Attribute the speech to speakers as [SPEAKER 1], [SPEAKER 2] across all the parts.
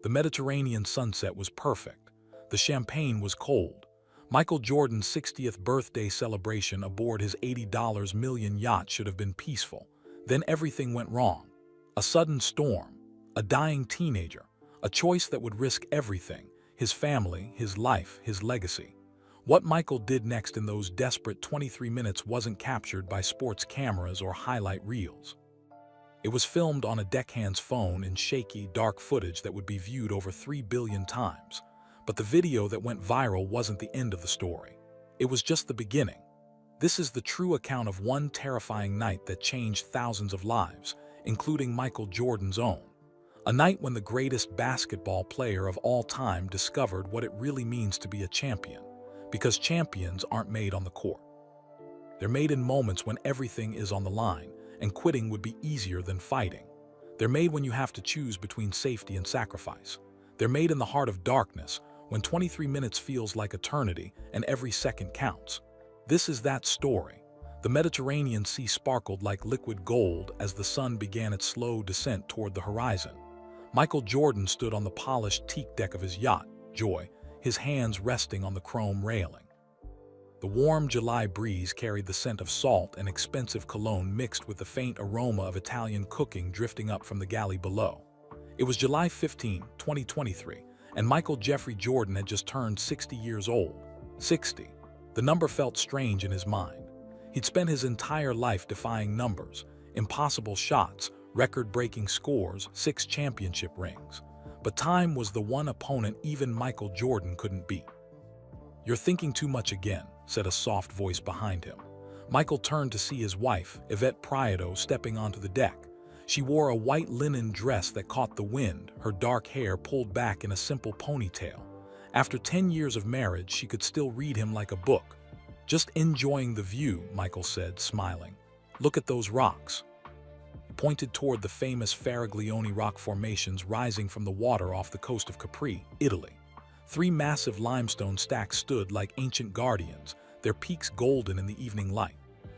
[SPEAKER 1] The Mediterranean sunset was perfect. The champagne was cold. Michael Jordan's 60th birthday celebration aboard his $80 million yacht should have been peaceful. Then everything went wrong. A sudden storm, a dying teenager, a choice that would risk everything: his family, his life, his legacy. What Michael did next in those desperate 23 minutes wasn't captured by sports cameras or highlight reels. It was filmed on a deckhand's phone in shaky, dark footage that would be viewed over 3 billion times. But the video that went viral wasn't the end of the story. It was just the beginning. This is the true account of one terrifying night that changed thousands of lives, including Michael Jordan's own. A night when the greatest basketball player of all time discovered what it really means to be a champion. Because champions aren't made on the court. They're made in moments when everything is on the line, and quitting would be easier than fighting. They're made when you have to choose between safety and sacrifice. They're made in the heart of darkness, when 23 minutes feels like eternity and every second counts. This is that story. The Mediterranean Sea sparkled like liquid gold as the sun began its slow descent toward the horizon. Michael Jordan stood on the polished teak deck of his yacht, Joy, his hands resting on the chrome railing. The warm July breeze carried the scent of salt and expensive cologne mixed with the faint aroma of Italian cooking drifting up from the galley below. It was July 15, 2023, and Michael Jeffrey Jordan had just turned 60 years old. 60. The number felt strange in his mind. He'd spent his entire life defying numbers, impossible shots, record-breaking scores, 6 championship rings. But time was the one opponent even Michael Jordan couldn't beat. "You're thinking too much again," said a soft voice behind him. Michael turned to see his wife, Yvette Prieto, stepping onto the deck. She wore a white linen dress that caught the wind, her dark hair pulled back in a simple ponytail. After 10 years of marriage, she could still read him like a book. "Just enjoying the view," Michael said, smiling. "Look at those rocks." He pointed toward the famous Faraglione rock formations rising from the water off the coast of Capri, Italy. 3 massive limestone stacks stood like ancient guardians, their peaks golden in the evening light.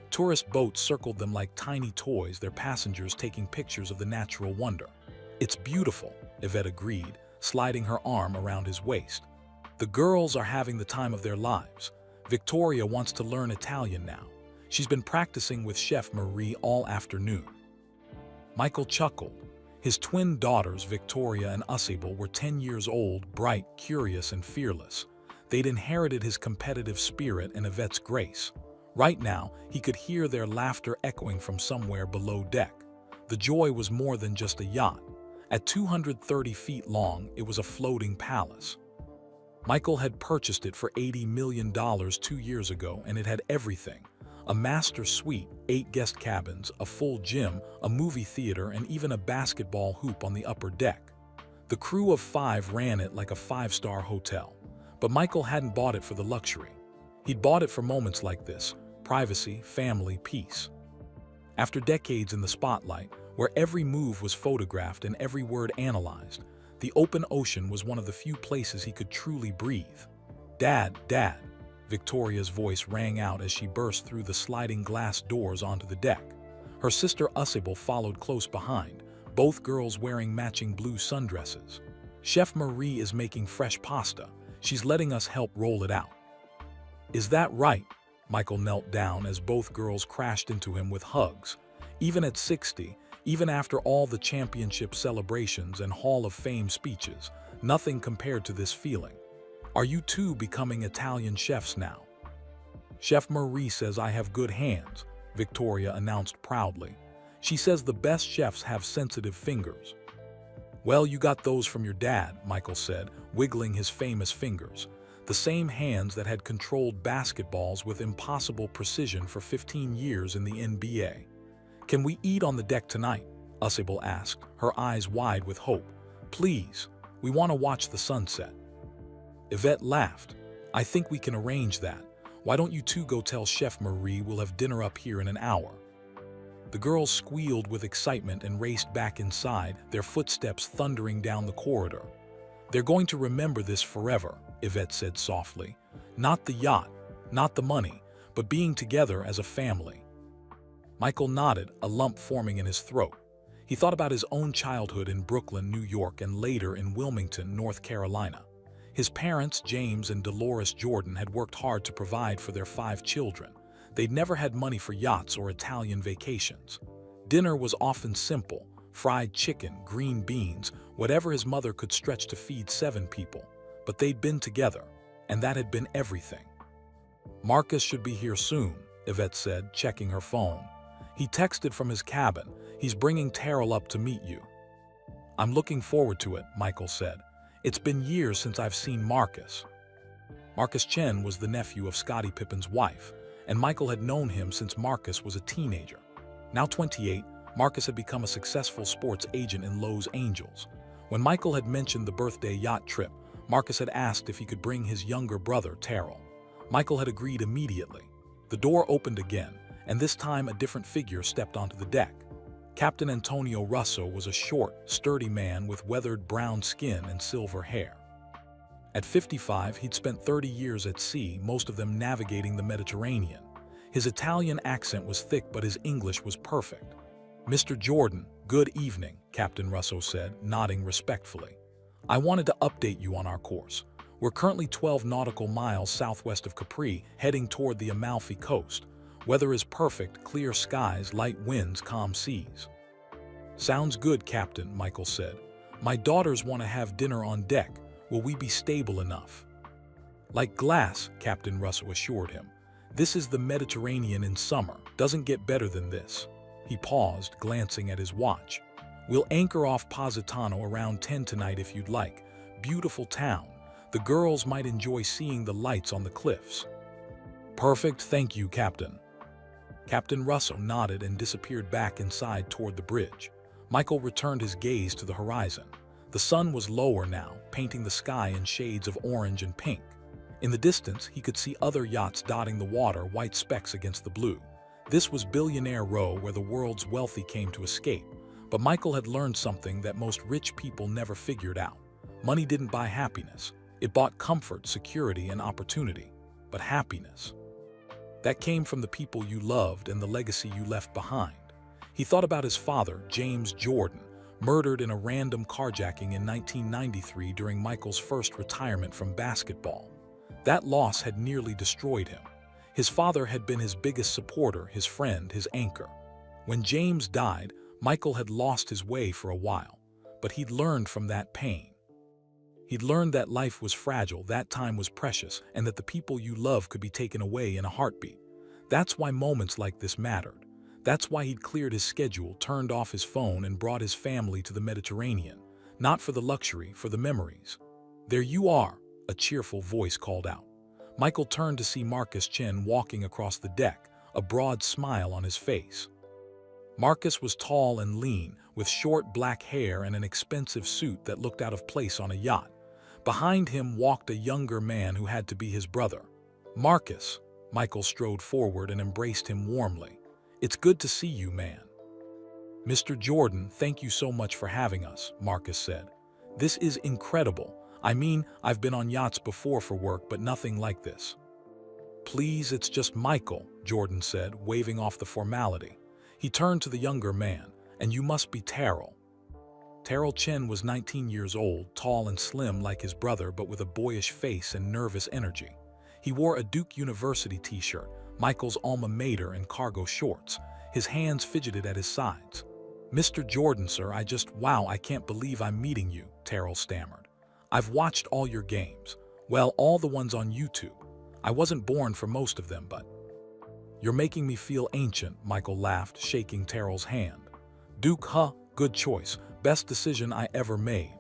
[SPEAKER 1] Tourist boats circled them like tiny toys, their passengers taking pictures of the natural wonder. "It's beautiful," Yvette agreed, sliding her arm around his waist. "The girls are having the time of their lives. Victoria wants to learn Italian now. She's been practicing with Chef Marie all afternoon." Michael chuckled. His twin daughters, Victoria and Usable, were 10 years old, bright, curious, and fearless. They'd inherited his competitive spirit and Yvette's grace. Right now, he could hear their laughter echoing from somewhere below deck. The Joy was more than just a yacht. At 230 feet long, it was a floating palace. Michael had purchased it for $80 million 2 years ago, and it had everything. A master suite, 8 guest cabins, a full gym, a movie theater, and even a basketball hoop on the upper deck. The crew of 5 ran it like a 5-star hotel. But Michael hadn't bought it for the luxury. He'd bought it for moments like this: privacy, family, peace. After decades in the spotlight, where every move was photographed and every word analyzed, the open ocean was one of the few places he could truly breathe. "Dad, Dad," Victoria's voice rang out as she burst through the sliding glass doors onto the deck. Her sister Usable followed close behind, both girls wearing matching blue sundresses. "Chef Marie is making fresh pasta. She's letting us help roll it out." "Is that right?" Michael knelt down as both girls crashed into him with hugs. Even at 60, even after all the championship celebrations and Hall of Fame speeches, nothing compared to this feeling. "Are you two becoming Italian chefs now?" "Chef Marie says I have good hands," Victoria announced proudly. "She says the best chefs have sensitive fingers." "Well, you got those from your dad," Michael said, wiggling his famous fingers. The same hands that had controlled basketballs with impossible precision for 15 years in the NBA. "Can we eat on the deck tonight?" Usable asked, her eyes wide with hope. "Please, we want to watch the sunset." Yvette laughed. "I think we can arrange that. Why don't you two go tell Chef Marie we'll have dinner up here in an hour?" The girls squealed with excitement and raced back inside, their footsteps thundering down the corridor. "They're going to remember this forever," Yvette said softly. "Not the yacht, not the money, but being together as a family." Michael nodded, a lump forming in his throat. He thought about his own childhood in Brooklyn, New York, and later in Wilmington, North Carolina. His parents, James and Dolores Jordan, had worked hard to provide for their 5 children. They'd never had money for yachts or Italian vacations. Dinner was often simple: fried chicken, green beans, whatever his mother could stretch to feed 7 people. But they'd been together, and that had been everything. "Marcus should be here soon," Yvette said, checking her phone. "He texted from his cabin. He's bringing Terrell up to meet you." "I'm looking forward to it," Michael said. "It's been years since I've seen Marcus." Marcus Chen was the nephew of Scottie Pippen's wife, and Michael had known him since Marcus was a teenager. Now 28, Marcus had become a successful sports agent in Los Angeles. When Michael had mentioned the birthday yacht trip, Marcus had asked if he could bring his younger brother, Terrell. Michael had agreed immediately. The door opened again, and this time a different figure stepped onto the deck. Captain Antonio Russo was a short, sturdy man with weathered brown skin and silver hair. At 55, he'd spent 30 years at sea, most of them navigating the Mediterranean. His Italian accent was thick, but his English was perfect. "Mr. Jordan, good evening," Captain Russo said, nodding respectfully. "I wanted to update you on our course. We're currently 12 nautical miles southwest of Capri, heading toward the Amalfi coast. Weather is perfect: clear skies, light winds, calm seas." "Sounds good, Captain," Michael said. "My daughters want to have dinner on deck. Will we be stable enough?" "Like glass," Captain Russo assured him. "This is the Mediterranean in summer. Doesn't get better than this." He paused, glancing at his watch. "We'll anchor off Positano around 10 tonight if you'd like. Beautiful town. The girls might enjoy seeing the lights on the cliffs." "Perfect, thank you, Captain." Captain Russo nodded and disappeared back inside toward the bridge. Michael returned his gaze to the horizon. The sun was lower now, painting the sky in shades of orange and pink. In the distance, he could see other yachts dotting the water, white specks against the blue. This was Billionaire Row, where the world's wealthy came to escape. But Michael had learned something that most rich people never figured out. Money didn't buy happiness. It bought comfort, security, and opportunity. But happiness, that came from the people you loved and the legacy you left behind. He thought about his father, James Jordan, murdered in a random carjacking in 1993 during Michael's first retirement from basketball. That loss had nearly destroyed him. His father had been his biggest supporter, his friend, his anchor. When James died, Michael had lost his way for a while, but he'd learned from that pain. He'd learned that life was fragile, that time was precious, and that the people you love could be taken away in a heartbeat. That's why moments like this mattered. That's why he'd cleared his schedule, turned off his phone, and brought his family to the Mediterranean. Not for the luxury, for the memories. "There you are," a cheerful voice called out. Michael turned to see Marcus Chen walking across the deck, a broad smile on his face. Marcus was tall and lean, with short black hair and an expensive suit that looked out of place on a yacht. Behind him walked a younger man who had to be his brother. "Marcus," Michael strode forward and embraced him warmly. "It's good to see you, man." "Mr. Jordan, thank you so much for having us," Marcus said. "This is incredible. I mean, I've been on yachts before for work, but nothing like this." "Please, it's just Michael," Jordan said, waving off the formality. He turned to the younger man. "And you must be Terrell." Terrell Chen was 19 years old, tall and slim like his brother, but with a boyish face and nervous energy. He wore a Duke University t-shirt, Michael's alma mater, and cargo shorts. His hands fidgeted at his sides. "Mr. Jordan, sir, wow, I can't believe I'm meeting you," Terrell stammered. "I've watched all your games. Well, all the ones on YouTube. I wasn't born for most of them, but—" "You're making me feel ancient," Michael laughed, shaking Terrell's hand. "Duke, huh? Good choice. Best decision I ever made."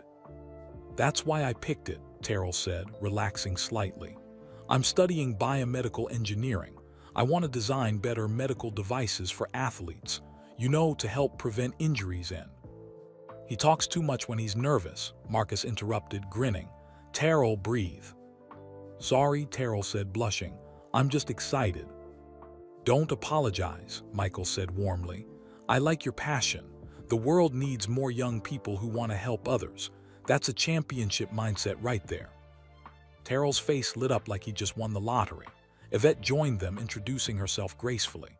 [SPEAKER 1] "That's why I picked it," Terrell said, relaxing slightly. "I'm studying biomedical engineering. I want to design better medical devices for athletes, to help prevent injuries in—" "He talks too much when he's nervous," Marcus interrupted, grinning. "Terrell, breathe." "Sorry," Terrell said, blushing. "I'm just excited." "Don't apologize," Michael said warmly. "I like your passion. The world needs more young people who want to help others. That's a championship mindset right there." Terrell's face lit up like he just won the lottery. Yvette joined them, introducing herself gracefully.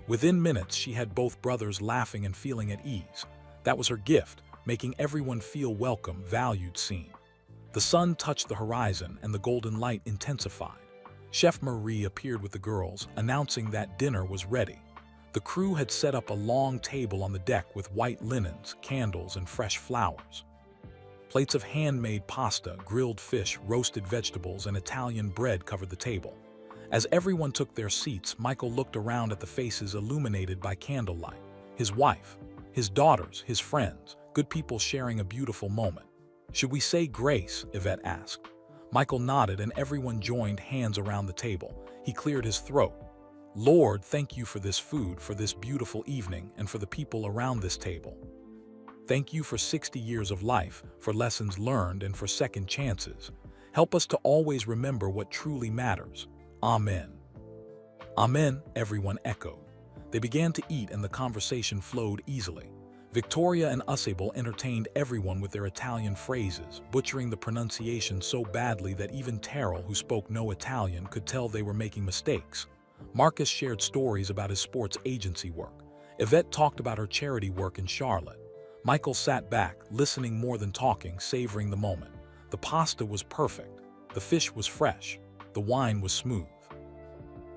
[SPEAKER 1] Within minutes, she had both brothers laughing and feeling at ease. That was her gift, making everyone feel welcome, valued, seen. The sun touched the horizon and the golden light intensified. Chef Marie appeared with the girls, announcing that dinner was ready. The crew had set up a long table on the deck with white linens, candles, and fresh flowers. Plates of handmade pasta, grilled fish, roasted vegetables, and Italian bread covered the table. As everyone took their seats, Michael looked around at the faces illuminated by candlelight. His wife, his daughters, his friends, good people sharing a beautiful moment. "Should we say grace?" Yvette asked. Michael nodded and everyone joined hands around the table. He cleared his throat. "Lord, thank you for this food, for this beautiful evening, and for the people around this table. Thank you for 60 years of life, for lessons learned, and for second chances. Help us to always remember what truly matters. Amen." "Amen," everyone echoed. They began to eat and the conversation flowed easily. Victoria and Usable entertained everyone with their Italian phrases, butchering the pronunciation so badly that even Terrell, who spoke no Italian, could tell they were making mistakes. Marcus shared stories about his sports agency work. Yvette talked about her charity work in Charlotte. Michael sat back, listening more than talking, savoring the moment. The pasta was perfect. The fish was fresh. The wine was smooth.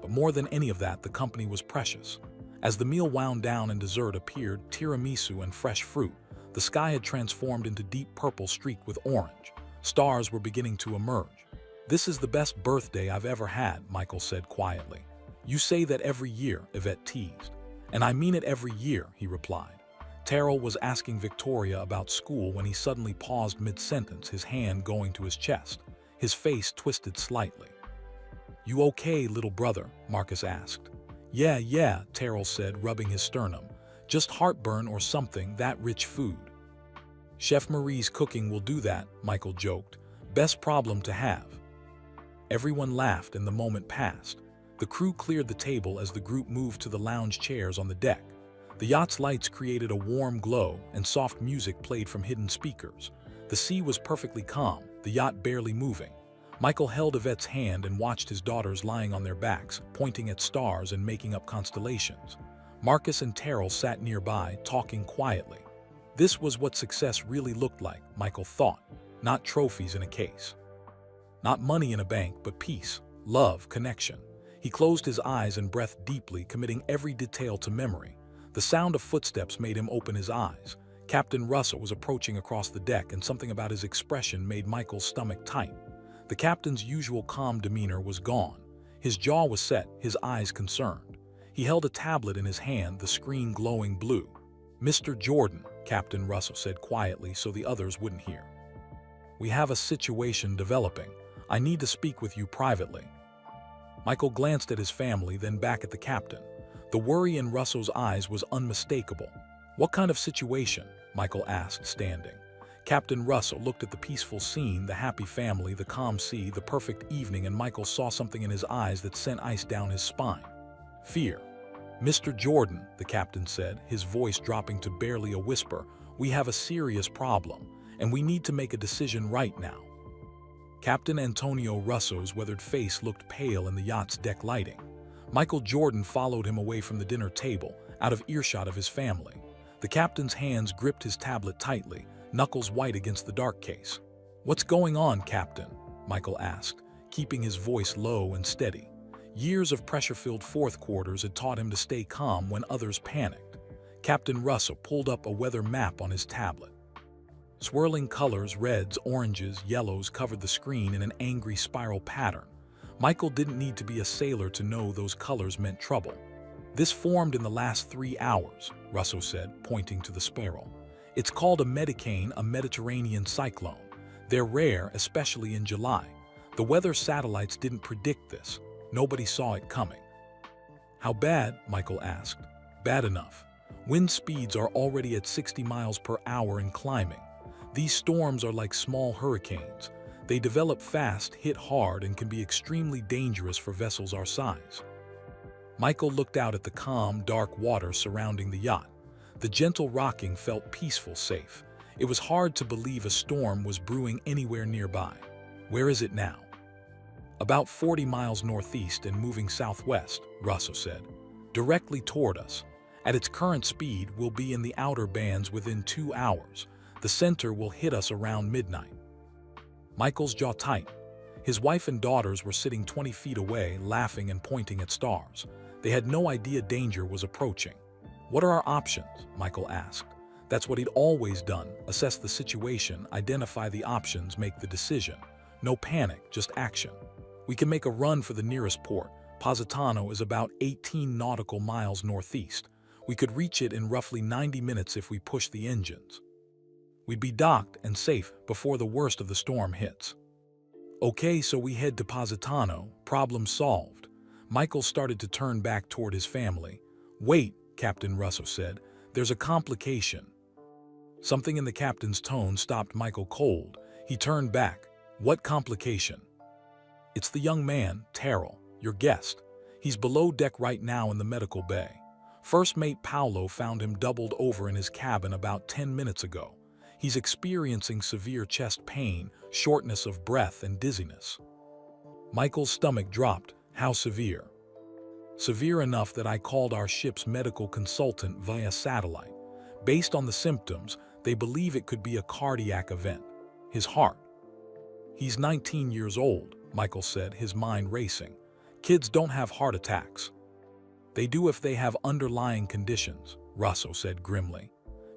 [SPEAKER 1] But more than any of that, the company was precious. As the meal wound down and dessert appeared, tiramisu and fresh fruit, the sky had transformed into deep purple streaked with orange. Stars were beginning to emerge. "This is the best birthday I've ever had," Michael said quietly. "You say that every year," Yvette teased. "And I mean it every year," he replied. Terrell was asking Victoria about school when he suddenly paused mid-sentence, his hand going to his chest. His face twisted slightly. "You okay, little brother?" Marcus asked. Yeah, Terrell said, rubbing his sternum. "Just heartburn or something, that rich food." "Chef Marie's cooking will do that," Michael joked. "Best problem to have." Everyone laughed and the moment passed. The crew cleared the table as the group moved to the lounge chairs on the deck. The yacht's lights created a warm glow and soft music played from hidden speakers. The sea was perfectly calm, the yacht barely moving. Michael held Yvette's hand and watched his daughters lying on their backs, pointing at stars and making up constellations. Marcus and Terrell sat nearby, talking quietly. This was what success really looked like, Michael thought. Not trophies in a case. Not money in a bank, but peace, love, connection. He closed his eyes and breathed deeply, committing every detail to memory. The sound of footsteps made him open his eyes. Captain Russell was approaching across the deck, and something about his expression made Michael's stomach tight. The captain's usual calm demeanor was gone. His jaw was set, his eyes concerned. He held a tablet in his hand, the screen glowing blue. "Mr. Jordan," Captain Russell said quietly so the others wouldn't hear. "We have a situation developing. I need to speak with you privately." Michael glanced at his family, then back at the captain. The worry in Russell's eyes was unmistakable. "What kind of situation?" Michael asked, standing. Captain Russell looked at the peaceful scene, the happy family, the calm sea, the perfect evening, and Michael saw something in his eyes that sent ice down his spine. Fear. "Mr. Jordan," the captain said, his voice dropping to barely a whisper, "we have a serious problem, and we need to make a decision right now." Captain Antonio Russo's weathered face looked pale in the yacht's deck lighting. Michael Jordan followed him away from the dinner table, out of earshot of his family. The captain's hands gripped his tablet tightly, knuckles white against the dark case. "What's going on, Captain?" Michael asked, keeping his voice low and steady. Years of pressure-filled fourth quarters had taught him to stay calm when others panicked. Captain Russell pulled up a weather map on his tablet. Swirling colors, reds, oranges, yellows, covered the screen in an angry spiral pattern. Michael didn't need to be a sailor to know those colors meant trouble. "This formed in the last 3 hours," Russell said, pointing to the spiral. "It's called a medicane, a Mediterranean cyclone. They're rare, especially in July. The weather satellites didn't predict this. Nobody saw it coming." "How bad?" Michael asked. "Bad enough. Wind speeds are already at 60 miles per hour and climbing. These storms are like small hurricanes. They develop fast, hit hard, and can be extremely dangerous for vessels our size." Michael looked out at the calm, dark water surrounding the yacht. The gentle rocking felt peaceful, safe. It was hard to believe a storm was brewing anywhere nearby. "Where is it now?" "About 40 miles northeast and moving southwest," Russell said. "Directly toward us. At its current speed, we'll be in the outer bands within 2 hours. The center will hit us around midnight. Michael's jaw tightened. His wife and daughters were sitting 20 feet away, laughing and pointing at stars. They had no idea danger was approaching. "What are our options?" Michael asked. That's what he'd always done: assess the situation, identify the options, make the decision. No panic, just action. "We can make a run for the nearest port. Positano is about 18 nautical miles northeast. We could reach it in roughly 90 minutes if we push the engines. We'd be docked and safe before the worst of the storm hits." Okay, so we head to Positano. Problem solved. Michael started to turn back toward his family. "Wait," Captain Russo said. "There's a complication." Something in the captain's tone stopped Michael cold. He turned back. "What complication?" "It's the young man, Terrell, your guest. He's below deck right now in the medical bay. First mate Paolo found him doubled over in his cabin about 10 minutes ago. He's experiencing severe chest pain, shortness of breath, and dizziness." Michael's stomach dropped. "How severe?" "Severe enough that I called our ship's medical consultant via satellite. Based on the symptoms, they believe it could be a cardiac event. His heart." "He's 19 years old," Michael said, his mind racing. "Kids don't have heart attacks." "They do if they have underlying conditions," Russo said grimly.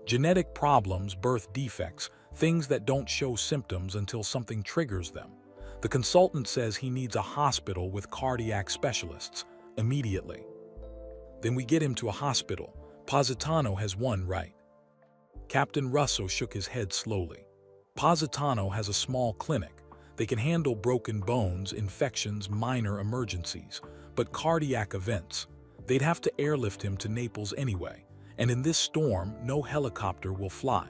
[SPEAKER 1] "Genetic problems, birth defects, things that don't show symptoms until something triggers them. The consultant says he needs a hospital with cardiac specialists, immediately." "Then we get him to a hospital. Positano has one, right?" Captain Russo shook his head slowly. "Positano has a small clinic. They can handle broken bones, infections, minor emergencies. But cardiac events, they'd have to airlift him to Naples anyway. And in this storm, no helicopter will fly."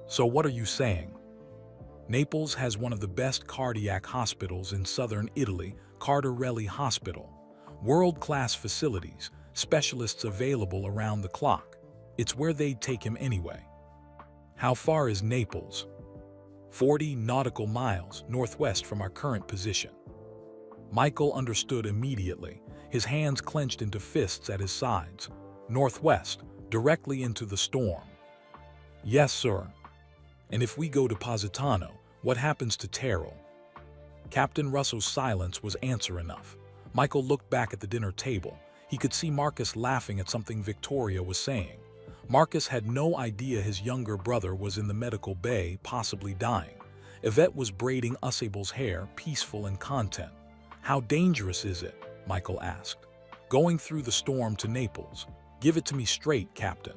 [SPEAKER 1] "So what are you saying?" "Naples has one of the best cardiac hospitals in southern Italy, Cardarelli Hospital. World-class facilities, specialists available around the clock. It's where they'd take him anyway." "How far is Naples?" 40 nautical miles northwest from our current position." Michael understood immediately. His hands clenched into fists at his sides. "Northwest, directly into the storm." "Yes, sir." "And if we go to Positano, what happens to Terrell?" Captain Russo's silence was answer enough. Michael looked back at the dinner table. He could see Marcus laughing at something Victoria was saying. Marcus had no idea his younger brother was in the medical bay, possibly dying. Yvette was braiding Usable's hair, peaceful and content. "How dangerous is it?" Michael asked. "Going through the storm to Naples. Give it to me straight, Captain."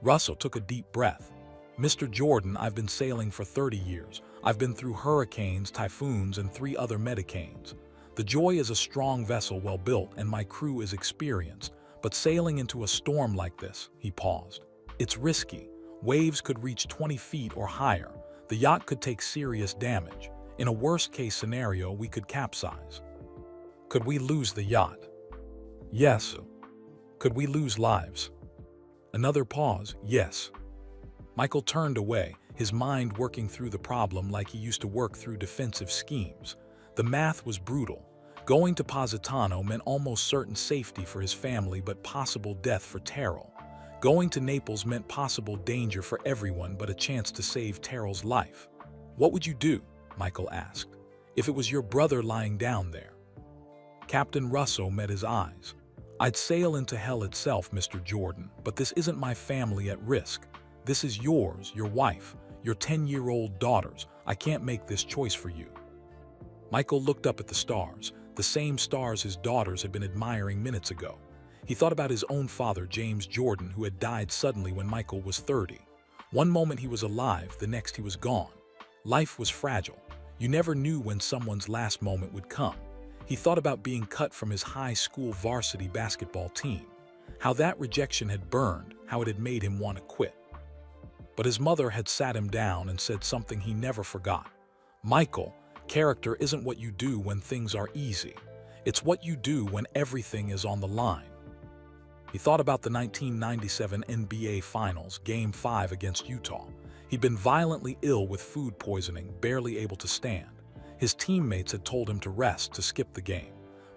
[SPEAKER 1] Russo took a deep breath. "Mr. Jordan, I've been sailing for 30 years. I've been through hurricanes, typhoons, and 3 other Medicanes. The Joy is a strong vessel, well built, and my crew is experienced. But sailing into a storm like this," he paused, "it's risky. Waves could reach 20 feet or higher. The yacht could take serious damage. In a worst-case scenario, we could capsize." "Could we lose the yacht?" "Yes." "Could we lose lives?" Another pause. "Yes." Michael turned away, his mind working through the problem like he used to work through defensive schemes. The math was brutal. Going to Positano meant almost certain safety for his family but possible death for Terrell. Going to Naples meant possible danger for everyone but a chance to save Terrell's life. "What would you do?" Michael asked. "If it was your brother lying down there?" Captain Russo met his eyes. "I'd sail into hell itself, Mr. Jordan, but this isn't my family at risk. This is yours, your wife, your 10-year-old daughters. I can't make this choice for you." Michael looked up at the stars, the same stars his daughters had been admiring minutes ago. He thought about his own father, James Jordan, who had died suddenly when Michael was 30. One moment he was alive, the next he was gone. Life was fragile. You never knew when someone's last moment would come. He thought about being cut from his high school varsity basketball team. How that rejection had burned, how it had made him want to quit. But his mother had sat him down and said something he never forgot. "Michael, character isn't what you do when things are easy. It's what you do when everything is on the line." He thought about the 1997 NBA Finals, Game 5 against Utah. He'd been violently ill with food poisoning, barely able to stand. His teammates had told him to rest, to skip the game.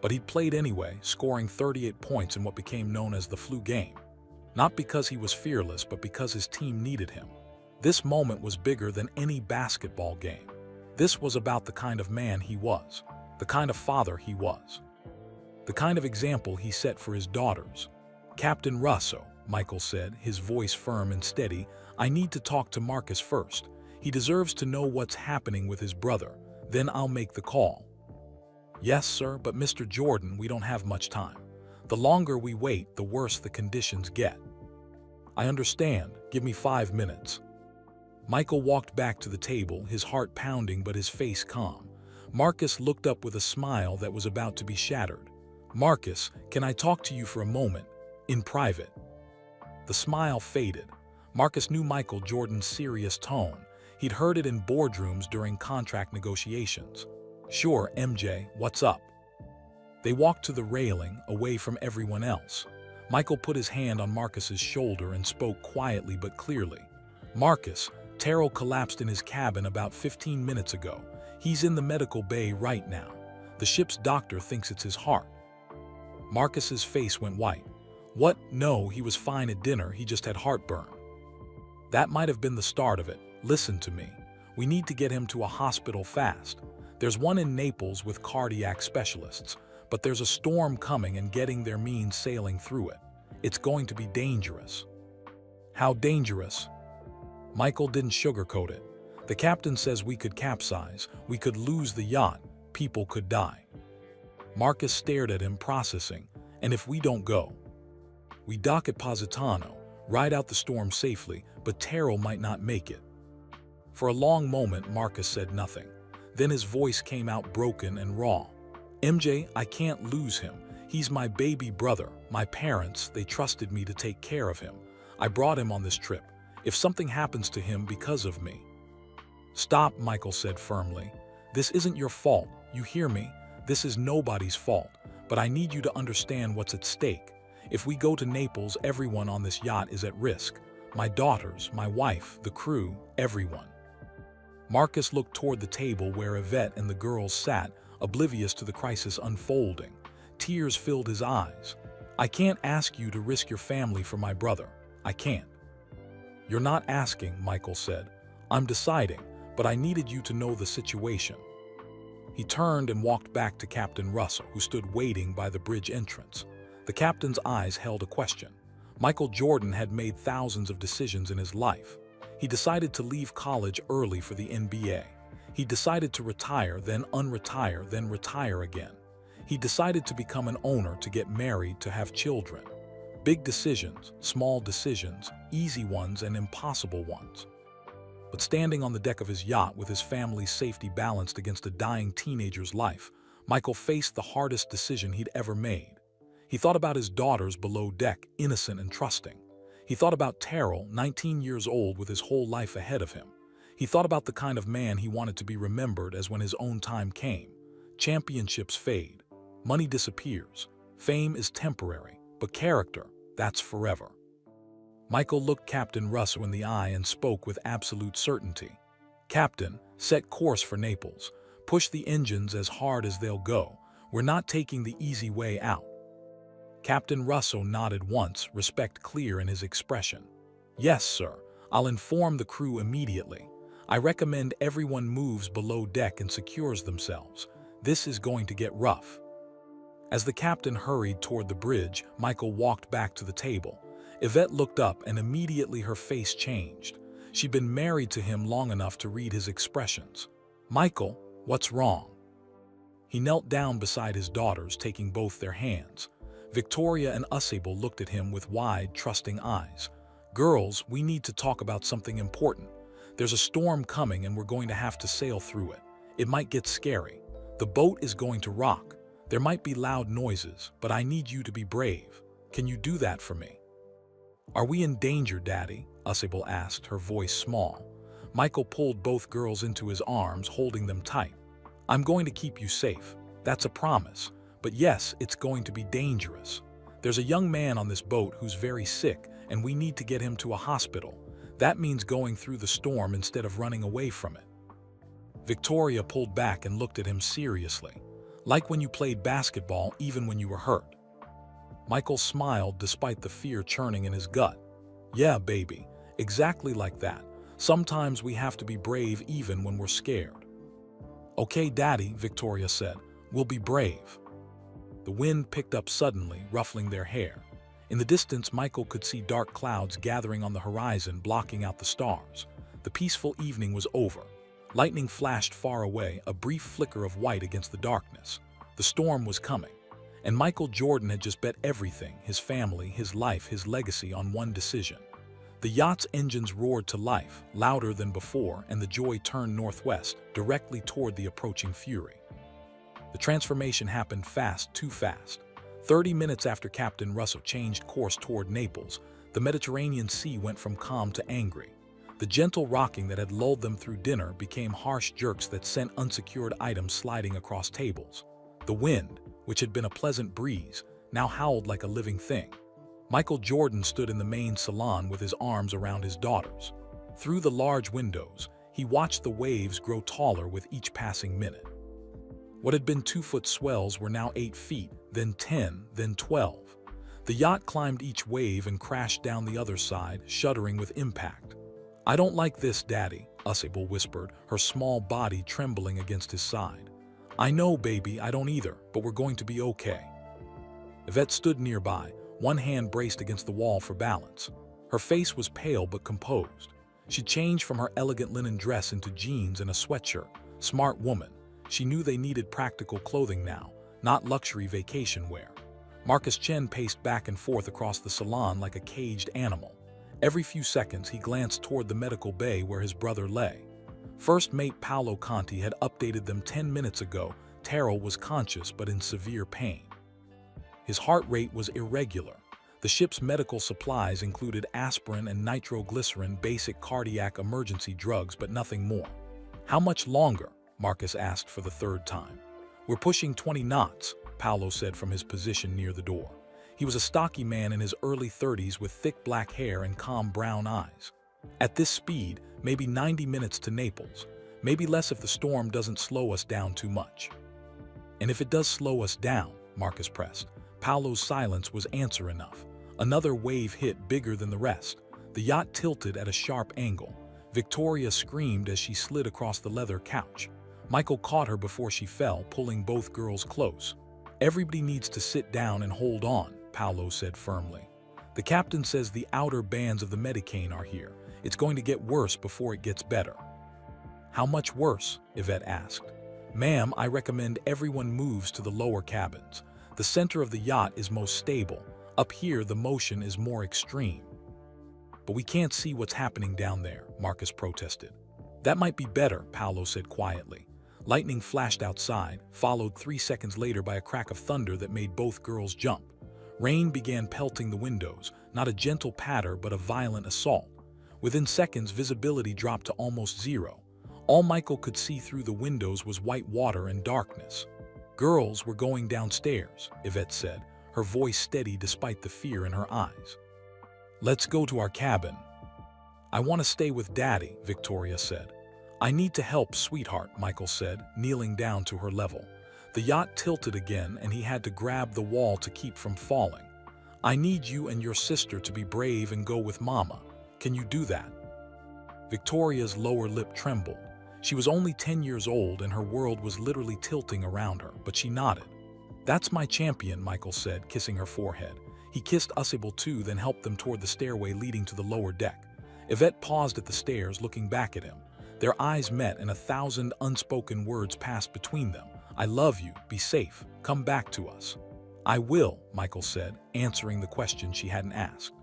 [SPEAKER 1] But he'd played anyway, scoring 38 points in what became known as the flu game. Not because he was fearless, but because his team needed him. This moment was bigger than any basketball game. This was about the kind of man he was, the kind of father he was, the kind of example he set for his daughters. "Captain Russo," Michael said, his voice firm and steady, "I need to talk to Marcus first. He deserves to know what's happening with his brother. Then I'll make the call." "Yes, sir, but Mr. Jordan, we don't have much time. The longer we wait, the worse the conditions get." "I understand. Give me 5 minutes." Michael walked back to the table, his heart pounding but his face calm. Marcus looked up with a smile that was about to be shattered. "Marcus, can I talk to you for a moment? In private?" The smile faded. Marcus knew Michael Jordan's serious tone. He'd heard it in boardrooms during contract negotiations. "Sure, MJ, what's up?" They walked to the railing, away from everyone else. Michael put his hand on Marcus's shoulder and spoke quietly but clearly. "Marcus, Terrell collapsed in his cabin about 15 minutes ago. He's in the medical bay right now. The ship's doctor thinks it's his heart." Marcus's face went white. "What? No, he was fine at dinner, he just had heartburn." "That might have been the start of it. Listen to me. We need to get him to a hospital fast. There's one in Naples with cardiac specialists, but there's a storm coming and getting there means sailing through it. It's going to be dangerous." "How dangerous?" Michael didn't sugarcoat it. "The captain says we could capsize, we could lose the yacht, people could die." Marcus stared at him, processing. "And if we don't go?" "We dock at Positano, ride out the storm safely, but Terrell might not make it." For a long moment, Marcus said nothing. Then his voice came out broken and raw. "MJ, I can't lose him. He's my baby brother. My parents, they trusted me to take care of him. I brought him on this trip. If something happens to him because of me—" "Stop," Michael said firmly. "This isn't your fault, you hear me? This is nobody's fault. But I need you to understand what's at stake. If we go to Naples, everyone on this yacht is at risk. My daughters, my wife, the crew, everyone." Marcus looked toward the table where Yvette and the girls sat, oblivious to the crisis unfolding. Tears filled his eyes. "I can't ask you to risk your family for my brother. I can't." "You're not asking," Michael said. "I'm deciding, but I needed you to know the situation." He turned and walked back to Captain Russell, who stood waiting by the bridge entrance. The captain's eyes held a question. Michael Jordan had made thousands of decisions in his life. He decided to leave college early for the NBA. He decided to retire, then unretire, then retire again. He decided to become an owner, to get married, to have children. Big decisions, small decisions, easy ones and impossible ones. But standing on the deck of his yacht with his family's safety balanced against a dying teenager's life, Michael faced the hardest decision he'd ever made. He thought about his daughters below deck, innocent and trusting. He thought about Terrell, 19 years old with his whole life ahead of him. He thought about the kind of man he wanted to be remembered as when his own time came. Championships fade. Money disappears. Fame is temporary. But character, that's forever. Michael looked Captain Russo in the eye and spoke with absolute certainty. "Captain, set course for Naples. Push the engines as hard as they'll go. We're not taking the easy way out." Captain Russo nodded once, respect clear in his expression. "Yes, sir. I'll inform the crew immediately. I recommend everyone moves below deck and secures themselves. This is going to get rough." As the captain hurried toward the bridge, Michael walked back to the table. Yvette looked up and immediately her face changed. She'd been married to him long enough to read his expressions. "Michael, what's wrong?" He knelt down beside his daughters, taking both their hands. Victoria and Usable looked at him with wide, trusting eyes. "Girls, we need to talk about something important. There's a storm coming and we're going to have to sail through it. It might get scary. The boat is going to rock. There might be loud noises, but I need you to be brave. Can you do that for me?" "Are we in danger, Daddy?" Usable asked, her voice small. Michael pulled both girls into his arms, holding them tight. "I'm going to keep you safe. That's a promise. But yes, it's going to be dangerous. There's a young man on this boat who's very sick, and we need to get him to a hospital. That means going through the storm instead of running away from it." Victoria pulled back and looked at him seriously. Like when you played basketball even when you were hurt. Michael smiled despite the fear churning in his gut. Yeah, baby, exactly like that. Sometimes we have to be brave even when we're scared. Okay, Daddy, Victoria said, we'll be brave. The wind picked up suddenly, ruffling their hair. In the distance, Michael could see dark clouds gathering on the horizon, blocking out the stars. The peaceful evening was over. Lightning flashed far away, a brief flicker of white against the darkness. The storm was coming. And Michael Jordan had just bet everything, his family, his life, his legacy, on one decision. The yacht's engines roared to life, louder than before, and the Joy turned northwest, directly toward the approaching fury. The transformation happened fast, too fast. 30 minutes after Captain Russell changed course toward Naples, the Mediterranean Sea went from calm to angry. The gentle rocking that had lulled them through dinner became harsh jerks that sent unsecured items sliding across tables. The wind, which had been a pleasant breeze, now howled like a living thing. Michael Jordan stood in the main salon with his arms around his daughters. Through the large windows, he watched the waves grow taller with each passing minute. What had been 2-foot swells were now 8 feet, then 10, then 12. The yacht climbed each wave and crashed down the other side, shuddering with impact. I don't like this, Daddy, Usable whispered, her small body trembling against his side. I know, baby, I don't either, but we're going to be okay. Yvette stood nearby, one hand braced against the wall for balance. Her face was pale but composed. She changed from her elegant linen dress into jeans and a sweatshirt. Smart woman. She knew they needed practical clothing now, not luxury vacation wear. Marcus Chen paced back and forth across the salon like a caged animal. Every few seconds, he glanced toward the medical bay where his brother lay. First mate Paolo Conti had updated them 10 minutes ago. Terrell was conscious but in severe pain. His heart rate was irregular. The ship's medical supplies included aspirin and nitroglycerin, basic cardiac emergency drugs, but nothing more. How much longer? Marcus asked for the third time. We're pushing 20 knots, Paolo said from his position near the door. He was a stocky man in his early 30s with thick black hair and calm brown eyes. At this speed, maybe 90 minutes to Naples. Maybe less if the storm doesn't slow us down too much. And if it does slow us down, Marcus pressed. Paolo's silence was answer enough. Another wave hit, bigger than the rest. The yacht tilted at a sharp angle. Victoria screamed as she slid across the leather couch. Michael caught her before she fell, pulling both girls close. Everybody needs to sit down and hold on, Paolo said firmly. The captain says the outer bands of the Medicane are here. It's going to get worse before it gets better. How much worse? Yvette asked. Ma'am, I recommend everyone moves to the lower cabins. The center of the yacht is most stable. Up here, the motion is more extreme. But we can't see what's happening down there, Marcus protested. That might be better, Paolo said quietly. Lightning flashed outside, followed 3 seconds later by a crack of thunder that made both girls jump. Rain began pelting the windows, not a gentle patter but a violent assault. Within seconds, visibility dropped to almost zero. All Michael could see through the windows was white water and darkness. Girls were going downstairs, Yvette said, her voice steady despite the fear in her eyes. Let's go to our cabin. I want to stay with Daddy, Victoria said. I need to help, sweetheart, Michael said, kneeling down to her level. The yacht tilted again and he had to grab the wall to keep from falling. I need you and your sister to be brave and go with Mama. Can you do that? Victoria's lower lip trembled. She was only 10 years old and her world was literally tilting around her, but she nodded. That's my champion, Michael said, kissing her forehead. He kissed Usable too, then helped them toward the stairway leading to the lower deck. Yvette paused at the stairs, looking back at him. Their eyes met and 1,000 unspoken words passed between them. I love you, be safe, come back to us. I will, Michael said, answering the question she hadn't asked.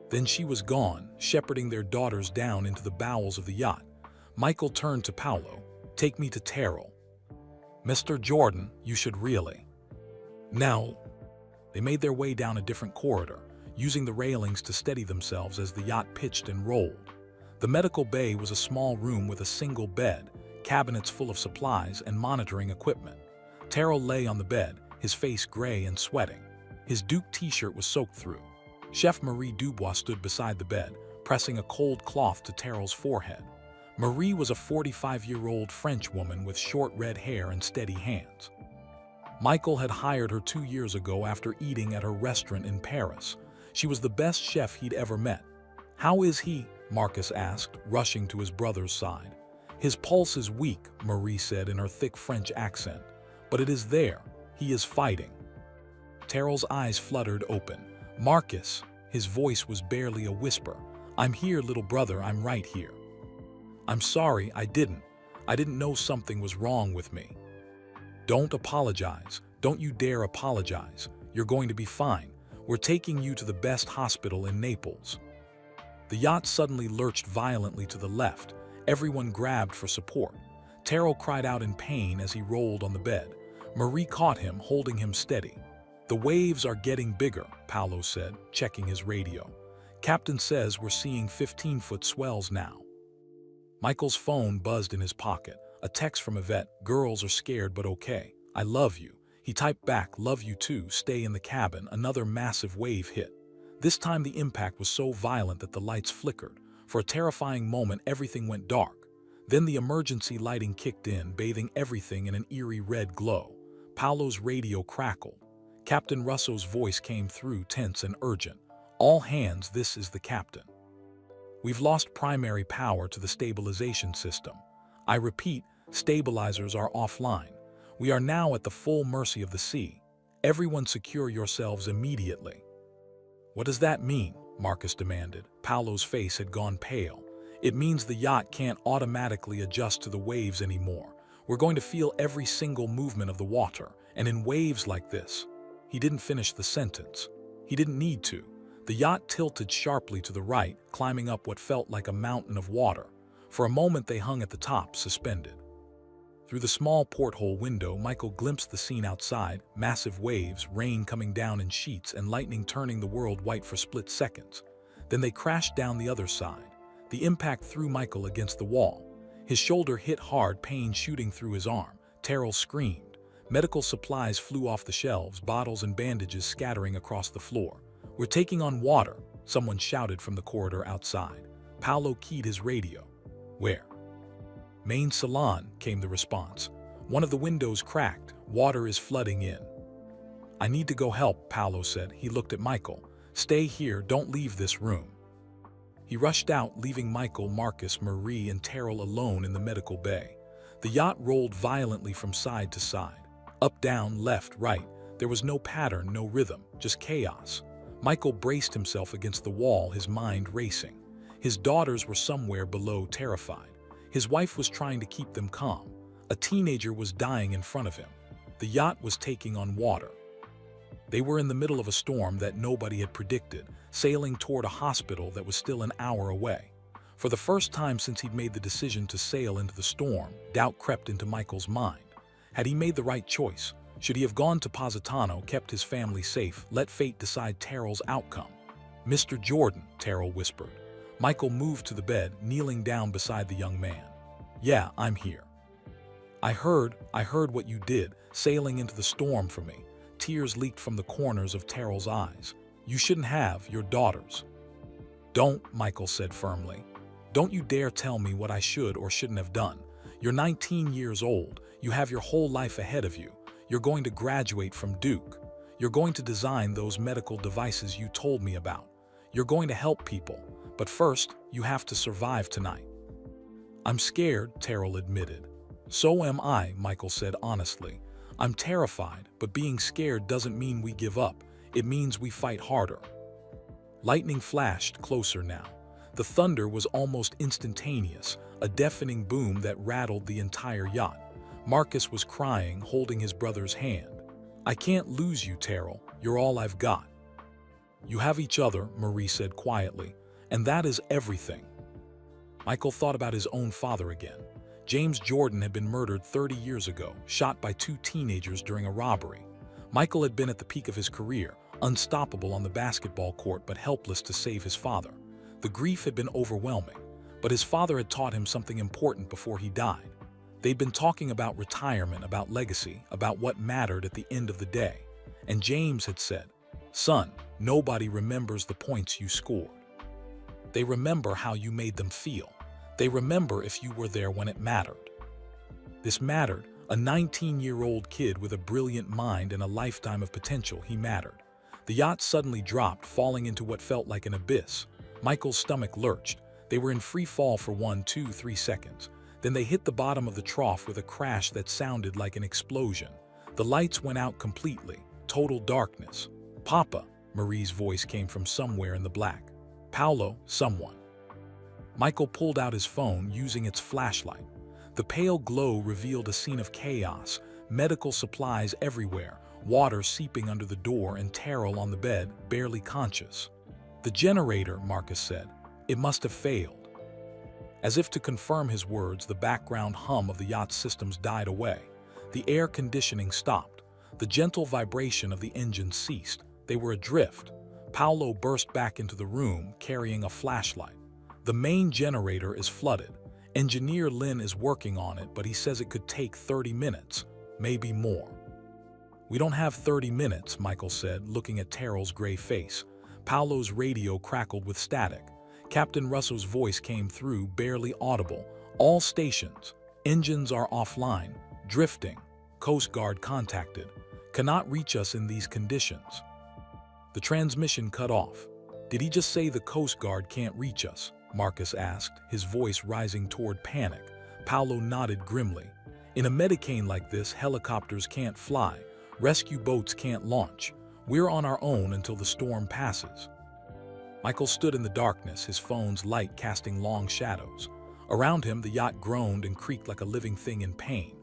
[SPEAKER 1] Then she was gone, shepherding their daughters down into the bowels of the yacht. Michael turned to Paolo. Take me to Terrell. Mr. Jordan, you should really. Now, they made their way down a different corridor, using the railings to steady themselves as the yacht pitched and rolled. The medical bay was a small room with a single bed, cabinets full of supplies and monitoring equipment. Terrell lay on the bed, his face gray and sweating. His Duke t-shirt was soaked through. Chef Marie Dubois stood beside the bed, pressing a cold cloth to Terrell's forehead. Marie was a 45-year-old French woman with short red hair and steady hands. Michael had hired her 2 years ago after eating at her restaurant in Paris. She was the best chef he'd ever met. "How is he?" Marcus asked, rushing to his brother's side. "His pulse is weak," Marie said in her thick French accent. "But it is there. He is fighting." Terrell's eyes fluttered open. "Marcus," his voice was barely a whisper. "I'm here, little brother, I'm right here." "I'm sorry, I didn't know something was wrong with me." "Don't apologize. Don't you dare apologize. You're going to be fine. We're taking you to the best hospital in Naples." The yacht suddenly lurched violently to the left. Everyone grabbed for support. Terrell cried out in pain as he rolled on the bed. Marie caught him, holding him steady. "The waves are getting bigger," Paolo said, checking his radio. "Captain says we're seeing 15-foot swells now." Michael's phone buzzed in his pocket. A text from Yvette. "Girls are scared but okay. I love you." He typed back, "Love you too, stay in the cabin." Another massive wave hit. This time the impact was so violent that the lights flickered. For a terrifying moment, everything went dark. Then the emergency lighting kicked in, bathing everything in an eerie red glow. Paolo's radio crackled. Captain Russo's voice came through, tense and urgent. "All hands, this is the captain. We've lost primary power to the stabilization system. I repeat, stabilizers are offline. We are now at the full mercy of the sea. Everyone secure yourselves immediately." "What does that mean?" Marcus demanded. Paolo's face had gone pale. "It means the yacht can't automatically adjust to the waves anymore. We're going to feel every single movement of the water, and in waves like this." He didn't finish the sentence. He didn't need to. The yacht tilted sharply to the right, climbing up what felt like a mountain of water. For a moment they hung at the top, suspended. Through the small porthole window, Michael glimpsed the scene outside: massive waves, rain coming down in sheets, and lightning turning the world white for split seconds. Then they crashed down the other side. The impact threw Michael against the wall. His shoulder hit hard, pain shooting through his arm. Terrell screamed. Medical supplies flew off the shelves, bottles and bandages scattering across the floor. "We're taking on water," someone shouted from the corridor outside. Paolo keyed his radio. "Where?" "Main salon," came the response. "One of the windows cracked. Water is flooding in." "I need to go help," Paolo said. He looked at Michael. "Stay here, don't leave this room." He rushed out, leaving Michael, Marcus, Marie, and Terrell alone in the medical bay. The yacht rolled violently from side to side. Up, down, left, right. There was no pattern, no rhythm, just chaos. Michael braced himself against the wall, his mind racing. His daughters were somewhere below, terrified. His wife was trying to keep them calm. A teenager was dying in front of him. The yacht was taking on water. They were in the middle of a storm that nobody had predicted, sailing toward a hospital that was still an hour away. For the first time since he'd made the decision to sail into the storm, doubt crept into Michael's mind. Had he made the right choice? Should he have gone to Positano, kept his family safe, let fate decide Terrell's outcome? "Mr. Jordan," Terrell whispered. Michael moved to the bed, kneeling down beside the young man. "Yeah, I'm here. I heard what you did, sailing into the storm for me." Tears leaked from the corners of Terrell's eyes. "You shouldn't have, your daughters." "Don't," Michael said firmly. "Don't you dare tell me what I should or shouldn't have done. You're 19 years old. You have your whole life ahead of you. You're going to graduate from Duke. You're going to design those medical devices you told me about. You're going to help people. But first, you have to survive tonight." "I'm scared," Terrell admitted. "So am I," Michael said honestly. "I'm terrified, but being scared doesn't mean we give up. It means we fight harder." Lightning flashed closer now. The thunder was almost instantaneous, a deafening boom that rattled the entire yacht. Marcus was crying, holding his brother's hand. "I can't lose you, Terrell. You're all I've got." "You have each other," Marie said quietly, "and that is everything." Michael thought about his own father again. James Jordan had been murdered 30 years ago, shot by 2 teenagers during a robbery. Michael had been at the peak of his career, unstoppable on the basketball court but helpless to save his father. The grief had been overwhelming, but his father had taught him something important before he died. They'd been talking about retirement, about legacy, about what mattered at the end of the day. And James had said, "Son, nobody remembers the points you scored. They remember how you made them feel. They remember if you were there when it mattered." This mattered, A 19-year-old kid with a brilliant mind and a lifetime of potential, he mattered. The yacht suddenly dropped, falling into what felt like an abyss. Michael's stomach lurched. They were in free fall for 1, 2, 3 seconds. Then they hit the bottom of the trough with a crash that sounded like an explosion. The lights went out completely. Total darkness. "Papa," Marie's voice came from somewhere in the black. "Paolo, someone." Michael pulled out his phone, using its flashlight. The pale glow revealed a scene of chaos, medical supplies everywhere, water seeping under the door, and Terrell on the bed, barely conscious. "The generator," Marcus said. "It must have failed." As if to confirm his words, the background hum of the yacht's systems died away. The air conditioning stopped. The gentle vibration of the engine ceased. They were adrift. Paolo burst back into the room, carrying a flashlight. "The main generator is flooded. Engineer Lynn is working on it, but he says it could take 30 minutes, maybe more." "We don't have 30 minutes, Michael said, looking at Terrell's gray face. Paolo's radio crackled with static. Captain Russo's voice came through, barely audible. "All stations. Engines are offline. Drifting. Coast Guard contacted. Cannot reach us in these conditions." The transmission cut off. "Did he just say the Coast Guard can't reach us?" Marcus asked, his voice rising toward panic. Paolo nodded grimly. "In a Medicane like this, helicopters can't fly. Rescue boats can't launch. We're on our own until the storm passes." Michael stood in the darkness, his phone's light casting long shadows. Around him, the yacht groaned and creaked like a living thing in pain.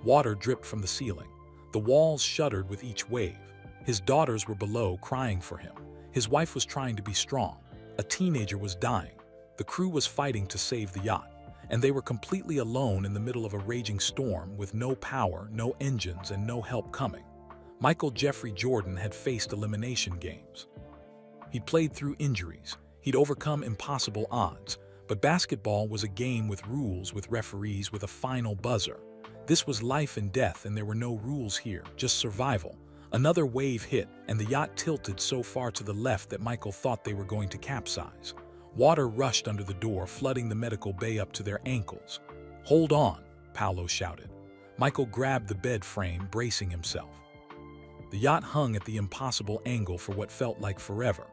[SPEAKER 1] Water dripped from the ceiling. The walls shuddered with each wave. His daughters were below, crying for him. His wife was trying to be strong. A teenager was dying. The crew was fighting to save the yacht, and they were completely alone in the middle of a raging storm with no power, no engines, and no help coming. Michael Jeffrey Jordan had faced elimination games. He'd played through injuries. He'd overcome impossible odds. But basketball was a game with rules, with referees, with a final buzzer. This was life and death, and there were no rules here, just survival. Another wave hit, and the yacht tilted so far to the left that Michael thought they were going to capsize. Water rushed under the door, flooding the medical bay up to their ankles. "Hold on," Paolo shouted. Michael grabbed the bed frame, bracing himself. The yacht hung at the impossible angle for what felt like forever.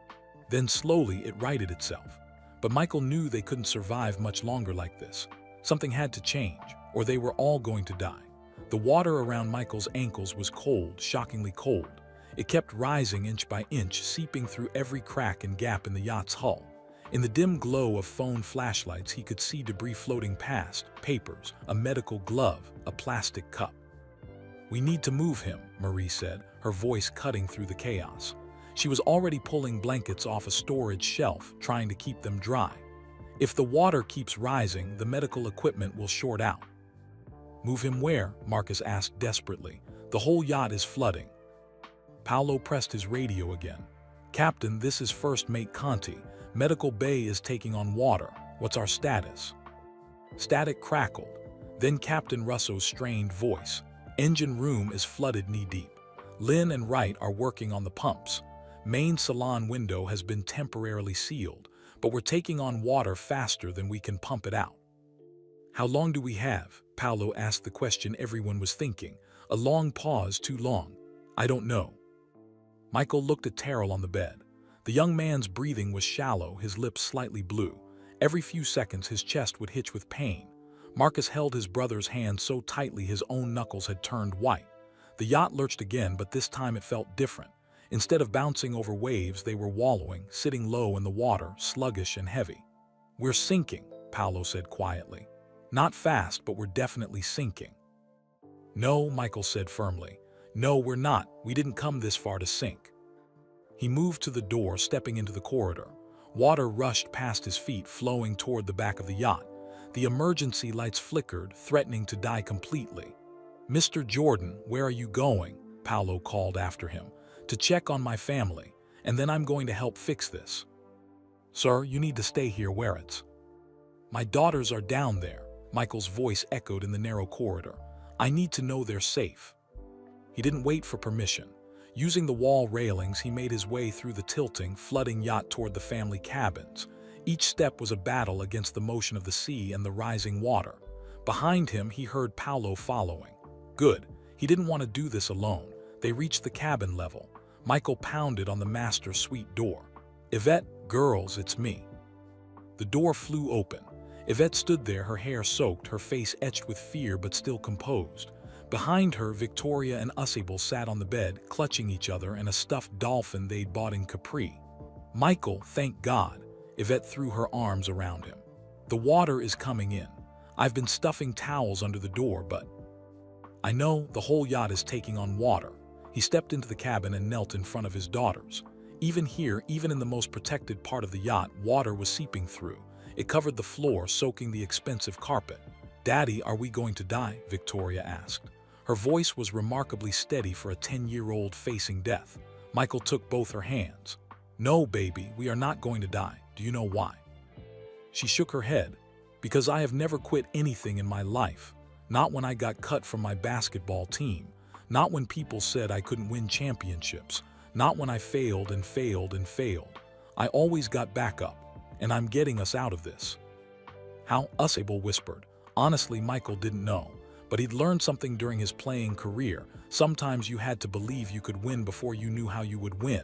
[SPEAKER 1] Then slowly it righted itself. But Michael knew they couldn't survive much longer like this. Something had to change, or they were all going to die. The water around Michael's ankles was cold, shockingly cold. It kept rising inch by inch, seeping through every crack and gap in the yacht's hull. In the dim glow of phone flashlights, he could see debris floating past, papers, a medical glove, a plastic cup. "We need to move him," Marie said, her voice cutting through the chaos. She was already pulling blankets off a storage shelf, trying to keep them dry. "If the water keeps rising, the medical equipment will short out." "Move him where?" Marcus asked desperately. "The whole yacht is flooding." Paolo pressed his radio again. "Captain, this is First Mate Conti. Medical bay is taking on water. What's our status?" Static crackled. Then Captain Russo's strained voice. "Engine room is flooded knee-deep. Lynn and Wright are working on the pumps. Main salon window has been temporarily sealed, but we're taking on water faster than we can pump it out." "How long do we have?" Paolo asked the question everyone was thinking. A long pause, too long. "I don't know." Michael looked at Terrell on the bed. The young man's breathing was shallow, his lips slightly blue. Every few seconds his chest would hitch with pain. Marcus held his brother's hand so tightly his own knuckles had turned white. The yacht lurched again, but this time it felt different. Instead of bouncing over waves, they were wallowing, sitting low in the water, sluggish and heavy. "We're sinking," Paolo said quietly. "Not fast, but we're definitely sinking." "No," Michael said firmly. "No, we're not. We didn't come this far to sink." He moved to the door, stepping into the corridor. Water rushed past his feet, flowing toward the back of the yacht. The emergency lights flickered, threatening to die completely. "Mr. Jordan, where are you going?" Paolo called after him. "To check on my family, and then I'm going to help fix this." "Sir, you need to stay here where it's—" "My daughters are down there," Michael's voice echoed in the narrow corridor. "I need to know they're safe." He didn't wait for permission. Using the wall railings, he made his way through the tilting, flooding yacht toward the family cabins. Each step was a battle against the motion of the sea and the rising water. Behind him, he heard Paolo following. Good. He didn't want to do this alone. They reached the cabin level. Michael pounded on the master suite door. "Yvette, girls, it's me." The door flew open. Yvette stood there, her hair soaked, her face etched with fear but still composed. Behind her, Victoria and Usable sat on the bed, clutching each other and a stuffed dolphin they'd bought in Capri. "Michael, thank God." Yvette threw her arms around him. "The water is coming in. I've been stuffing towels under the door, but—" "I know, the whole yacht is taking on water." He stepped into the cabin and knelt in front of his daughters. Even here, even in the most protected part of the yacht, water was seeping through. It covered the floor, soaking the expensive carpet. "Daddy, are we going to die?" Victoria asked. Her voice was remarkably steady for a 10-year-old facing death. Michael took both her hands. "No, baby, we are not going to die. Do you know why?" She shook her head. "Because I have never quit anything in my life. Not when I got cut from my basketball team. Not when people said I couldn't win championships. Not when I failed and failed and failed. I always got back up. And I'm getting us out of this." "How?" Usable whispered. Honestly, Michael didn't know. But he'd learned something during his playing career. Sometimes you had to believe you could win before you knew how you would win.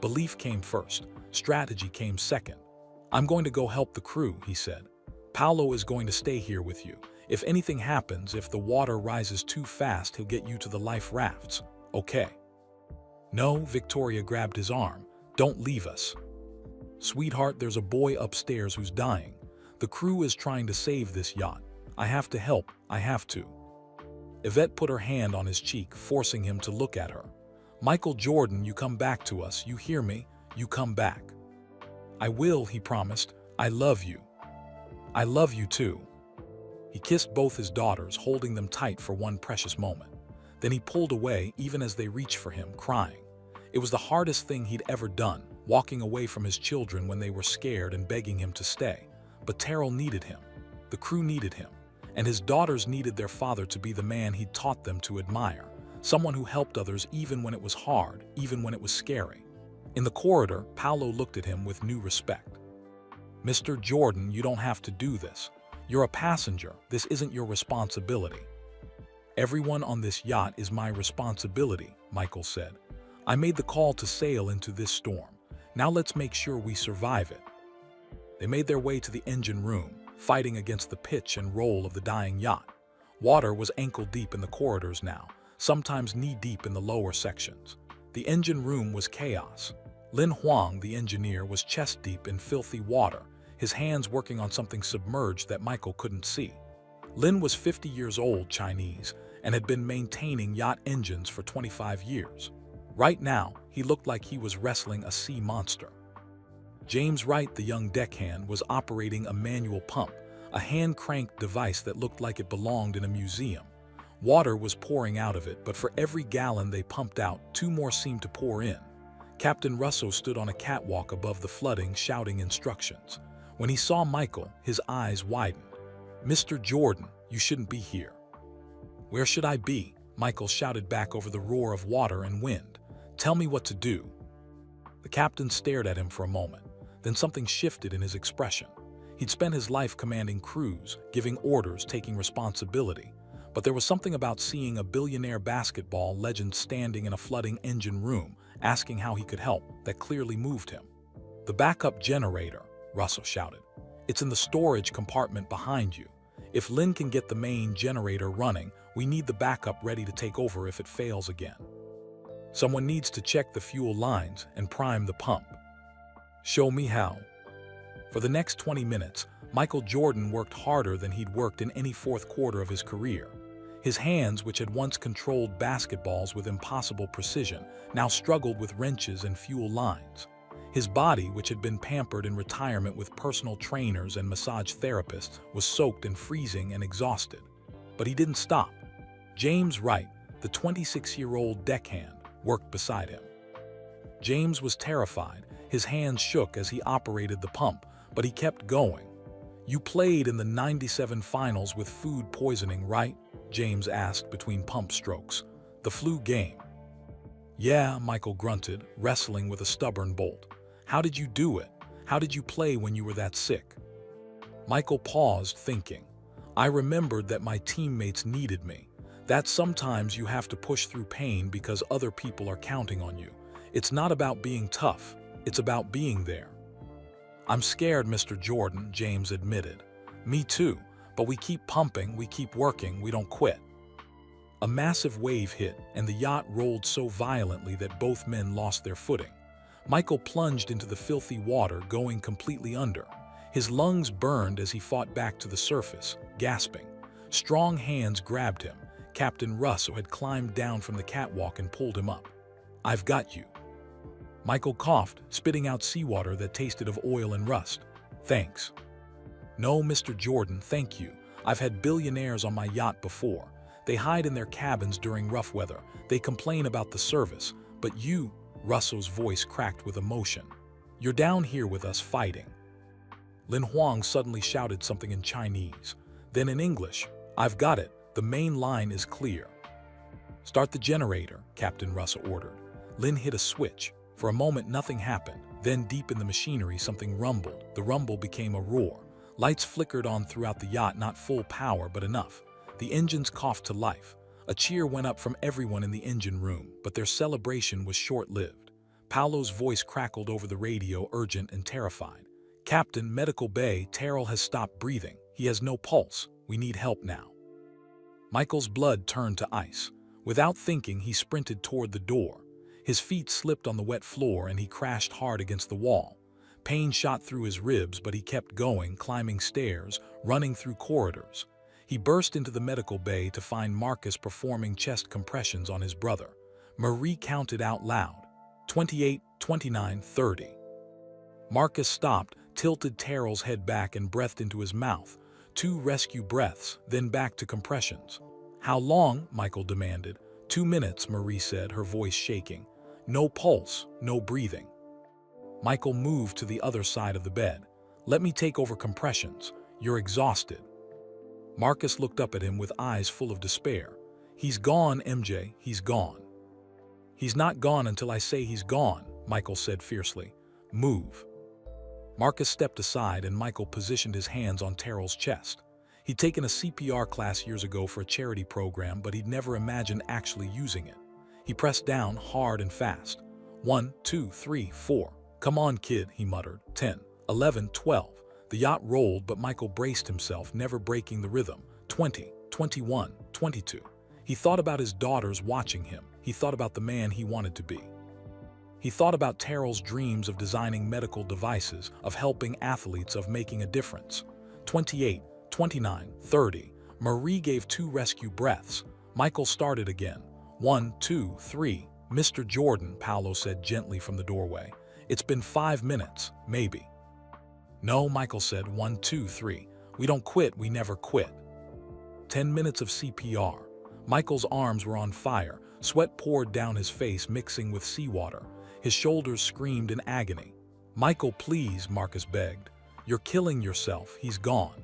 [SPEAKER 1] Belief came first. Strategy came second. "I'm going to go help the crew," he said. "Paolo is going to stay here with you. If anything happens, if the water rises too fast, he'll get you to the life rafts. Okay?" "No," Victoria grabbed his arm. "Don't leave us." "Sweetheart, there's a boy upstairs who's dying. The crew is trying to save this yacht. I have to help. I have to." Yvette put her hand on his cheek, forcing him to look at her. "Michael Jordan, you come back to us. You hear me? You come back." "I will," he promised. "I love you." "I love you too." He kissed both his daughters, holding them tight for one precious moment. Then he pulled away, even as they reached for him, crying. It was the hardest thing he'd ever done, walking away from his children when they were scared and begging him to stay. But Terrell needed him. The crew needed him. And his daughters needed their father to be the man he'd taught them to admire. Someone who helped others even when it was hard, even when it was scary. In the corridor, Paolo looked at him with new respect. "Mr. Jordan, you don't have to do this. You're a passenger. This isn't your responsibility." "Everyone on this yacht is my responsibility," Michael said. "I made the call to sail into this storm. Now let's make sure we survive it." They made their way to the engine room, fighting against the pitch and roll of the dying yacht. Water was ankle-deep in the corridors now, sometimes knee-deep in the lower sections. The engine room was chaos. Lin Huang, the engineer, was chest-deep in filthy water, his hands working on something submerged that Michael couldn't see. Lin was 50 years old, Chinese, and had been maintaining yacht engines for 25 years. Right now, he looked like he was wrestling a sea monster. James Wright, the young deckhand, was operating a manual pump, a hand-cranked device that looked like it belonged in a museum. Water was pouring out of it, but for every gallon they pumped out, 2 more seemed to pour in. Captain Russo stood on a catwalk above the flooding, shouting instructions. When he saw Michael, his eyes widened. "Mr. Jordan, you shouldn't be here." "Where should I be?" Michael shouted back over the roar of water and wind. "Tell me what to do." The captain stared at him for a moment. Then something shifted in his expression. He'd spent his life commanding crews, giving orders, taking responsibility. But there was something about seeing a billionaire basketball legend standing in a flooding engine room, asking how he could help, that clearly moved him. "The backup generator," Russell shouted. "It's in the storage compartment behind you. If Lin can get the main generator running, we need the backup ready to take over if it fails again. Someone needs to check the fuel lines and prime the pump." "Show me how." For the next 20 minutes, Michael Jordan worked harder than he'd worked in any fourth quarter of his career. His hands, which had once controlled basketballs with impossible precision, now struggled with wrenches and fuel lines. His body, which had been pampered in retirement with personal trainers and massage therapists, was soaked and freezing and exhausted. But he didn't stop. James Wright, the 26-year-old deckhand, worked beside him. James was terrified. His hands shook as he operated the pump, but he kept going. "You played in the '97 finals with food poisoning, right?" James asked between pump strokes. "The flu game." "Yeah," Michael grunted, wrestling with a stubborn bolt. "How did you do it? How did you play when you were that sick?" Michael paused, thinking. "I remembered that my teammates needed me. That sometimes you have to push through pain because other people are counting on you. It's not about being tough, it's about being there. I'm scared, Mr. Jordan, James admitted. Me too, but we keep pumping, we keep working, we don't quit. A massive wave hit, and the yacht rolled so violently that both men lost their footing. Michael plunged into the filthy water, going completely under. His lungs burned as he fought back to the surface, gasping. Strong hands grabbed him. Captain Russo had climbed down from the catwalk and pulled him up. "I've got you." Michael coughed, spitting out seawater that tasted of oil and rust. "Thanks." "No, Mr. Jordan, thank you. I've had billionaires on my yacht before. They hide in their cabins during rough weather. They complain about the service. But you," Russo's voice cracked with emotion, "you're down here with us fighting." Lin Huang suddenly shouted something in Chinese. Then in English, "I've got it. The main line is clear." "Start the generator," Captain Russo ordered. Lin hit a switch. For a moment, nothing happened. Then deep in the machinery, something rumbled. The rumble became a roar. Lights flickered on throughout the yacht, not full power, but enough. The engines coughed to life. A cheer went up from everyone in the engine room, but their celebration was short-lived. Paolo's voice crackled over the radio, urgent and terrified. "Captain, Medical Bay, Terrell has stopped breathing. He has no pulse. We need help now." Michael's blood turned to ice. Without thinking, he sprinted toward the door. His feet slipped on the wet floor and he crashed hard against the wall. Pain shot through his ribs, but he kept going, climbing stairs, running through corridors. He burst into the medical bay to find Marcus performing chest compressions on his brother. Marie counted out loud. 28, 29, 30. Marcus stopped, tilted Terrell's head back and breathed into his mouth. 2 rescue breaths, then back to compressions. "How long?" Michael demanded. 2 minutes, Marie said, her voice shaking. "No pulse, no breathing." Michael moved to the other side of the bed. "Let me take over compressions. You're exhausted." Marcus looked up at him with eyes full of despair. "He's gone, MJ, he's gone." "He's not gone until I say he's gone," Michael said fiercely. "Move." Marcus stepped aside and Michael positioned his hands on Terrell's chest. He'd taken a CPR class years ago for a charity program, but he'd never imagined actually using it. He pressed down hard and fast. 1, 2, 3, 4. "Come on, kid," he muttered. 10, 11, 12. The yacht rolled, but Michael braced himself, never breaking the rhythm. 20, 21, 22. He thought about his daughters watching him. He thought about the man he wanted to be. He thought about Terrell's dreams of designing medical devices, of helping athletes, of making a difference. 28, 29, 30. Marie gave 2 rescue breaths. Michael started again. 1, 2, 3. "Mr. Jordan," Paolo said gently from the doorway. "It's been 5 minutes, maybe." "No," Michael said. 1, 2, 3. "We don't quit, we never quit." 10 minutes of CPR. Michael's arms were on fire. Sweat poured down his face, mixing with seawater. His shoulders screamed in agony. "Michael, please," Marcus begged. "You're killing yourself. He's gone."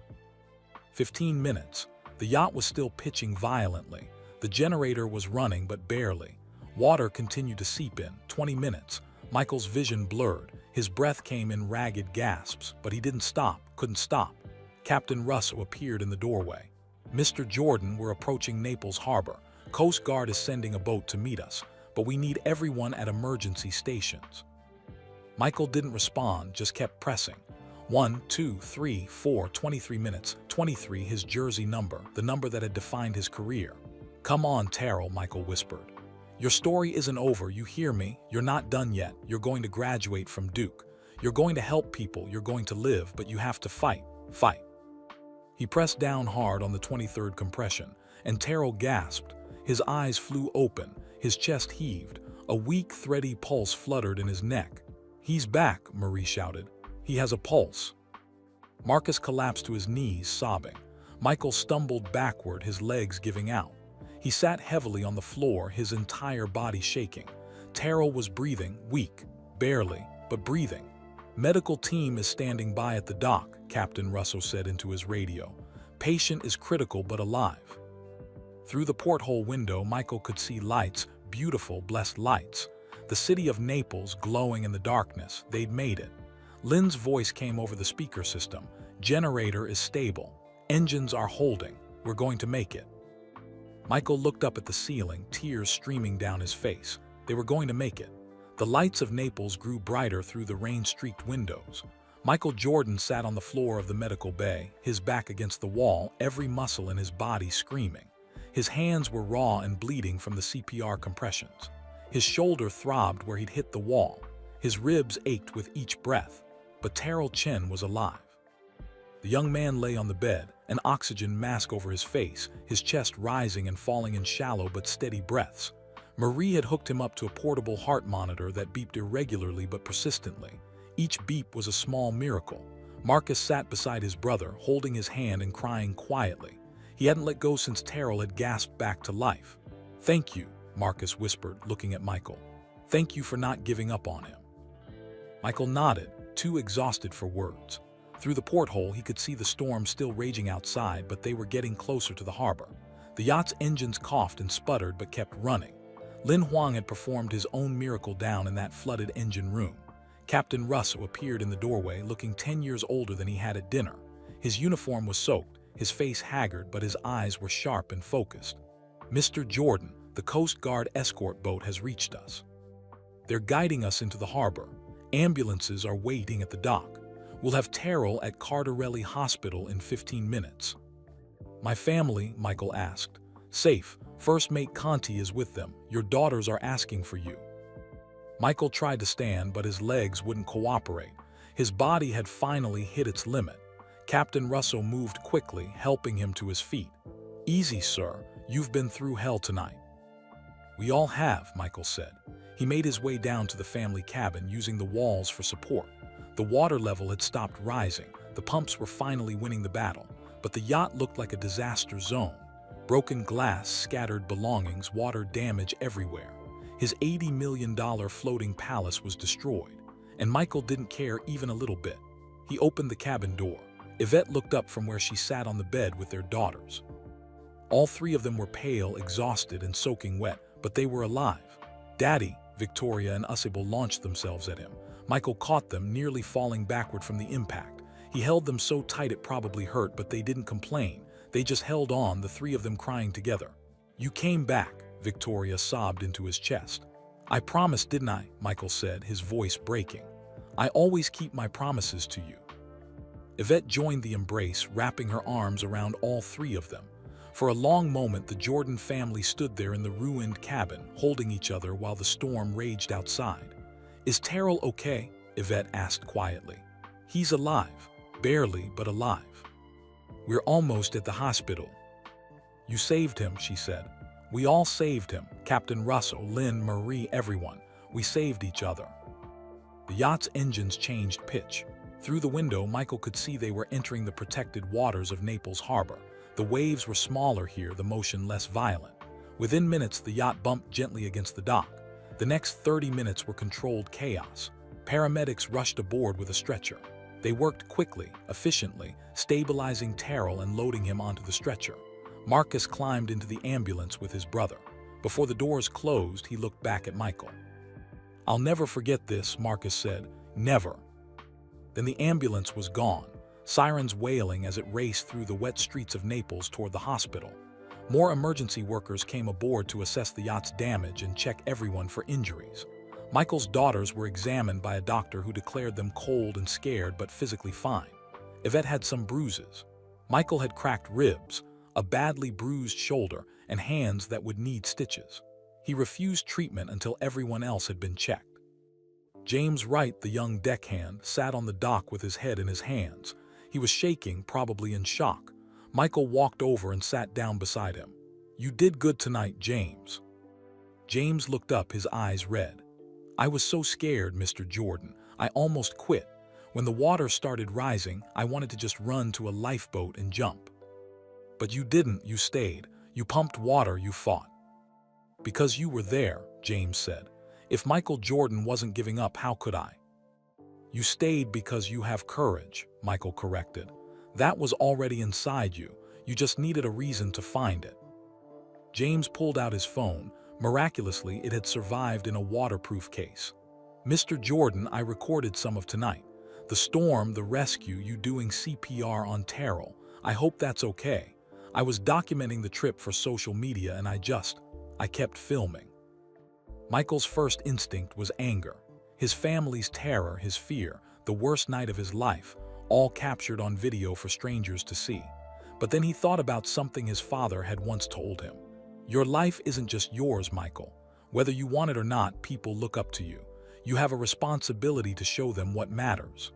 [SPEAKER 1] 15 minutes. The yacht was still pitching violently. The generator was running, but barely. Water continued to seep in. 20 minutes. Michael's vision blurred. His breath came in ragged gasps, but he didn't stop, couldn't stop. Captain Russo appeared in the doorway. "Mr. Jordan, we're approaching Naples Harbor. Coast Guard is sending a boat to meet us, but we need everyone at emergency stations." Michael didn't respond, just kept pressing. 1, 2, 3, 4, 23 minutes. 23, his jersey number, the number that had defined his career. "Come on, Terrell," Michael whispered. "Your story isn't over, you hear me? You're not done yet. You're going to graduate from Duke. You're going to help people, you're going to live, but you have to fight. Fight." He pressed down hard on the 23rd compression, and Terrell gasped. His eyes flew open, his chest heaved. A weak, thready pulse fluttered in his neck. "He's back," Marie shouted. "He has a pulse." Marcus collapsed to his knees, sobbing. Michael stumbled backward, his legs giving out. He sat heavily on the floor, his entire body shaking. Terrell was breathing, weak, barely, but breathing. "Medical team is standing by at the dock," Captain Russo said into his radio. "Patient is critical but alive." Through the porthole window, Michael could see lights, beautiful, blessed lights. The city of Naples glowing in the darkness. They'd made it. Lynn's voice came over the speaker system. "Generator is stable. Engines are holding. We're going to make it." Michael looked up at the ceiling, tears streaming down his face. They were going to make it. The lights of Naples grew brighter through the rain-streaked windows. Michael Jordan sat on the floor of the medical bay, his back against the wall, every muscle in his body screaming. His hands were raw and bleeding from the CPR compressions. His shoulder throbbed where he'd hit the wall. His ribs ached with each breath. But Terrell Chen was alive. The young man lay on the bed, an oxygen mask over his face, his chest rising and falling in shallow but steady breaths. Marie had hooked him up to a portable heart monitor that beeped irregularly but persistently. Each beep was a small miracle. Marcus sat beside his brother, holding his hand and crying quietly. He hadn't let go since Terrell had gasped back to life. "Thank you," Marcus whispered, looking at Michael. "Thank you for not giving up on him." Michael nodded, too exhausted for words. Through the porthole, he could see the storm still raging outside, but they were getting closer to the harbor. The yacht's engines coughed and sputtered but kept running. Lin Huang had performed his own miracle down in that flooded engine room. Captain Russo appeared in the doorway, looking 10 years older than he had at dinner. His uniform was soaked, his face haggard, but his eyes were sharp and focused. "Mr. Jordan, the Coast Guard escort boat has reached us. They're guiding us into the harbor. Ambulances are waiting at the dock. We'll have Terrell at Cardarelli Hospital in 15 minutes. "My family?" Michael asked. "Safe. First Mate Conti is with them. Your daughters are asking for you." Michael tried to stand, but his legs wouldn't cooperate. His body had finally hit its limit. Captain Russo moved quickly, helping him to his feet. "Easy, sir. You've been through hell tonight." "We all have," Michael said. He made his way down to the family cabin, using the walls for support. The water level had stopped rising. The pumps were finally winning the battle, but the yacht looked like a disaster zone. Broken glass, scattered belongings, water damage everywhere. His $80 million floating palace was destroyed, and Michael didn't care even a little bit. He opened the cabin door. Yvette looked up from where she sat on the bed with their daughters. All three of them were pale, exhausted, and soaking wet, but they were alive. "Daddy!" Victoria and Usable launched themselves at him. Michael caught them, nearly falling backward from the impact. He held them so tight it probably hurt, but they didn't complain. They just held on, the three of them crying together. "You came back," Victoria sobbed into his chest. "I promised, didn't I?" Michael said, his voice breaking. "I always keep my promises to you." Yvette joined the embrace, wrapping her arms around all three of them. For a long moment, the Jordan family stood there in the ruined cabin, holding each other while the storm raged outside. "Is Terrell okay?" Yvette asked quietly. "He's alive. Barely, but alive. We're almost at the hospital." "You saved him," she said. "We all saved him. Captain Russo, Lynn, Marie, everyone. We saved each other." The yacht's engines changed pitch. Through the window, Michael could see they were entering the protected waters of Naples Harbor. The waves were smaller here, the motion less violent. Within minutes, the yacht bumped gently against the dock. The next 30 minutes were controlled chaos. Paramedics rushed aboard with a stretcher. They worked quickly, efficiently, stabilizing Terrell and loading him onto the stretcher. Marcus climbed into the ambulance with his brother. Before the doors closed, he looked back at Michael. "I'll never forget this," Marcus said. "Never." Then the ambulance was gone, sirens wailing as it raced through the wet streets of Naples toward the hospital. More emergency workers came aboard to assess the yacht's damage and check everyone for injuries. Michael's daughters were examined by a doctor who declared them cold and scared but physically fine. Yvette had some bruises. Michael had cracked ribs, a badly bruised shoulder, and hands that would need stitches. He refused treatment until everyone else had been checked. James Wright, the young deckhand, sat on the dock with his head in his hands. He was shaking, probably in shock. Michael walked over and sat down beside him. "You did good tonight, James." James looked up, his eyes red. "I was so scared, Mr. Jordan. I almost quit. When the water started rising, I wanted to just run to a lifeboat and jump. But you didn't, you stayed. You pumped water, you fought." "Because you were there," James said. "If Michael Jordan wasn't giving up, how could I?" "You stayed because you have courage," Michael corrected. "That was already inside you. You just needed a reason to find it." James pulled out his phone. Miraculously, it had survived in a waterproof case. "Mr. Jordan, I recorded some of tonight. The storm, the rescue, you doing CPR on Terrell. I hope that's okay. I was documenting the trip for social media and I kept filming. Michael's first instinct was anger. His family's terror, his fear, the worst night of his life, all captured on video for strangers to see. But then he thought about something his father had once told him. Your life isn't just yours, Michael. Whether you want it or not, people look up to you. You have a responsibility to show them what matters.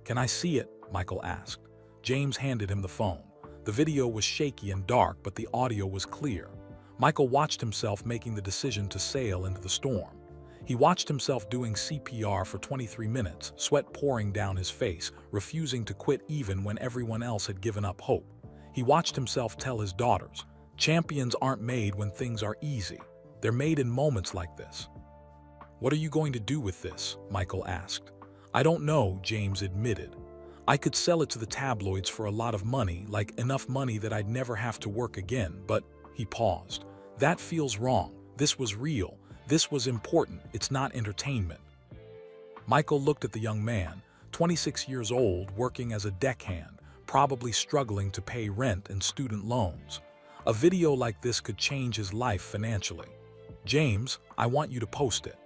[SPEAKER 1] Can I see it? Michael asked. James handed him the phone. The video was shaky and dark, but the audio was clear. Michael watched himself making the decision to sail into the storm. He watched himself doing CPR for 23 minutes, sweat pouring down his face, refusing to quit even when everyone else had given up hope. He watched himself tell his daughters, "Champions aren't made when things are easy. They're made in moments like this." "What are you going to do with this?" Michael asked. "I don't know," James admitted. "I could sell it to the tabloids for a lot of money, like enough money that I'd never have to work again, but..." He paused. "That feels wrong. This was real. This was important. It's not entertainment." Michael looked at the young man, 26 years old, working as a deckhand, probably struggling to pay rent and student loans. A video like this could change his life financially. "James, I want you to post it."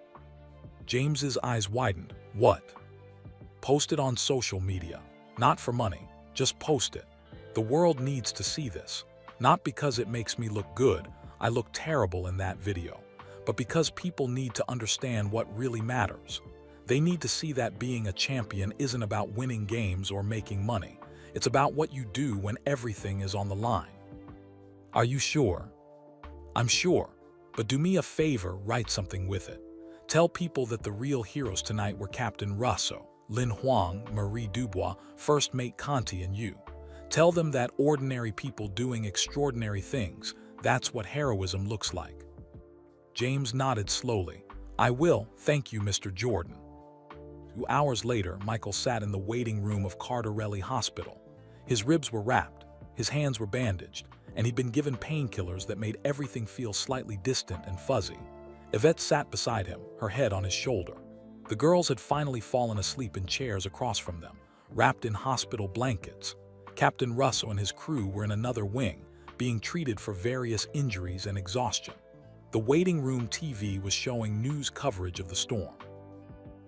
[SPEAKER 1] James's eyes widened. "What?" "Post it on social media. Not for money. Just post it. The world needs to see this. Not because it makes me look good. I look terrible in that video. But because people need to understand what really matters. They need to see that being a champion isn't about winning games or making money. It's about what you do when everything is on the line." "Are you sure?" "I'm sure. But do me a favor, write something with it. Tell people that the real heroes tonight were Captain Russo, Lin Huang, Marie Dubois, First Mate Conti, and you. Tell them that ordinary people doing extraordinary things, that's what heroism looks like." James nodded slowly. "I will, thank you, Mr. Jordan." 2 hours later, Michael sat in the waiting room of Cardarelli Hospital. His ribs were wrapped, his hands were bandaged, and he'd been given painkillers that made everything feel slightly distant and fuzzy. Yvette sat beside him, her head on his shoulder. The girls had finally fallen asleep in chairs across from them, wrapped in hospital blankets. Captain Russo and his crew were in another wing, being treated for various injuries and exhaustion. The waiting room TV was showing news coverage of the storm.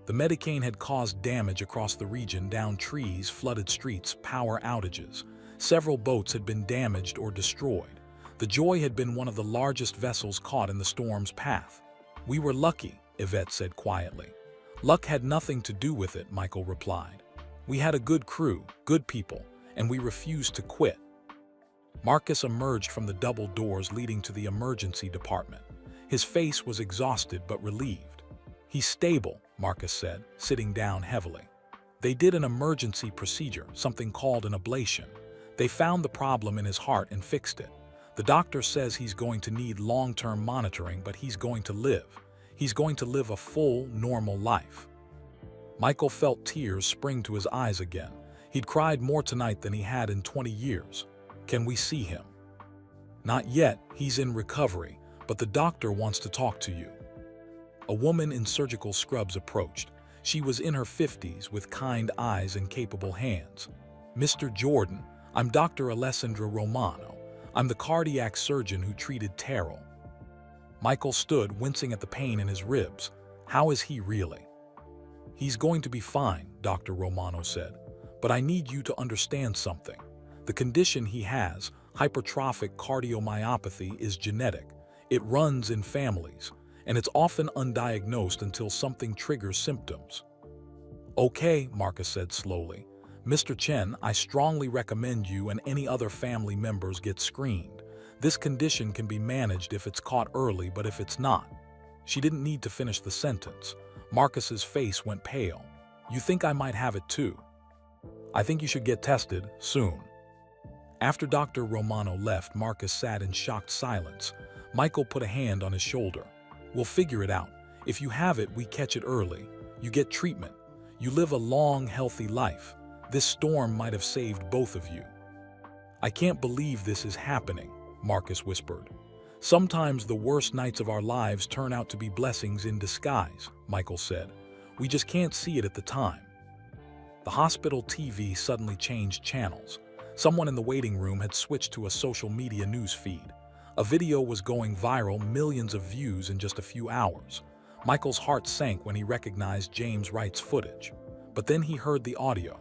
[SPEAKER 1] The Medicane had caused damage across the region, down trees, flooded streets, power outages. Several boats had been damaged or destroyed. The Joy had been one of the largest vessels caught in the storm's path. "We were lucky," Yvette said quietly. "Luck had nothing to do with it," Michael replied. "We had a good crew, good people, and we refused to quit." Marcus emerged from the double doors leading to the emergency department. His face was exhausted but relieved. "He's stable," Marcus said, sitting down heavily. "They did an emergency procedure, something called an ablation. They found the problem in his heart and fixed it. The doctor says he's going to need long-term monitoring, but he's going to live. He's going to live a full, normal life." Michael felt tears spring to his eyes again. He'd cried more tonight than he had in 20 years. "Can we see him?" "Not yet. He's in recovery, but the doctor wants to talk to you." A woman in surgical scrubs approached. She was in her 50s with kind eyes and capable hands. "Mr. Jordan, I'm Dr. Alessandra Romano. I'm the cardiac surgeon who treated Terrell." Michael stood, wincing at the pain in his ribs. "How is he really?" "He's going to be fine," Dr. Romano said. "But I need you to understand something. The condition he has, hypertrophic cardiomyopathy, is genetic. It runs in families, and it's often undiagnosed until something triggers symptoms." "Okay," Marcus said slowly. "Mr. Chen, I strongly recommend you and any other family members get screened. This condition can be managed if it's caught early, but if it's not..." She didn't need to finish the sentence. Marcus's face went pale. "You think I might have it too? I think you should get tested soon." After Dr. Romano left, Marcus sat in shocked silence. Michael put a hand on his shoulder. "We'll figure it out. If you have it, we catch it early. You get treatment. You live a long, healthy life. This storm might have saved both of you." "I can't believe this is happening," Marcus whispered. "Sometimes the worst nights of our lives turn out to be blessings in disguise," Michael said. "We just can't see it at the time." The hospital TV suddenly changed channels. Someone in the waiting room had switched to a social media news feed. A video was going viral, millions of views in just a few hours. Michael's heart sank when he recognized James Wright's footage. But then he heard the audio.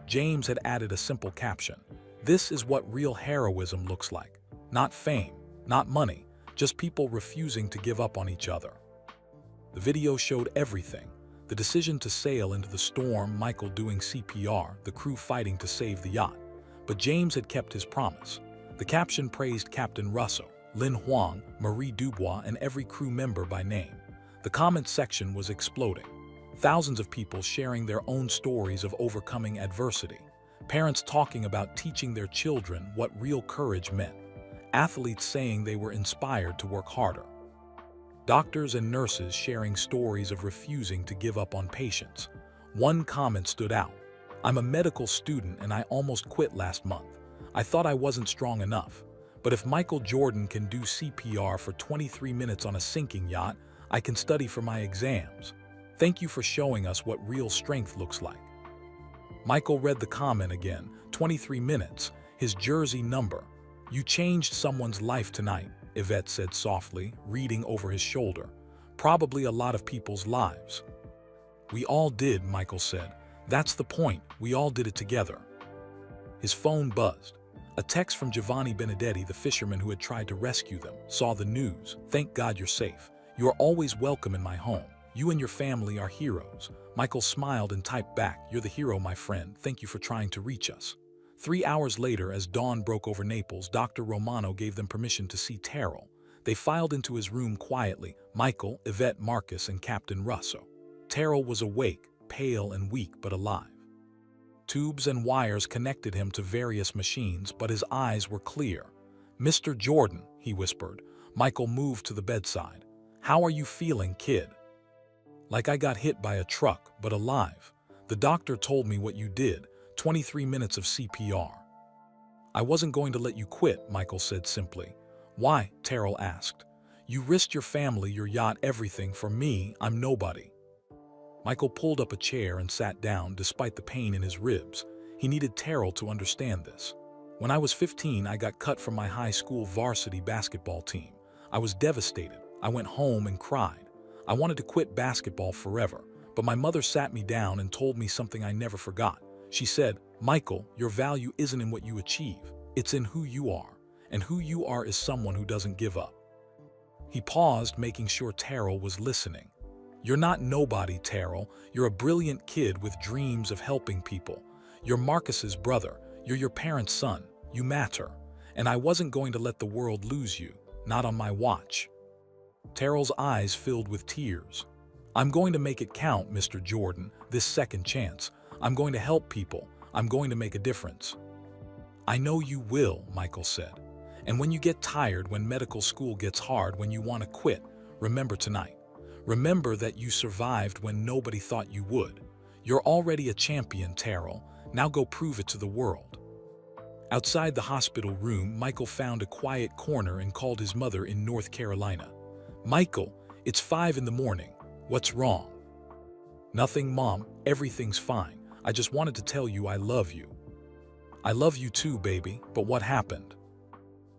[SPEAKER 1] James had added a simple caption. "This is what real heroism looks like. Not fame, not money, just people refusing to give up on each other." The video showed everything. The decision to sail into the storm, Michael doing CPR, the crew fighting to save the yacht. But James had kept his promise. The caption praised Captain Russo, Lin Huang, Marie Dubois, and every crew member by name. The comment section was exploding. Thousands of people sharing their own stories of overcoming adversity. Parents talking about teaching their children what real courage meant. Athletes saying they were inspired to work harder. Doctors and nurses sharing stories of refusing to give up on patients. One comment stood out. "I'm a medical student and I almost quit last month. I thought I wasn't strong enough. But if Michael Jordan can do CPR for 23 minutes on a sinking yacht, I can study for my exams. Thank you for showing us what real strength looks like." Michael read the comment again, 23 minutes, his jersey number. "You changed someone's life tonight," Yvette said softly, reading over his shoulder. "Probably a lot of people's lives." "We all did," Michael said. "That's the point, we all did it together." His phone buzzed. A text from Giovanni Benedetti, the fisherman who had tried to rescue them, saw the news. "Thank God you're safe. You are always welcome in my home. You and your family are heroes." Michael smiled and typed back, "You're the hero, my friend. Thank you for trying to reach us." 3 hours later, as dawn broke over Naples, Dr. Romano gave them permission to see Terrell. They filed into his room quietly, Michael, Yvette, Marcus, and Captain Russo. Terrell was awake, pale and weak but alive. Tubes and wires connected him to various machines, but his eyes were clear. "Mr. Jordan," he whispered. Michael moved to the bedside. "How are you feeling, kid?" "Like I got hit by a truck, but alive. The doctor told me what you did, 23 minutes of CPR." "I wasn't going to let you quit," Michael said simply. "Why?" Terrell asked. "You risked your family, your yacht, everything. For me, I'm nobody." Michael pulled up a chair and sat down despite the pain in his ribs. He needed Terrell to understand this. "When I was 15, I got cut from my high school varsity basketball team. I was devastated. I went home and cried. I wanted to quit basketball forever, but my mother sat me down and told me something I never forgot. She said, 'Michael, your value isn't in what you achieve. It's in who you are. And who you are is someone who doesn't give up.'" He paused, making sure Terrell was listening. "You're not nobody, Terrell. You're a brilliant kid with dreams of helping people. You're Marcus's brother. You're your parents' son. You matter. And I wasn't going to let the world lose you. Not on my watch." Terrell's eyes filled with tears. "I'm going to make it count, Mr. Jordan, this second chance. I'm going to help people. I'm going to make a difference." "I know you will," Michael said. "And when you get tired, when medical school gets hard, when you want to quit, remember tonight. Remember that you survived when nobody thought you would. You're already a champion, Terrell. Now go prove it to the world." Outside the hospital room, Michael found a quiet corner and called his mother in North Carolina. "Michael, it's 5 in the morning. What's wrong?" "Nothing, Mom. Everything's fine. I just wanted to tell you I love you." "I love you too, baby. But what happened?"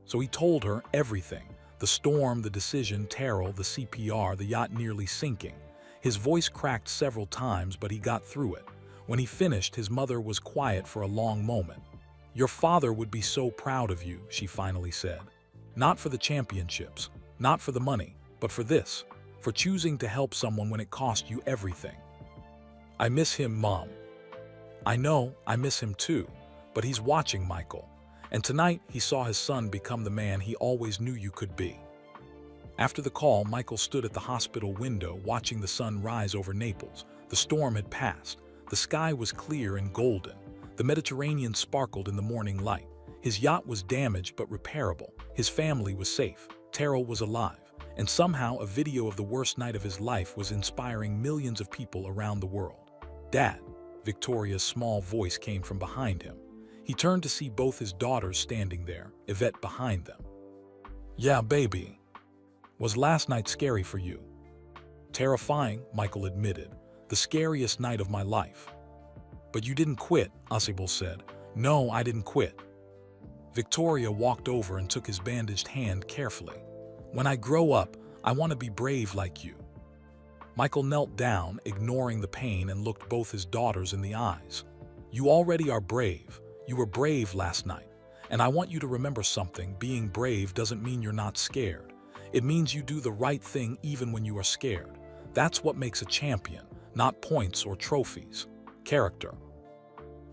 [SPEAKER 1] So he told her everything. The storm, the decision, Terrell, the CPR, the yacht nearly sinking. His voice cracked several times, but he got through it. When he finished, his mother was quiet for a long moment. "Your father would be so proud of you," she finally said. "Not for the championships, not for the money, but for this, for choosing to help someone when it cost you everything." "I miss him, Mom." "I know, I miss him too, but he's watching, Michael. And tonight, he saw his son become the man he always knew you could be." After the call, Michael stood at the hospital window watching the sun rise over Naples. The storm had passed. The sky was clear and golden. The Mediterranean sparkled in the morning light. His yacht was damaged but repairable. His family was safe. Terrell was alive. And somehow a video of the worst night of his life was inspiring millions of people around the world. "Dad," Victoria's small voice came from behind him. He turned to see both his daughters standing there, Yvette behind them. "Yeah, baby. Was last night scary for you?" "Terrifying," Michael admitted. "The scariest night of my life." "But you didn't quit," Asibel said. "No, I didn't quit." Victoria walked over and took his bandaged hand carefully. "When I grow up, I want to be brave like you." Michael knelt down, ignoring the pain, and looked both his daughters in the eyes. "You already are brave. You were brave last night. And I want you to remember something. Being brave doesn't mean you're not scared. It means you do the right thing even when you are scared. That's what makes a champion, not points or trophies. Character."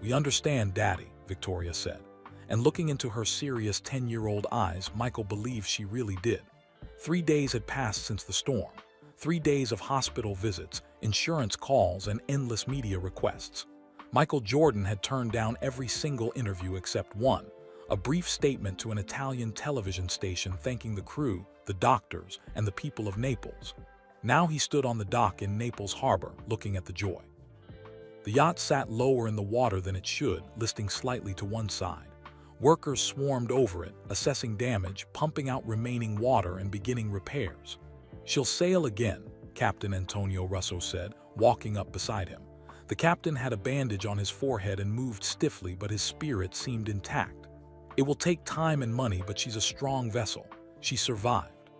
[SPEAKER 1] "We understand, Daddy," Victoria said. And looking into her serious 10-year-old eyes, Michael believed she really did. 3 days had passed since the storm. 3 days of hospital visits, insurance calls, and endless media requests. Michael Jordan had turned down every single interview except one, a brief statement to an Italian television station thanking the crew, the doctors, and the people of Naples. Now he stood on the dock in Naples Harbor, looking at the joy. The yacht sat lower in the water than it should, listing slightly to one side. Workers swarmed over it, assessing damage, pumping out remaining water, and beginning repairs. "She'll sail again," Captain Antonio Russo said, walking up beside him. The captain had a bandage on his forehead and moved stiffly, but his spirit seemed intact. "It will take time and money, but she's a strong vessel. She survived."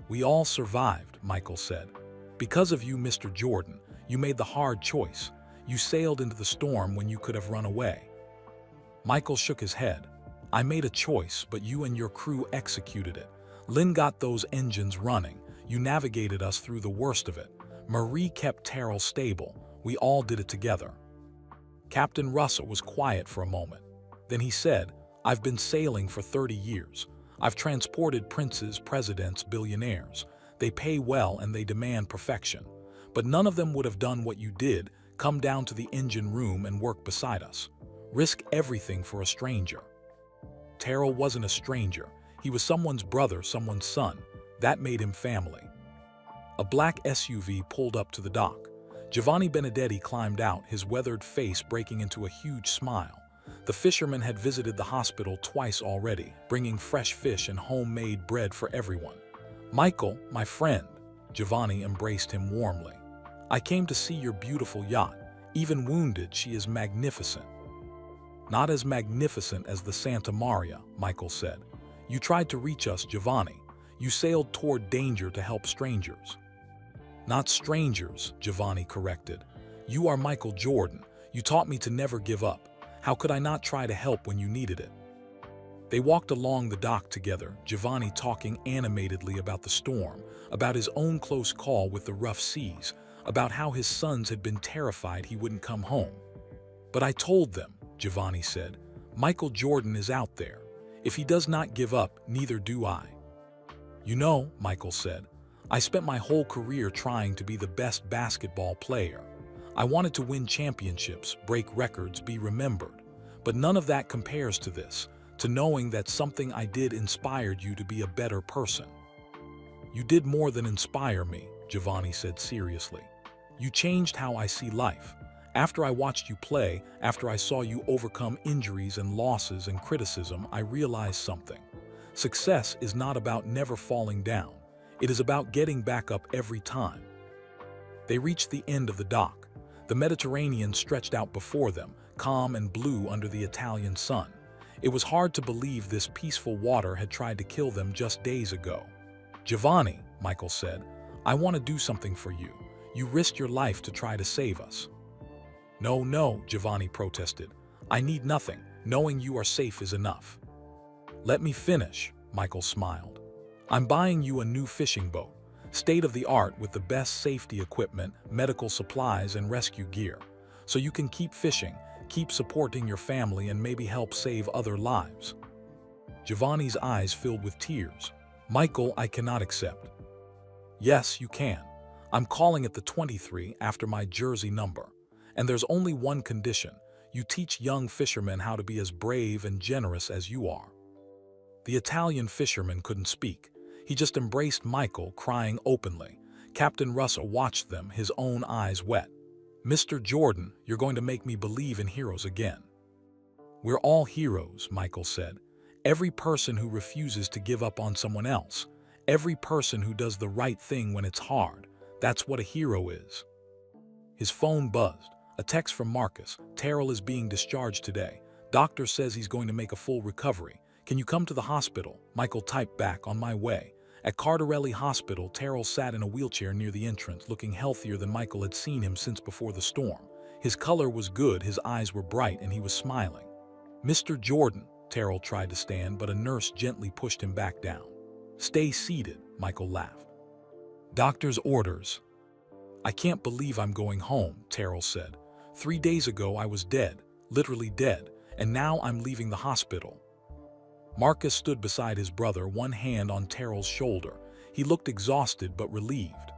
[SPEAKER 1] "We all survived," Michael said. "Because of you, Mr. Jordan. You made the hard choice. You sailed into the storm when you could have run away." Michael shook his head. "I made a choice, but you and your crew executed it. Lynn got those engines running. You navigated us through the worst of it. Marie kept Terrell stable. We all did it together." Captain Russell was quiet for a moment. Then he said, "I've been sailing for 30 years. I've transported princes, presidents, billionaires. They pay well and they demand perfection. But none of them would have done what you did, come down to the engine room and work beside us. Risk everything for a stranger." Terrell wasn't a stranger. He was someone's brother, someone's son. That made him family. A black SUV pulled up to the dock. Giovanni Benedetti climbed out, his weathered face breaking into a huge smile. The fisherman had visited the hospital twice already, bringing fresh fish and homemade bread for everyone. "Michael, my friend," Giovanni embraced him warmly. "I came to see your beautiful yacht. Even wounded, she is magnificent." "Not as magnificent as the Santa Maria," Michael said. "You tried to reach us, Giovanni. You sailed toward danger to help strangers." "Not strangers," Giovanni corrected. "You are Michael Jordan. You taught me to never give up. How could I not try to help when you needed it?" They walked along the dock together, Giovanni talking animatedly about the storm, about his own close call with the rough seas, about how his sons had been terrified he wouldn't come home. "But I told them," Giovanni said, "Michael Jordan is out there. If he does not give up, neither do I." "You know," Michael said, "I spent my whole career trying to be the best basketball player. I wanted to win championships, break records, be remembered. But none of that compares to this, to knowing that something I did inspired you to be a better person." "You did more than inspire me," Giovanni said seriously. "You changed how I see life. After I watched you play, after I saw you overcome injuries and losses and criticism, I realized something. Success is not about never falling down. It is about getting back up every time." They reached the end of the dock. The Mediterranean stretched out before them, calm and blue under the Italian sun. It was hard to believe this peaceful water had tried to kill them just days ago. "Giovanni," Michael said, "I want to do something for you. You risked your life to try to save us." "No, no," Giovanni protested. "I need nothing. Knowing you are safe is enough." "Let me finish," Michael smiled. "I'm buying you a new fishing boat, state-of-the-art with the best safety equipment, medical supplies, and rescue gear, so you can keep fishing, keep supporting your family, and maybe help save other lives." Giovanni's eyes filled with tears. "Michael, I cannot accept." "Yes, you can. I'm calling it the 23 after my jersey number. And there's only one condition. You teach young fishermen how to be as brave and generous as you are." The Italian fisherman couldn't speak. He just embraced Michael, crying openly. Captain Russell watched them, his own eyes wet. "Mr. Jordan, you're going to make me believe in heroes again." "We're all heroes," Michael said. "Every person who refuses to give up on someone else. Every person who does the right thing when it's hard. That's what a hero is." His phone buzzed. A text from Marcus. "Terrell is being discharged today. Doctor says he's going to make a full recovery. "Can you come to the hospital?" Michael typed back, "On my way." At Cardarelli Hospital, Terrell sat in a wheelchair near the entrance, looking healthier than Michael had seen him since before the storm. His color was good, his eyes were bright, and he was smiling. "Mr. Jordan," Terrell tried to stand, but a nurse gently pushed him back down. "Stay seated," Michael laughed. "Doctor's orders." "I can't believe I'm going home," Terrell said. 3 days ago I was dead, literally dead, and now I'm leaving the hospital." Marcus stood beside his brother, one hand on Terrell's shoulder. He looked exhausted but relieved.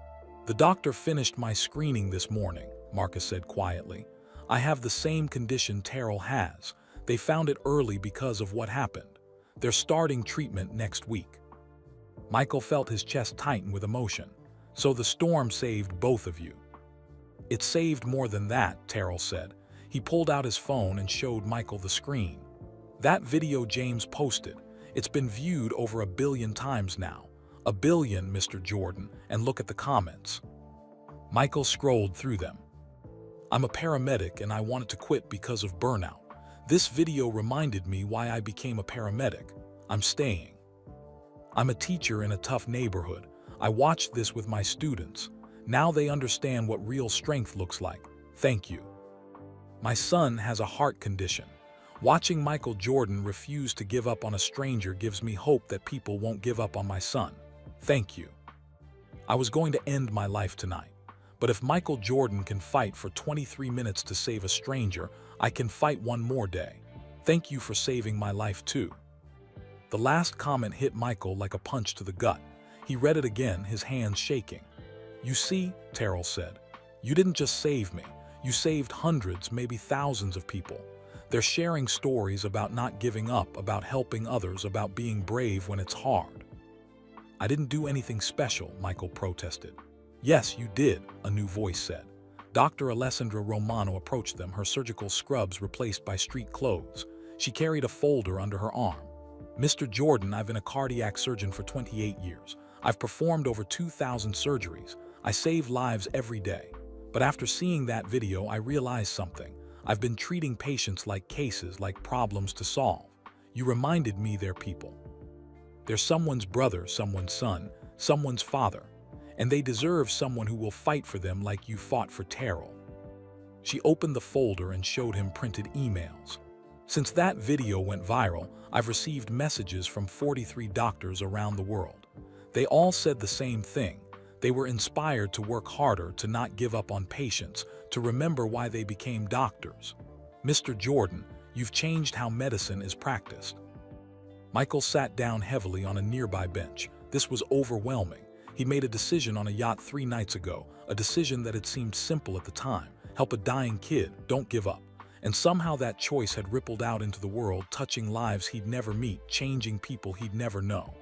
[SPEAKER 1] "The doctor finished my screening this morning," Marcus said quietly. "I have the same condition Terrell has. They found it early because of what happened. They're starting treatment next week." Michael felt his chest tighten with emotion. "So the storm saved both of you?" "It saved more than that," Terrell said. He pulled out his phone and showed Michael the screen. "That video James posted, it's been viewed over 1 billion times now. 1 billion, Mr. Jordan, and look at the comments." Michael scrolled through them. "I'm a paramedic and I wanted to quit because of burnout. This video reminded me why I became a paramedic. I'm staying. I'm a teacher in a tough neighborhood. I watched this with my students. Now they understand what real strength looks like. Thank you. My son has a heart condition. Watching Michael Jordan refuse to give up on a stranger gives me hope that people won't give up on my son. Thank you. I was going to end my life tonight. But if Michael Jordan can fight for 23 minutes to save a stranger, I can fight one more day. Thank you for saving my life too." The last comment hit Michael like a punch to the gut. He read it again, his hands shaking. "You see," Terrell said, "you didn't just save me. You saved hundreds, maybe thousands of people. They're sharing stories about not giving up, about helping others, about being brave when it's hard." "I didn't do anything special," Michael protested. "Yes, you did," a new voice said. Dr. Alessandra Romano approached them, her surgical scrubs replaced by street clothes. She carried a folder under her arm. "Mr. Jordan, I've been a cardiac surgeon for 28 years. I've performed over 2,000 surgeries. I save lives every day. But after seeing that video, I realized something. I've been treating patients like cases, like problems to solve. You reminded me they're people. They're someone's brother, someone's son, someone's father. And they deserve someone who will fight for them like you fought for Terrell." She opened the folder and showed him printed emails. "Since that video went viral, I've received messages from 43 doctors around the world. They all said the same thing. They were inspired to work harder, to not give up on patients, to remember why they became doctors. Mr. Jordan, you've changed how medicine is practiced." Michael sat down heavily on a nearby bench. This was overwhelming. He made a decision on a yacht 3 nights ago, a decision that had seemed simple at the time. Help a dying kid, don't give up. And somehow that choice had rippled out into the world, touching lives he'd never meet, changing people he'd never know.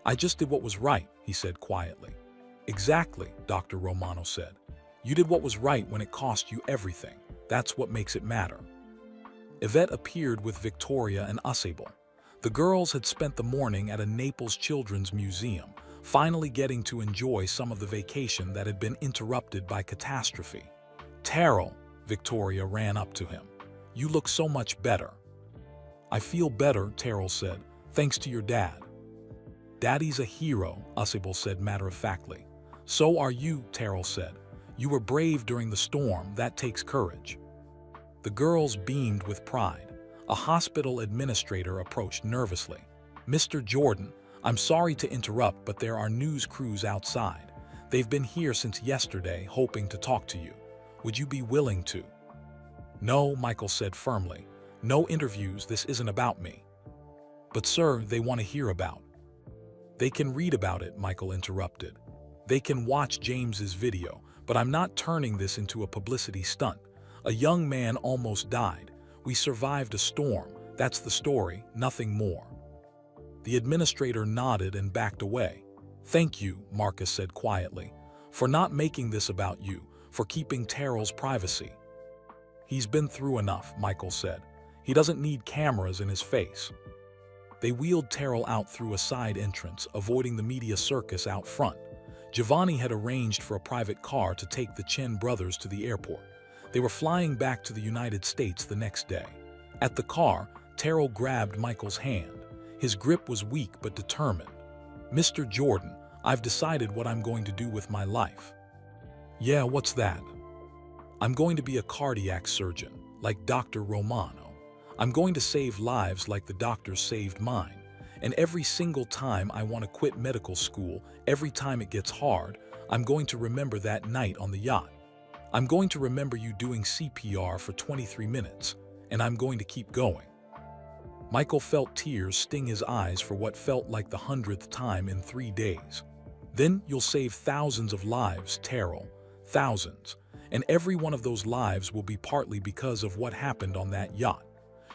[SPEAKER 1] "I just did what was right," he said quietly. "Exactly," Dr. Romano said. "You did what was right when it cost you everything. That's what makes it matter." Yvette appeared with Victoria and Usable. The girls had spent the morning at a Naples Children's Museum, finally getting to enjoy some of the vacation that had been interrupted by catastrophe. "Terrell," Victoria ran up to him. "You look so much better." "I feel better," Terrell said, "thanks to your dad." "Daddy's a hero," Usable said matter-of-factly. "So are you," Terrell said. "You were brave during the storm, that takes courage." The girls beamed with pride. A hospital administrator approached nervously. "Mr. Jordan, I'm sorry to interrupt, but there are news crews outside. They've been here since yesterday, hoping to talk to you. Would you be willing to?" "No," Michael said firmly. "No interviews, this isn't about me." "But sir, they want to hear about." "They can read about it," Michael interrupted. "They can watch James's video, but I'm not turning this into a publicity stunt. A young man almost died. We survived a storm. That's the story, nothing more." The administrator nodded and backed away. "Thank you," Marcus said quietly, "for not making this about you, for keeping Terrell's privacy." "He's been through enough," Michael said. "He doesn't need cameras in his face." They wheeled Terrell out through a side entrance, avoiding the media circus out front. Giovanni had arranged for a private car to take the Chen brothers to the airport. They were flying back to the United States the next day. At the car, Terrell grabbed Michael's hand. His grip was weak but determined. "Mr. Jordan, I've decided what I'm going to do with my life." "Yeah, what's that?" "I'm going to be a cardiac surgeon, like Dr. Romano. I'm going to save lives like the doctors saved mine. And every single time I want to quit medical school, every time it gets hard, I'm going to remember that night on the yacht. I'm going to remember you doing CPR for 23 minutes, and I'm going to keep going." Michael felt tears sting his eyes for what felt like the 100th time in 3 days. "Then you'll save thousands of lives, Terrell. Thousands. And every one of those lives will be partly because of what happened on that yacht.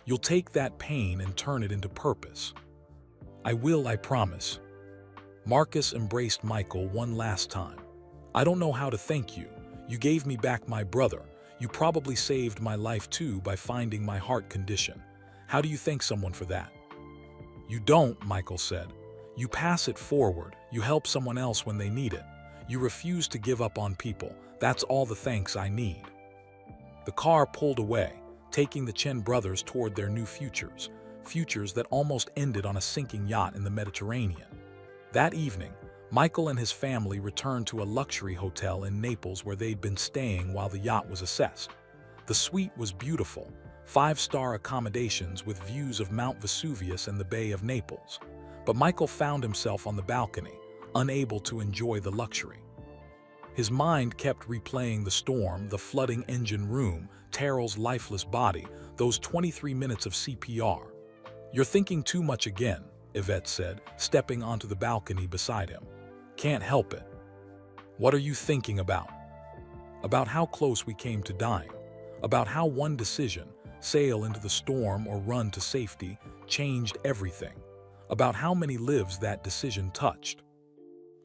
[SPEAKER 1] You'll take that pain and turn it into purpose." "I will, I promise." Marcus embraced Michael one last time. "I don't know how to thank you. You gave me back my brother. You probably saved my life too by finding my heart condition. How do you thank someone for that?" "You don't," Michael said. "You pass it forward. You help someone else when they need it. You refuse to give up on people. That's all the thanks I need." The car pulled away, taking the Chen brothers toward their new futures, futures that almost ended on a sinking yacht in the Mediterranean. That evening, Michael and his family returned to a luxury hotel in Naples where they'd been staying while the yacht was assessed. The suite was beautiful, 5-star accommodations with views of Mount Vesuvius and the Bay of Naples. But Michael found himself on the balcony, unable to enjoy the luxury. His mind kept replaying the storm, the flooding engine room, Terrell's lifeless body, those 23 minutes of CPR. "You're thinking too much again," Yvette said, stepping onto the balcony beside him. "Can't help it." "What are you thinking about?" "About how close we came to dying. About how one decision, sail into the storm or run to safety, changed everything. About how many lives that decision touched."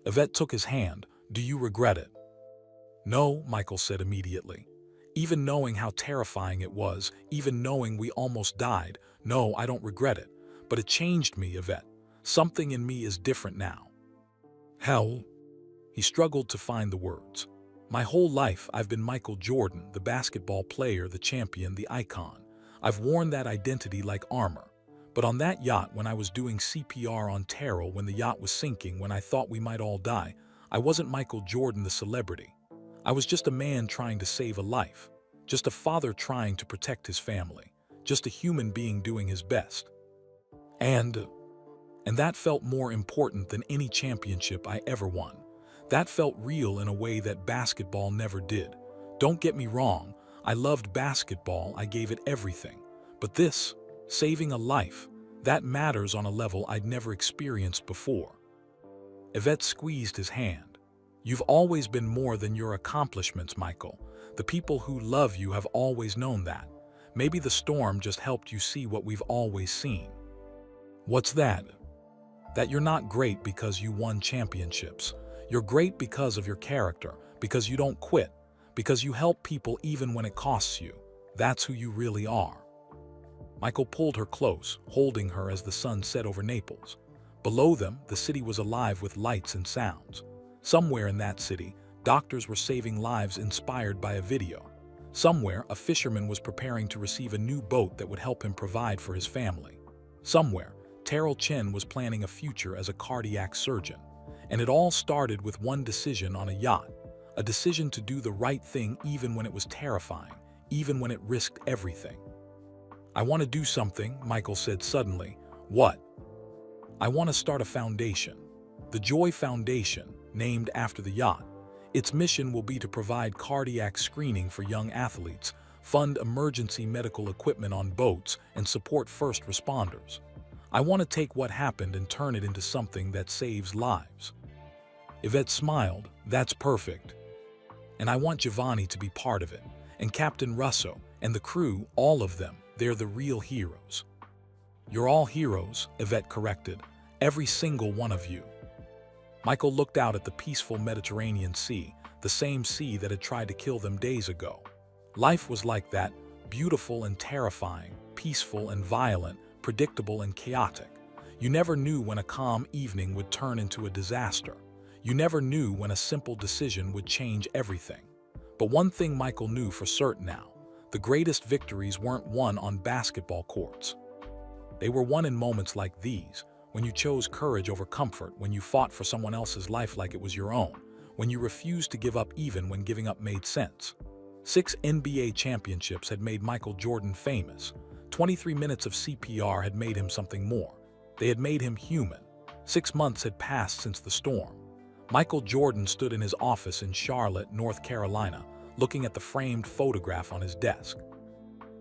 [SPEAKER 1] Yvette took his hand. "Do you regret it?" "No," Michael said immediately. "Even knowing how terrifying it was, even knowing we almost died, no, I don't regret it. But it changed me, Yvette. Something in me is different now." "How?" He struggled to find the words. "My whole life I've been Michael Jordan, the basketball player, the champion, the icon. I've worn that identity like armor. But on that yacht, when I was doing CPR on Terrell, when the yacht was sinking, when I thought we might all die, I wasn't Michael Jordan the celebrity. I was just a man trying to save a life. Just a father trying to protect his family. Just a human being doing his best. And that felt more important than any championship I ever won. That felt real in a way that basketball never did. Don't get me wrong, I loved basketball, I gave it everything. But this, saving a life, that matters on a level I'd never experienced before." Yvette squeezed his hand. "You've always been more than your accomplishments, Michael. The people who love you have always known that. Maybe the storm just helped you see what we've always seen." "What's that?" "That you're not great because you won championships. You're great because of your character, because you don't quit, because you help people even when it costs you. That's who you really are." Michael pulled her close, holding her as the sun set over Naples. Below them, the city was alive with lights and sounds. Somewhere in that city, doctors were saving lives inspired by a video. Somewhere, a fisherman was preparing to receive a new boat that would help him provide for his family. Somewhere, Terrell Chen was planning a future as a cardiac surgeon. And it all started with one decision on a yacht. A decision to do the right thing even when it was terrifying, even when it risked everything. "I want to do something," Michael said suddenly. "What?" "I want to start a foundation. The Joy Foundation, named after the yacht. Its mission will be to provide cardiac screening for young athletes, fund emergency medical equipment on boats, and support first responders. I want to take what happened and turn it into something that saves lives." Yvette smiled. "That's perfect. And I want Giovanni to be part of it, and Captain Russo, and the crew, all of them. They're the real heroes." "You're all heroes," Yvette corrected. "Every single one of you." Michael looked out at the peaceful Mediterranean Sea, the same sea that had tried to kill them days ago. Life was like that, beautiful and terrifying, peaceful and violent, predictable and chaotic. You never knew when a calm evening would turn into a disaster. You never knew when a simple decision would change everything. But one thing Michael knew for certain now: the greatest victories weren't won on basketball courts. They were won in moments like these, when you chose courage over comfort, when you fought for someone else's life like it was your own, when you refused to give up even when giving up made sense. 6 NBA championships had made Michael Jordan famous. 23 minutes of CPR had made him something more. They had made him human. 6 months had passed since the storm. Michael Jordan stood in his office in Charlotte, North Carolina, looking at the framed photograph on his desk.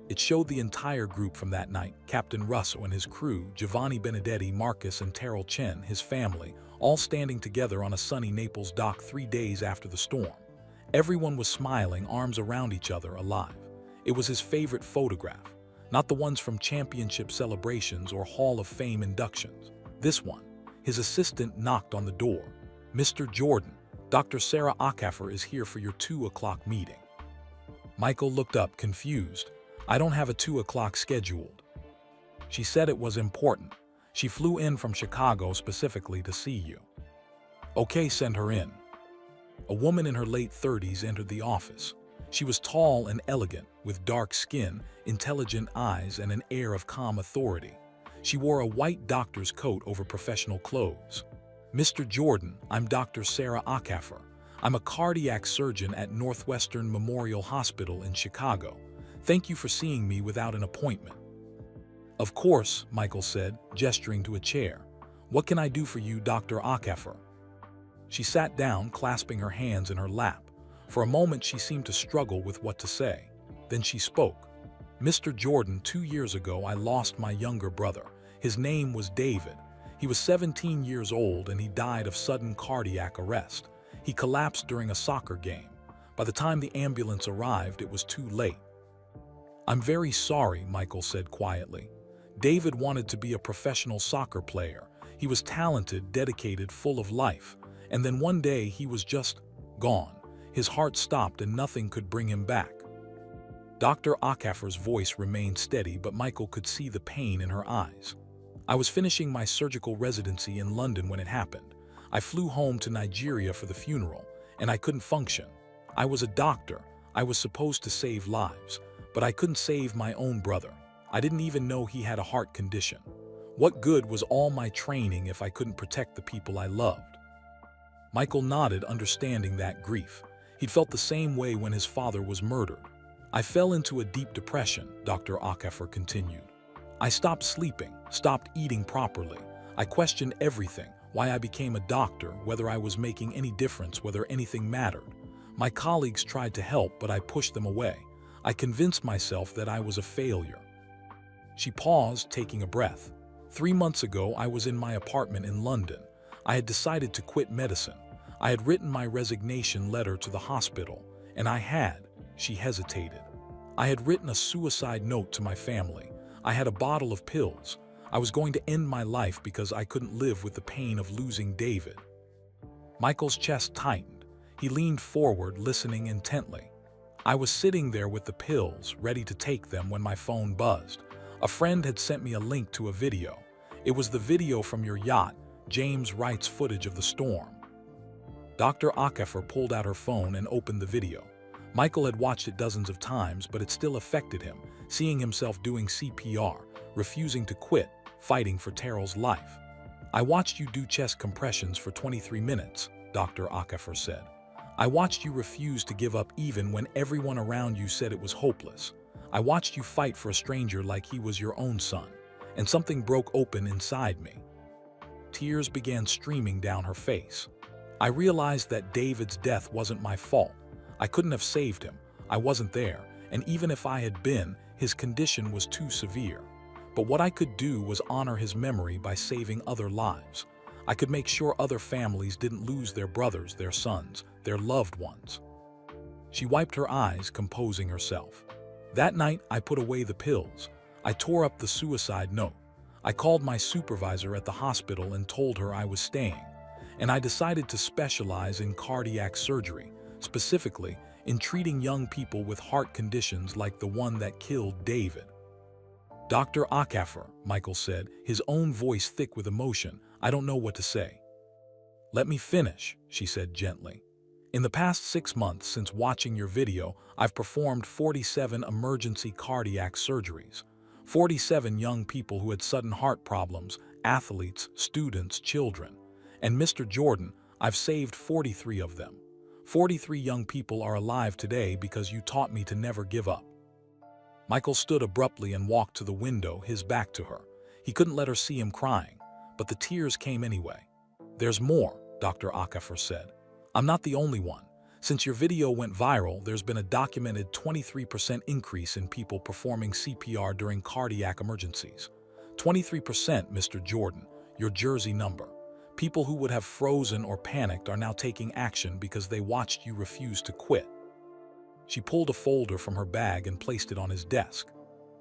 [SPEAKER 1] It showed the entire group from that night, Captain Russo and his crew, Giovanni Benedetti, Marcus and Terrell Chen, his family, all standing together on a sunny Naples dock 3 days after the storm. Everyone was smiling, arms around each other, alive. It was his favorite photograph, not the ones from championship celebrations or Hall of Fame inductions. This one. His assistant knocked on the door. "Mr. Jordan, Dr. Sarah Ackafer is here for your 2 o'clock meeting." Michael looked up, confused. "I don't have a 2 o'clock scheduled." "She said it was important. She flew in from Chicago specifically to see you." "Okay, send her in." A woman in her late 30s entered the office. She was tall and elegant, with dark skin, intelligent eyes, and an air of calm authority. She wore a white doctor's coat over professional clothes. "Mr. Jordan, I'm Dr. Sarah Ackafer. I'm a cardiac surgeon at Northwestern Memorial Hospital in Chicago. Thank you for seeing me without an appointment." "Of course," Michael said, gesturing to a chair. "What can I do for you, Dr. Ackafer?" She sat down, clasping her hands in her lap. For a moment she seemed to struggle with what to say. Then she spoke. "Mr. Jordan, 2 years ago I lost my younger brother. His name was David. He was 17 years old and he died of sudden cardiac arrest. He collapsed during a soccer game. By the time the ambulance arrived, it was too late." "I'm very sorry," Michael said quietly. "David wanted to be a professional soccer player. He was talented, dedicated, full of life. And then one day he was just gone. His heart stopped and nothing could bring him back." Dr. Ackafer's voice remained steady, but Michael could see the pain in her eyes. "I was finishing my surgical residency in London when it happened. I flew home to Nigeria for the funeral, and I couldn't function. I was a doctor. I was supposed to save lives, but I couldn't save my own brother. I didn't even know he had a heart condition. What good was all my training if I couldn't protect the people I loved?" Michael nodded, understanding that grief. He'd felt the same way when his father was murdered. "I fell into a deep depression," Dr. Ackafer continued. "I stopped sleeping, stopped eating properly. I questioned everything, why I became a doctor, whether I was making any difference, whether anything mattered. My colleagues tried to help, but I pushed them away. I convinced myself that I was a failure." She paused, taking a breath. 3 months ago, I was in my apartment in London. I had decided to quit medicine. I had written my resignation letter to the hospital, and she hesitated. "I had written a suicide note to my family. I had a bottle of pills. I was going to end my life because I couldn't live with the pain of losing David." Michael's chest tightened. He leaned forward, listening intently. "I was sitting there with the pills, ready to take them when my phone buzzed. A friend had sent me a link to a video. It was the video from your yacht, James Wright's footage of the storm." Dr. Ackafer pulled out her phone and opened the video. Michael had watched it dozens of times, but it still affected him, seeing himself doing CPR, refusing to quit, fighting for Terrell's life. "I watched you do chest compressions for 23 minutes, Dr. Ackafer said. "I watched you refuse to give up even when everyone around you said it was hopeless. I watched you fight for a stranger like he was your own son, and something broke open inside me." Tears began streaming down her face. "I realized that David's death wasn't my fault. I couldn't have saved him. I wasn't there, and even if I had been, his condition was too severe. But what I could do was honor his memory by saving other lives. I could make sure other families didn't lose their brothers, their sons, their loved ones." She wiped her eyes, composing herself. "That night, I put away the pills. I tore up the suicide note. I called my supervisor at the hospital and told her I was staying. And I decided to specialize in cardiac surgery, specifically in treating young people with heart conditions like the one that killed David." "Dr. Ackafer," Michael said, his own voice thick with emotion, "I don't know what to say." "Let me finish," she said gently. "In the past 6 months since watching your video, I've performed 47 emergency cardiac surgeries. 47 young people who had sudden heart problems, athletes, students, children. And Mr. Jordan, I've saved 43 of them. 43 young people are alive today because you taught me to never give up. Michael stood abruptly and walked to the window, his back to her. He couldn't let her see him crying, but the tears came anyway. There's more, Dr. Akafor said. I'm not the only one. Since your video went viral, there's been a documented 23% increase in people performing CPR during cardiac emergencies. 23%, Mr. Jordan, your jersey number. People who would have frozen or panicked are now taking action because they watched you refuse to quit. She pulled a folder from her bag and placed it on his desk.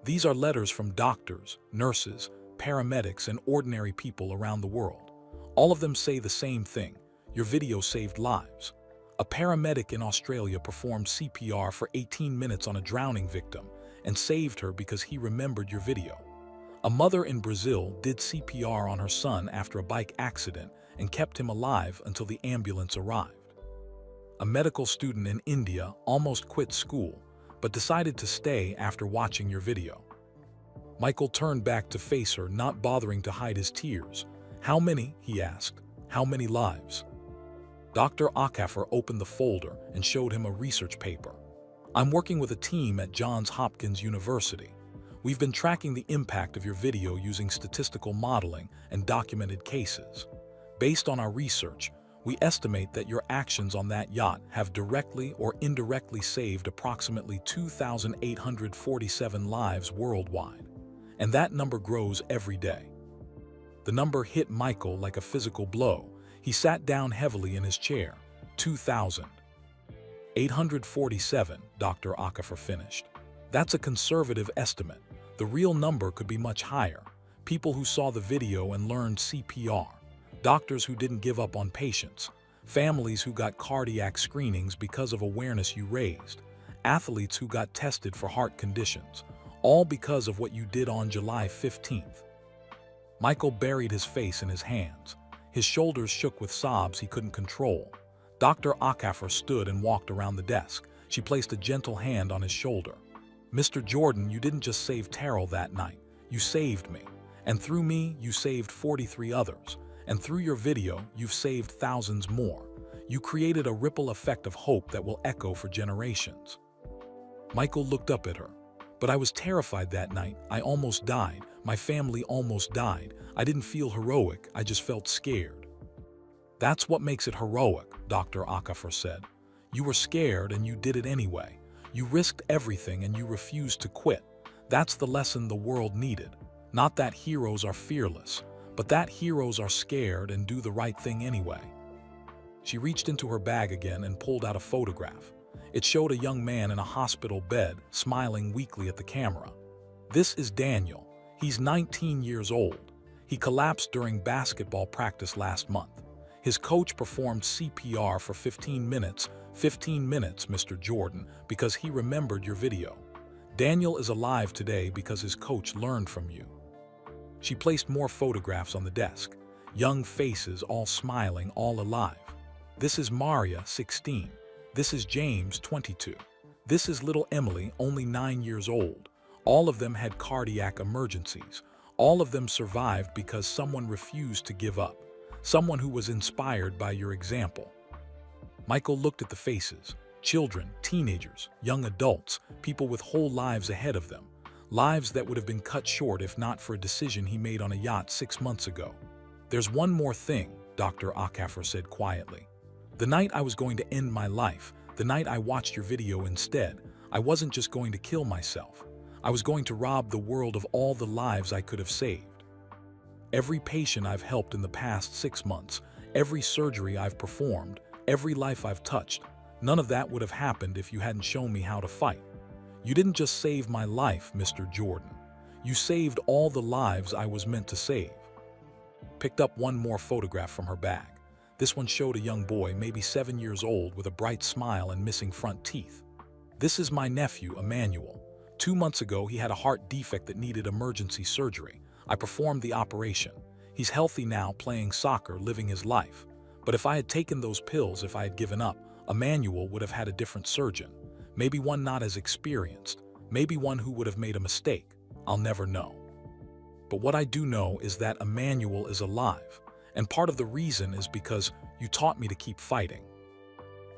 [SPEAKER 1] These are letters from doctors, nurses, paramedics, and ordinary people around the world. All of them say the same thing: your video saved lives. A paramedic in Australia performed CPR for 18 minutes on a drowning victim and saved her because he remembered your video. A mother in Brazil did CPR on her son after a bike accident and kept him alive until the ambulance arrived. A medical student in India almost quit school, but decided to stay after watching your video. Michael turned back to face her, not bothering to hide his tears. How many? He asked. How many lives? Dr. Akafor opened the folder and showed him a research paper. I'm working with a team at Johns Hopkins University. We've been tracking the impact of your video using statistical modeling and documented cases. Based on our research, we estimate that your actions on that yacht have directly or indirectly saved approximately 2,847 lives worldwide. And that number grows every day. The number hit Michael like a physical blow. He sat down heavily in his chair. 2,847, Dr. Akafor finished. That's a conservative estimate. The real number could be much higher. People who saw the video and learned CPR. Doctors who didn't give up on patients, families who got cardiac screenings because of awareness you raised, athletes who got tested for heart conditions, all because of what you did on July 15th. Michael buried his face in his hands. His shoulders shook with sobs he couldn't control. Dr. Akafor stood and walked around the desk. She placed a gentle hand on his shoulder. Mr. Jordan, you didn't just save Terrell that night. You saved me. And through me, you saved 43 others. And through your video, you've saved thousands more. You created a ripple effect of hope that will echo for generations. Michael looked up at her. But I was terrified that night. I almost died. My family almost died. I didn't feel heroic. I just felt scared. That's what makes it heroic, Dr. Akafor said. You were scared and you did it anyway. You risked everything and you refused to quit. That's the lesson the world needed. Not that heroes are fearless, but that heroes are scared and do the right thing anyway. She reached into her bag again and pulled out a photograph. It showed a young man in a hospital bed, smiling weakly at the camera. This is Daniel. He's 19 years old. He collapsed during basketball practice last month. His coach performed CPR for 15 minutes, Mr. Jordan, because he remembered your video. Daniel is alive today because his coach learned from you. She placed more photographs on the desk. Young faces, all smiling, all alive. This is Maria, 16. This is James, 22. This is little Emily, only 9 years old. All of them had cardiac emergencies. All of them survived because someone refused to give up. Someone who was inspired by your example. Michael looked at the faces. Children, teenagers, young adults, people with whole lives ahead of them. Lives that would have been cut short if not for a decision he made on a yacht 6 months ago. There's one more thing, Dr. Akafor said quietly. The night I was going to end my life, the night I watched your video instead, I wasn't just going to kill myself. I was going to rob the world of all the lives I could have saved. Every patient I've helped in the past 6 months, every surgery I've performed, every life I've touched, none of that would have happened if you hadn't shown me how to fight. You didn't just save my life, Mr. Jordan. You saved all the lives I was meant to save. Picked up one more photograph from her bag. This one showed a young boy, maybe 7 years old, with a bright smile and missing front teeth. This is my nephew, Emmanuel. 2 months ago, he had a heart defect that needed emergency surgery. I performed the operation. He's healthy now, playing soccer, living his life. But if I had taken those pills, if I had given up, Emmanuel would have had a different surgeon. Maybe one not as experienced. Maybe one who would have made a mistake. I'll never know. but what I do know is that Emmanuel is alive, and part of the reason is because you taught me to keep fighting."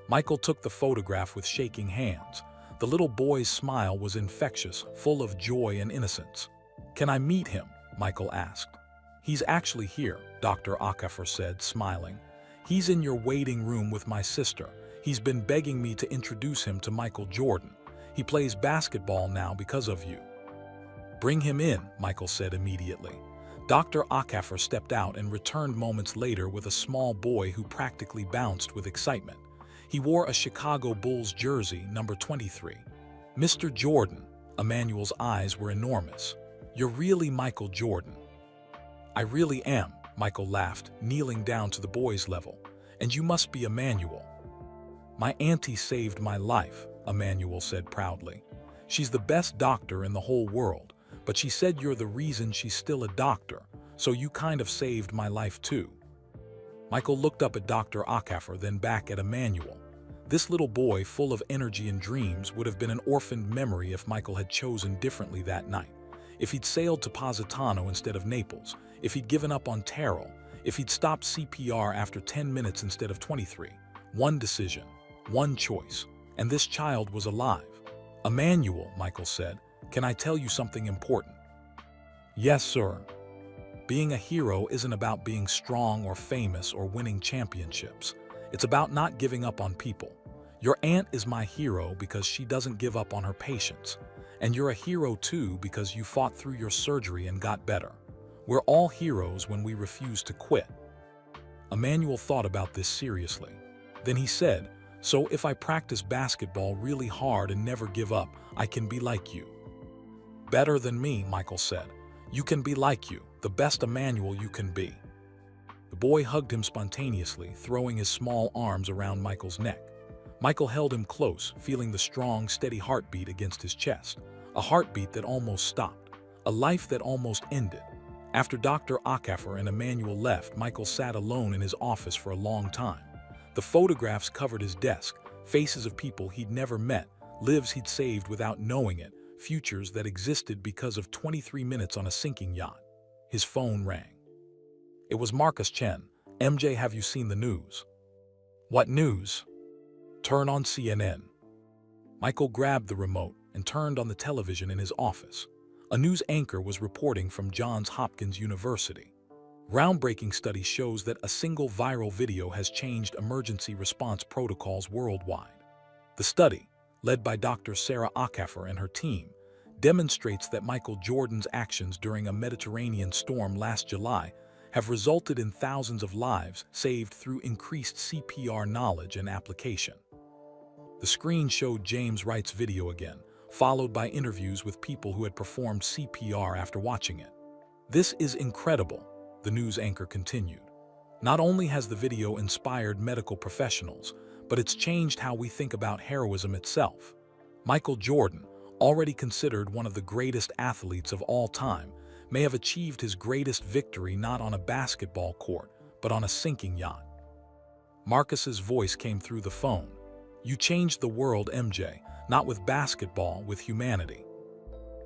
[SPEAKER 1] Michael took the photograph with shaking hands. The little boy's smile was infectious, full of joy and innocence. "Can I meet him?" Michael asked. "He's actually here," Dr. Akafer said, smiling. "He's in your waiting room with my sister. He's been begging me to introduce him to Michael Jordan. He plays basketball now because of you." "Bring him in," Michael said immediately. Dr. Akafer stepped out and returned moments later with a small boy who practically bounced with excitement. He wore a Chicago Bulls jersey, number 23. "Mr. Jordan," Emmanuel's eyes were enormous. "You're really Michael Jordan." "I really am," Michael laughed, kneeling down to the boy's level. "And you must be Emmanuel." "My auntie saved my life," Emmanuel said proudly. "She's the best doctor in the whole world, but she said you're the reason she's still a doctor, so you kind of saved my life too." Michael looked up at Dr. Akafer, then back at Emmanuel. This little boy, full of energy and dreams, would have been an orphaned memory if Michael had chosen differently that night. If he'd sailed to Positano instead of Naples, if he'd given up on Terrell, if he'd stopped CPR after 10 minutes instead of 23. One decision, one choice, and this child was alive. "Emmanuel," Michael said, "can I tell you something important?" "Yes, sir." "Being a hero isn't about being strong or famous or winning championships. It's about not giving up on people. Your aunt is my hero because she doesn't give up on her patients. And you're a hero too because you fought through your surgery and got better. We're all heroes when we refuse to quit." Emmanuel thought about this seriously. Then he said, "So if I practice basketball really hard and never give up, I can be like you." "Better than me," Michael said. "You can be like you, the best Emmanuel you can be." The boy hugged him spontaneously, throwing his small arms around Michael's neck. Michael held him close, feeling the strong, steady heartbeat against his chest. A heartbeat that almost stopped. A life that almost ended. After Dr. Akafer and Emmanuel left, Michael sat alone in his office for a long time. The photographs covered his desk, faces of people he'd never met, lives he'd saved without knowing it, futures that existed because of 23 minutes on a sinking yacht. His phone rang. It was Marcus Chen. "MJ, have you seen the news?" "What news?" "Turn on CNN." Michael grabbed the remote and turned on the television in his office. A news anchor was reporting from Johns Hopkins University. Groundbreaking study shows that a single viral video has changed emergency response protocols worldwide. The study, led by Dr. Sarah Akafer and her team, demonstrates that Michael Jordan's actions during a Mediterranean storm last July have resulted in thousands of lives saved through increased CPR knowledge and application. The screen showed James Wright's video again, followed by interviews with people who had performed CPR after watching it. "This is incredible," the news anchor continued. "Not only has the video inspired medical professionals, but it's changed how we think about heroism itself. Michael Jordan, already considered one of the greatest athletes of all time, may have achieved his greatest victory not on a basketball court, but on a sinking yacht." Marcus's voice came through the phone. "You changed the world, MJ, not with basketball, with humanity."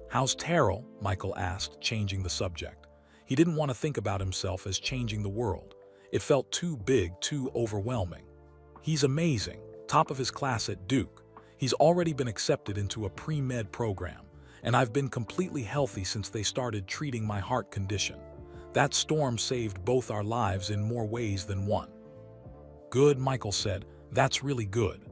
[SPEAKER 1] "How's Terrell?" Michael asked, changing the subject. He didn't want to think about himself as changing the world. It felt too big, too overwhelming. "He's amazing, top of his class at Duke. He's already been accepted into a pre-med program, and I've been completely healthy since they started treating my heart condition. That storm saved both our lives in more ways than one." "Good," Michael said. "That's really good."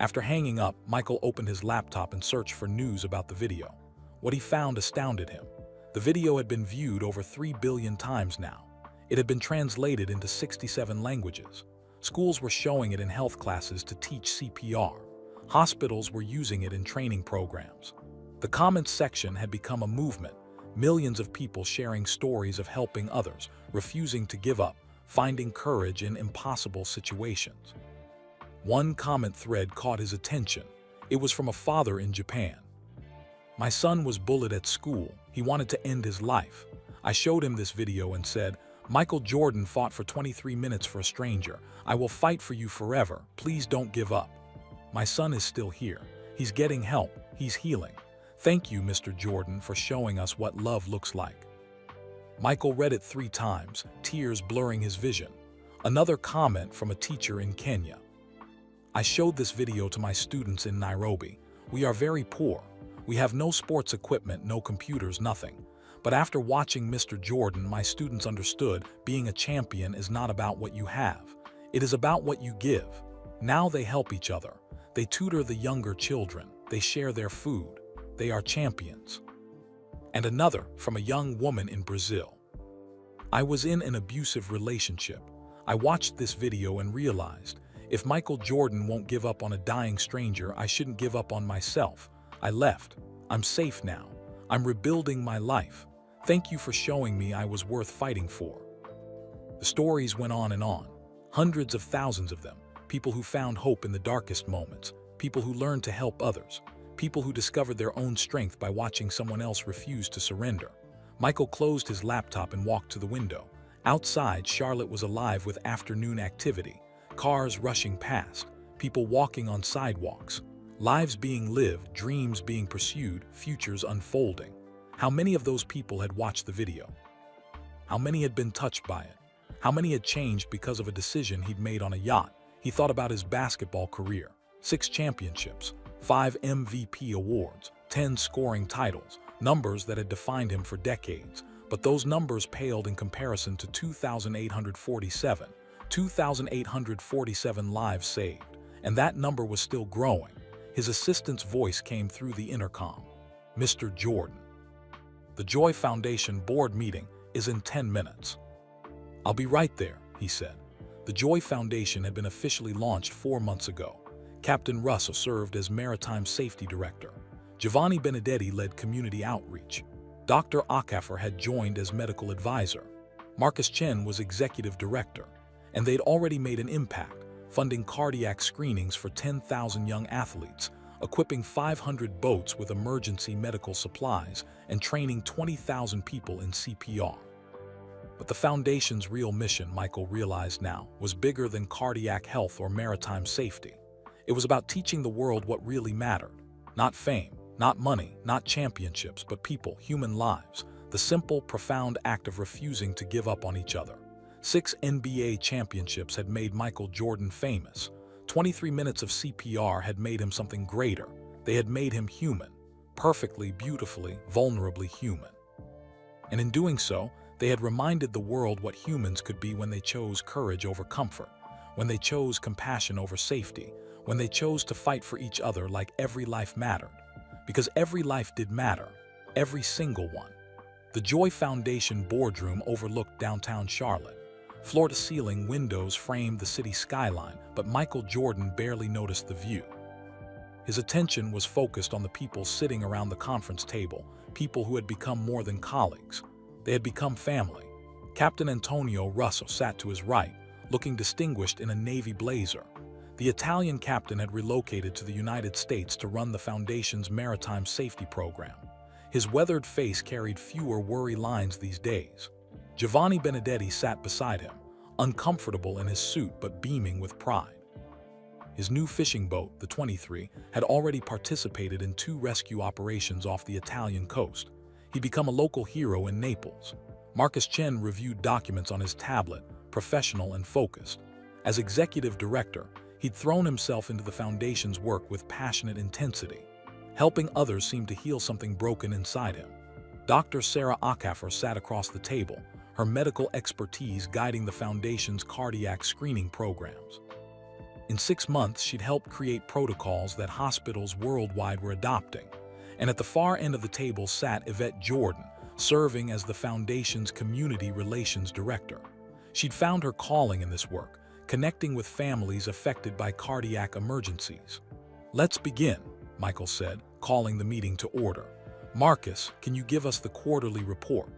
[SPEAKER 1] After hanging up, Michael opened his laptop and searched for news about the video. What he found astounded him. The video had been viewed over 3 billion times now. It had been translated into 67 languages. Schools were showing it in health classes to teach CPR. Hospitals were using it in training programs. The comments section had become a movement, millions of people sharing stories of helping others, refusing to give up, finding courage in impossible situations. One comment thread caught his attention. It was from a father in Japan. "My son was bullied at school. He wanted to end his life. I showed him this video and said, 'Michael Jordan fought for 23 minutes for a stranger. I will fight for you forever. Please don't give up. My son is still here. He's getting help. He's healing. Thank you, Mr. Jordan, for showing us what love looks like.'" Michael read it 3 times, tears blurring his vision. Another comment from a teacher in Kenya. I showed this video to my students in Nairobi. We are very poor. We have no sports equipment, no computers, nothing. But after watching Mr. Jordan, my students understood being a champion is not about what you have. It is about what you give. Now they help each other. They tutor the younger children. They share their food. They are champions. And another from a young woman in Brazil. I was in an abusive relationship. I watched this video and realized, if Michael Jordan won't give up on a dying stranger, I shouldn't give up on myself. I left. I'm safe now. I'm rebuilding my life. Thank you for showing me I was worth fighting for. The stories went on and on. Hundreds of thousands of them. People who found hope in the darkest moments. People who learned to help others. People who discovered their own strength by watching someone else refuse to surrender. Michael closed his laptop and walked to the window. Outside, Charlotte was alive with afternoon activity. Cars rushing past. People walking on sidewalks. Lives being lived, dreams being pursued, futures unfolding. How many of those people had watched the video? How many had been touched by it? How many had changed because of a decision he'd made on a yacht? He thought about his basketball career. 6 championships, 5 MVP awards, 10 scoring titles, numbers that had defined him for decades. But those numbers paled in comparison to 2,847 lives saved. And that number was still growing. His assistant's voice came through the intercom. Mr. Jordan. The Joy Foundation board meeting is in 10 minutes. I'll be right there, he said. The Joy Foundation had been officially launched 4 months ago. Captain Russell served as Maritime Safety Director. Giovanni Benedetti led community outreach. Dr. Okafor had joined as medical advisor. Marcus Chen was executive director. And they'd already made an impact, funding cardiac screenings for 10,000 young athletes, equipping 500 boats with emergency medical supplies, and training 20,000 people in CPR. But the Foundation's real mission, Michael realized now, was bigger than cardiac health or maritime safety. It was about teaching the world what really mattered. Not fame, not money, not championships, but people, human lives. The simple, profound act of refusing to give up on each other. 6 NBA championships had made Michael Jordan famous. 23 minutes of CPR had made him something greater. They had made him human. Perfectly, beautifully, vulnerably human. And in doing so, they had reminded the world what humans could be when they chose courage over comfort, when they chose compassion over safety, when they chose to fight for each other like every life mattered. Because every life did matter, every single one. The Joy Foundation boardroom overlooked downtown Charlotte. Floor-to-ceiling windows framed the city skyline, but Michael Jordan barely noticed the view. His attention was focused on the people sitting around the conference table, people who had become more than colleagues. They had become family. Captain Antonio Russo sat to his right, looking distinguished in a navy blazer. The Italian captain had relocated to the United States to run the Foundation's maritime safety program. His weathered face carried fewer worry lines these days. Giovanni Benedetti sat beside him, uncomfortable in his suit but beaming with pride. His new fishing boat, the 23, had already participated in 2 rescue operations off the Italian coast. He'd become a local hero in Naples. Marcus Chen reviewed documents on his tablet, professional and focused. As executive director, he'd thrown himself into the Foundation's work with passionate intensity. Helping others seemed to heal something broken inside him. Dr. Sarah Okafor sat across the table, her medical expertise guiding the Foundation's cardiac screening programs. In 6 months, she'd helped create protocols that hospitals worldwide were adopting. And at the far end of the table sat Yvette Jordan, serving as the Foundation's Community Relations Director. She'd found her calling in this work, connecting with families affected by cardiac emergencies. Let's begin, Michael said, calling the meeting to order. Marcus, can you give us the quarterly report?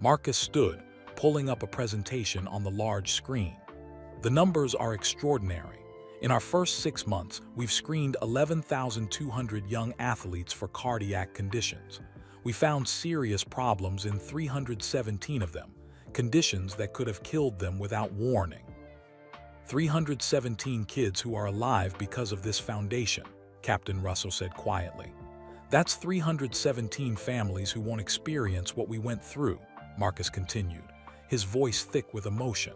[SPEAKER 1] Marcus stood, pulling up a presentation on the large screen. The numbers are extraordinary. In our first 6 months, we've screened 11,200 young athletes for cardiac conditions. We found serious problems in 317 of them, conditions that could have killed them without warning. 317 kids who are alive because of this foundation, Captain Russell said quietly. That's 317 families who won't experience what we went through. Marcus continued, his voice thick with emotion.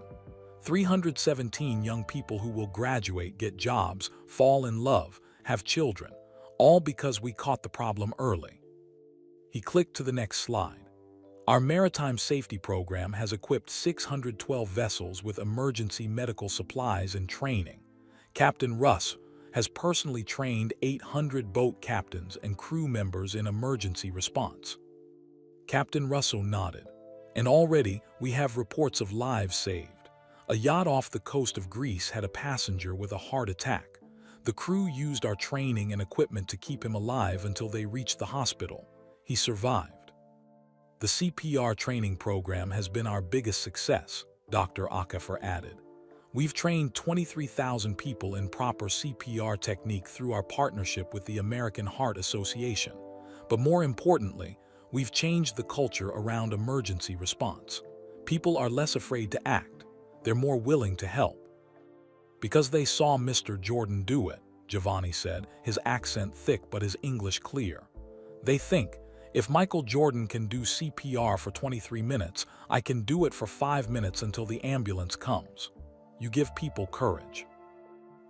[SPEAKER 1] 317 young people who will graduate, get jobs, fall in love, have children, all because we caught the problem early. He clicked to the next slide. Our maritime safety program has equipped 612 vessels with emergency medical supplies and training. Captain Russ has personally trained 800 boat captains and crew members in emergency response. Captain Russo nodded. And already we have reports of lives saved. A yacht off the coast of Greece had a passenger with a heart attack. The crew used our training and equipment to keep him alive until they reached the hospital. He survived. The CPR training program has been our biggest success, Dr. Akafor added. We've trained 23,000 people in proper CPR technique through our partnership with the American Heart Association. But more importantly, we've changed the culture around emergency response. People are less afraid to act. They're more willing to help. Because they saw Mr. Jordan do it, Giovanni said, his accent thick but his English clear. They think, if Michael Jordan can do CPR for 23 minutes, I can do it for 5 minutes until the ambulance comes. You give people courage.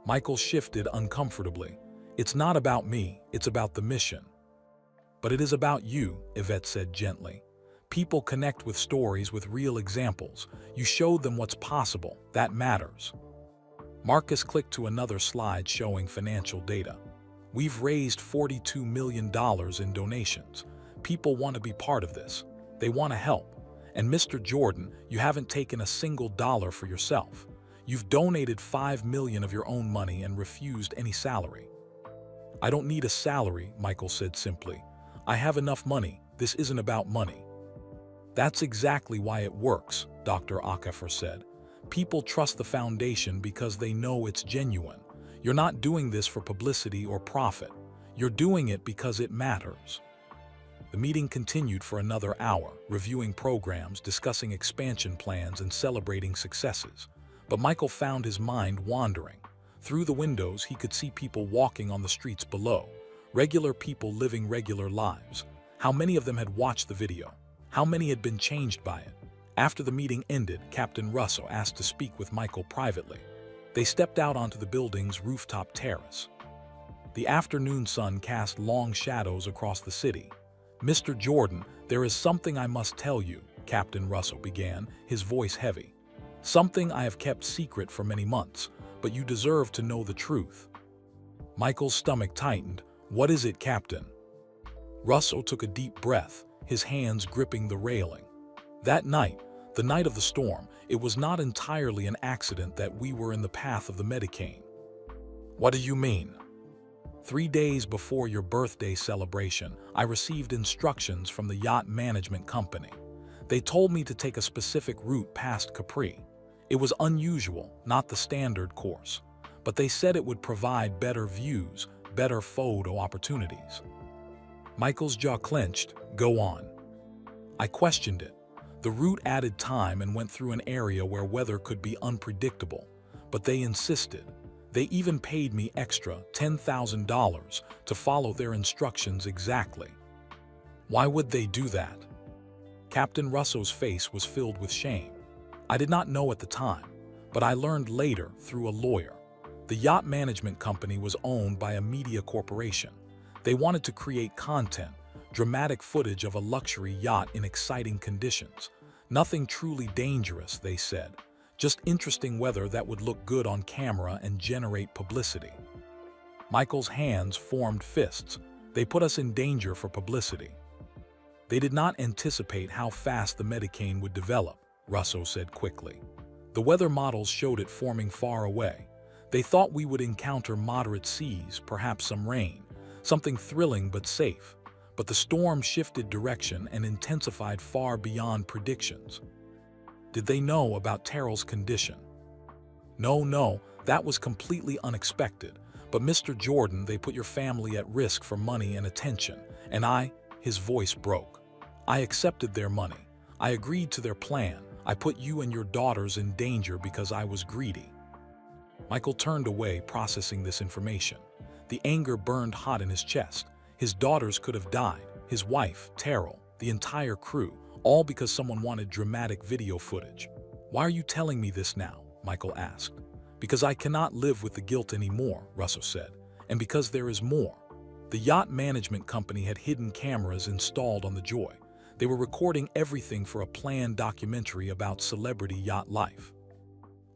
[SPEAKER 1] Michael shifted uncomfortably. It's not about me, it's about the mission. But it is about you, Yvette said gently. People connect with stories with real examples. You showed them what's possible. That matters. Marcus clicked to another slide showing financial data. We've raised $42 million in donations. People want to be part of this. They want to help. And Mr. Jordan, you haven't taken a single dollar for yourself. You've donated $5 million of your own money and refused any salary. I don't need a salary, Michael said simply. I have enough money. This isn't about money. That's exactly why it works, Dr. Akafor said. People trust the foundation because they know it's genuine. You're not doing this for publicity or profit. You're doing it because it matters. The meeting continued for another hour, reviewing programs, discussing expansion plans, and celebrating successes. But Michael found his mind wandering. Through the windows, he could see people walking on the streets below. Regular people living regular lives. How many of them had watched the video? How many had been changed by it? After the meeting ended, Captain Russo asked to speak with Michael privately. They stepped out onto the building's rooftop terrace. The afternoon sun cast long shadows across the city. Mr. Jordan, there is something I must tell you, Captain Russo began, his voice heavy. Something I have kept secret for many months, but you deserve to know the truth. Michael's stomach tightened. What is it, Captain? Russo took a deep breath, his hands gripping the railing. That night, the night of the storm, it was not entirely an accident that we were in the path of the Medicane. What do you mean? 3 days before your birthday celebration, I received instructions from the yacht management company. They told me to take a specific route past Capri. It was unusual, not the standard course, but they said it would provide better views, better photo opportunities. Michael's jaw clenched. Go on. I questioned it. The route added time and went through an area where weather could be unpredictable, but they insisted. They even paid me extra $10,000 to follow their instructions exactly. Why would they do that? Captain Russo's face was filled with shame. I did not know at the time, but I learned later through a lawyer. The yacht management company was owned by a media corporation. They wanted to create content, dramatic footage of a luxury yacht in exciting conditions. Nothing truly dangerous, they said. Just interesting weather that would look good on camera and generate publicity. Michael's hands formed fists. They put us in danger for publicity. They did not anticipate how fast the Medicane would develop, Russo said quickly. The weather models showed it forming far away. They thought we would encounter moderate seas, perhaps some rain, something thrilling but safe. But the storm shifted direction and intensified far beyond predictions. Did they know about Terrell's condition? No, that was completely unexpected. But Mr. Jordan, they put your family at risk for money and attention. And his voice broke. I accepted their money. I agreed to their plan. I put you and your daughters in danger because I was greedy. Michael turned away, processing this information. The anger burned hot in his chest. His daughters could have died. His wife, Terrell, the entire crew, all because someone wanted dramatic video footage. "Why are you telling me this now?" Michael asked. "Because I cannot live with the guilt anymore," Russo said, "and because there is more." The yacht management company had hidden cameras installed on the Joy. They were recording everything for a planned documentary about celebrity yacht life.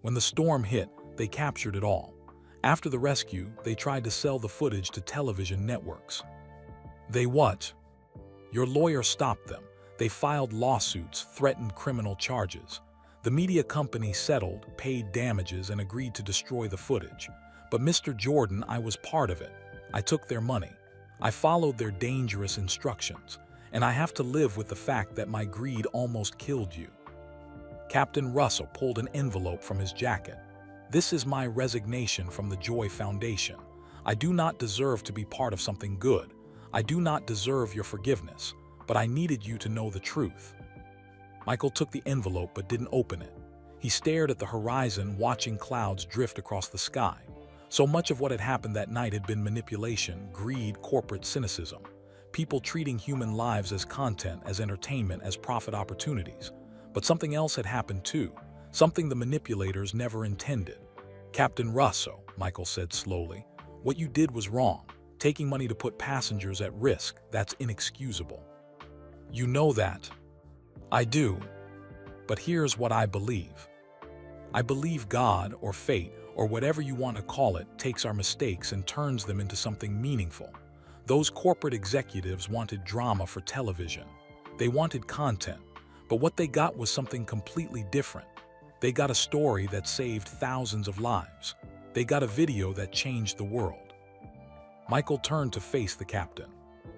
[SPEAKER 1] When the storm hit, they captured it all. After the rescue, they tried to sell the footage to television networks. They what? Your lawyer stopped them. They filed lawsuits, threatened criminal charges. The media company settled, paid damages, and agreed to destroy the footage. But Mr. Jordan, I was part of it. I took their money. I followed their dangerous instructions. And I have to live with the fact that my greed almost killed you. Captain Russell pulled an envelope from his jacket. "This is my resignation from the Joy Foundation. I do not deserve to be part of something good. I do not deserve your forgiveness, but I needed you to know the truth." Michael took the envelope but didn't open it. He stared at the horizon, watching clouds drift across the sky. So much of what had happened that night had been manipulation, greed, corporate cynicism. People treating human lives as content, as entertainment, as profit opportunities. But something else had happened too, something the manipulators never intended. "Captain Russo," Michael said slowly, "what you did was wrong. Taking money to put passengers at risk, that's inexcusable. You know that." "I do. But here's what I believe. I believe God, or fate, or whatever you want to call it, takes our mistakes and turns them into something meaningful. Those corporate executives wanted drama for television. They wanted content. But what they got was something completely different. They got a story that saved thousands of lives. They got a video that changed the world." Michael turned to face the captain.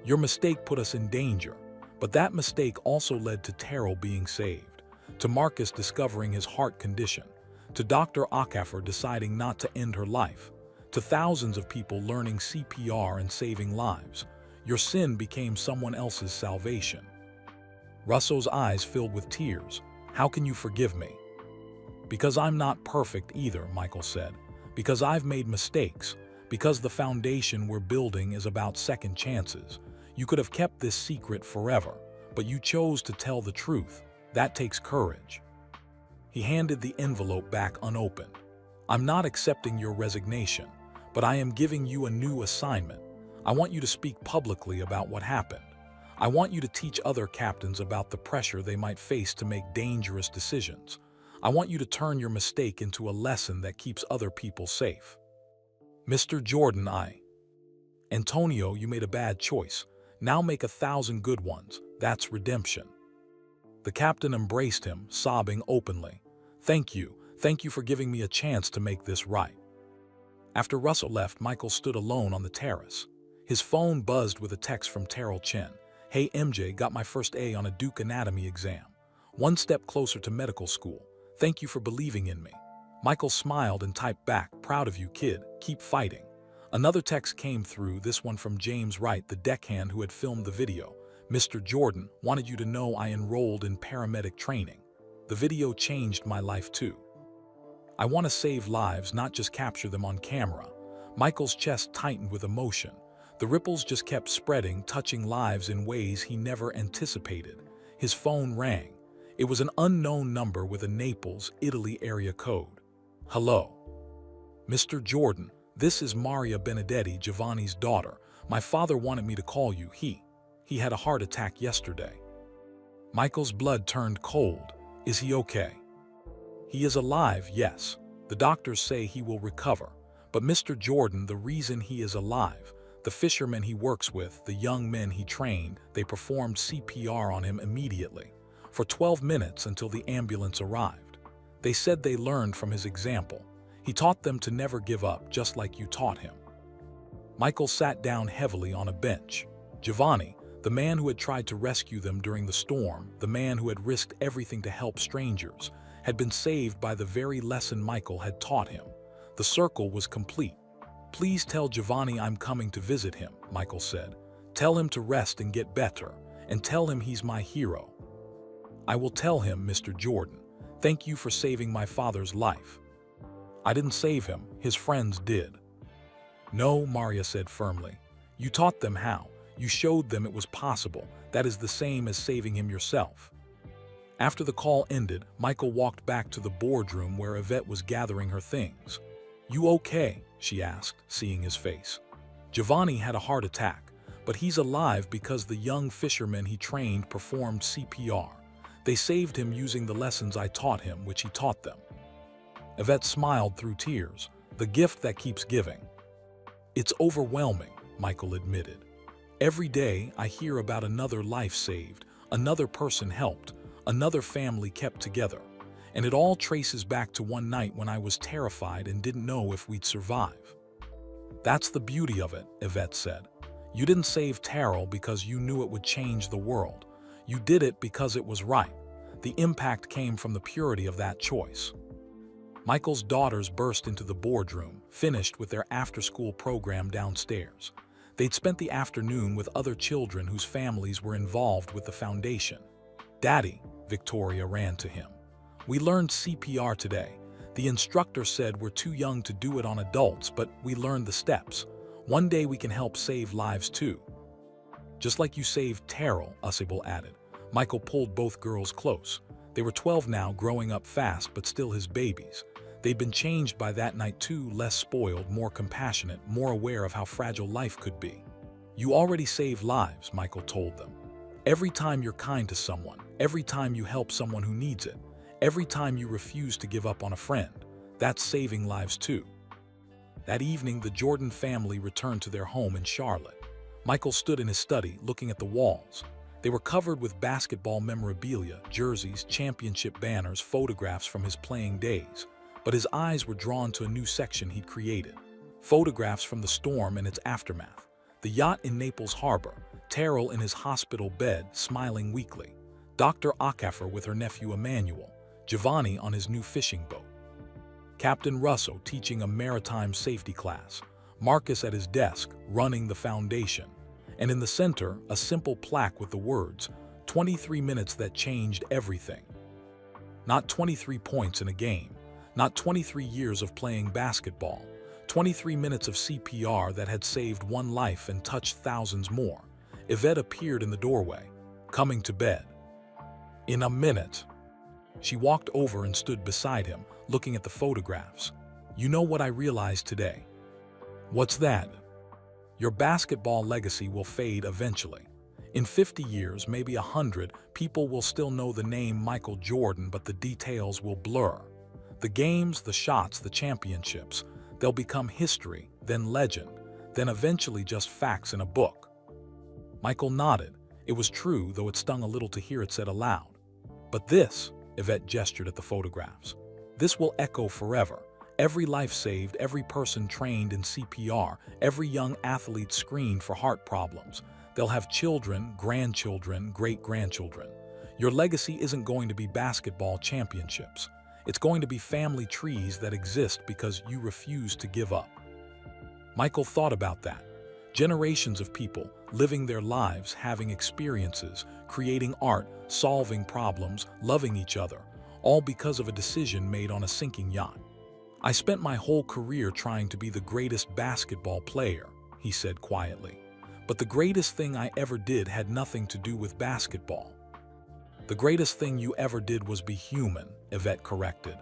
[SPEAKER 1] "Your mistake put us in danger, but that mistake also led to Terrell being saved, to Marcus discovering his heart condition, to Dr. Akafor deciding not to end her life, to thousands of people learning CPR and saving lives. Your sin became someone else's salvation." Russo's eyes filled with tears. "How can you forgive me?" "Because I'm not perfect either," Michael said. "Because I've made mistakes. Because the foundation we're building is about second chances. You could have kept this secret forever, but you chose to tell the truth. That takes courage." He handed the envelope back unopened. "I'm not accepting your resignation, but I am giving you a new assignment. I want you to speak publicly about what happened. I want you to teach other captains about the pressure they might face to make dangerous decisions. I want you to turn your mistake into a lesson that keeps other people safe." "Mr. Jordan, Antonio, you made a bad choice. Now make 1,000 good ones. That's redemption." The captain embraced him, sobbing openly. Thank you for giving me a chance to make this right." After Russell left, Michael stood alone on the terrace. His phone buzzed with a text from Terrell Chen. "Hey MJ, got my first A on a Duke anatomy exam. One step closer to medical school. Thank you for believing in me." Michael smiled and typed back, "Proud of you, kid. Keep fighting." Another text came through, this one from James Wright, the deckhand who had filmed the video. "Mr. Jordan, wanted you to know I enrolled in paramedic training. The video changed my life too. I want to save lives, not just capture them on camera." Michael's chest tightened with emotion. The ripples just kept spreading, touching lives in ways he never anticipated. His phone rang. It was an unknown number with a Naples, Italy area code. "Hello. Mr. Jordan, this is Maria Benedetti, Giovanni's daughter. My father wanted me to call you. He had a heart attack yesterday." Michael's blood turned cold. "Is he okay?" "He is alive, yes. The doctors say he will recover. But Mr. Jordan, the reason he is alive, the fishermen he works with, the young men he trained, they performed CPR on him immediately, for 12 minutes until the ambulance arrived. They said they learned from his example. He taught them to never give up, just like you taught him." Michael sat down heavily on a bench. Giovanni, the man who had tried to rescue them during the storm, the man who had risked everything to help strangers, had been saved by the very lesson Michael had taught him. The circle was complete. "Please tell Giovanni I'm coming to visit him," Michael said. "Tell him to rest and get better, and tell him he's my hero." "I will tell him, Mr. Jordan. Thank you for saving my father's life." "I didn't save him, his friends did." "No," Maria said firmly. "You taught them how. You showed them it was possible. That is the same as saving him yourself." After the call ended, Michael walked back to the boardroom where Yvette was gathering her things. "You okay?" she asked, seeing his face. "Giovanni had a heart attack, but he's alive because the young fishermen he trained performed CPR. They saved him using the lessons I taught him, which he taught them." Yvette smiled through tears, the gift that keeps giving. "It's overwhelming," Michael admitted. "Every day I hear about another life saved, another person helped, another family kept together. And it all traces back to one night when I was terrified and didn't know if we'd survive." "That's the beauty of it," Yvette said. "You didn't save Terrell because you knew it would change the world. You did it because it was right. The impact came from the purity of that choice." Michael's daughters burst into the boardroom, finished with their after-school program downstairs. They'd spent the afternoon with other children whose families were involved with the foundation. "Daddy," Victoria ran to him. "We learned CPR today. The instructor said we're too young to do it on adults, but we learned the steps. One day we can help save lives too." "Just like you saved Terrell," Usable added. Michael pulled both girls close. They were 12 now, growing up fast, but still his babies. They'd been changed by that night too, less spoiled, more compassionate, more aware of how fragile life could be. "You already save lives," Michael told them. "Every time you're kind to someone, every time you help someone who needs it, every time you refuse to give up on a friend, that's saving lives too." That evening, the Jordan family returned to their home in Charlotte. Michael stood in his study, looking at the walls. They were covered with basketball memorabilia, jerseys, championship banners, photographs from his playing days. But his eyes were drawn to a new section he'd created. Photographs from the storm and its aftermath. The yacht in Naples Harbor, Terrell in his hospital bed, smiling weakly. Dr. Akafer with her nephew Emmanuel, Giovanni on his new fishing boat. Captain Russo teaching a maritime safety class, Marcus at his desk, running the foundation. And in the center, a simple plaque with the words, 23 minutes that changed everything. Not 23 points in a game. Not 23 years of playing basketball, 23 minutes of CPR that had saved one life and touched thousands more. Yvette appeared in the doorway, coming to bed. "In a minute." She walked over and stood beside him, looking at the photographs. "You know what I realized today?" "What's that?" "Your basketball legacy will fade eventually. In 50 years, maybe 100, people will still know the name Michael Jordan, but the details will blur. The games, the shots, the championships, they'll become history, then legend, then eventually just facts in a book." Michael nodded. It was true, though it stung a little to hear it said aloud. "But this," Yvette gestured at the photographs, "this will echo forever. Every life saved, every person trained in CPR, every young athlete screened for heart problems. They'll have children, grandchildren, great-grandchildren. Your legacy isn't going to be basketball championships. It's going to be family trees that exist because you refuse to give up." Michael thought about that. Generations of people, living their lives, having experiences, creating art, solving problems, loving each other, all because of a decision made on a sinking yacht. "I spent my whole career trying to be the greatest basketball player," he said quietly. "But the greatest thing I ever did had nothing to do with basketball." "The greatest thing you ever did was be human," Yvette corrected.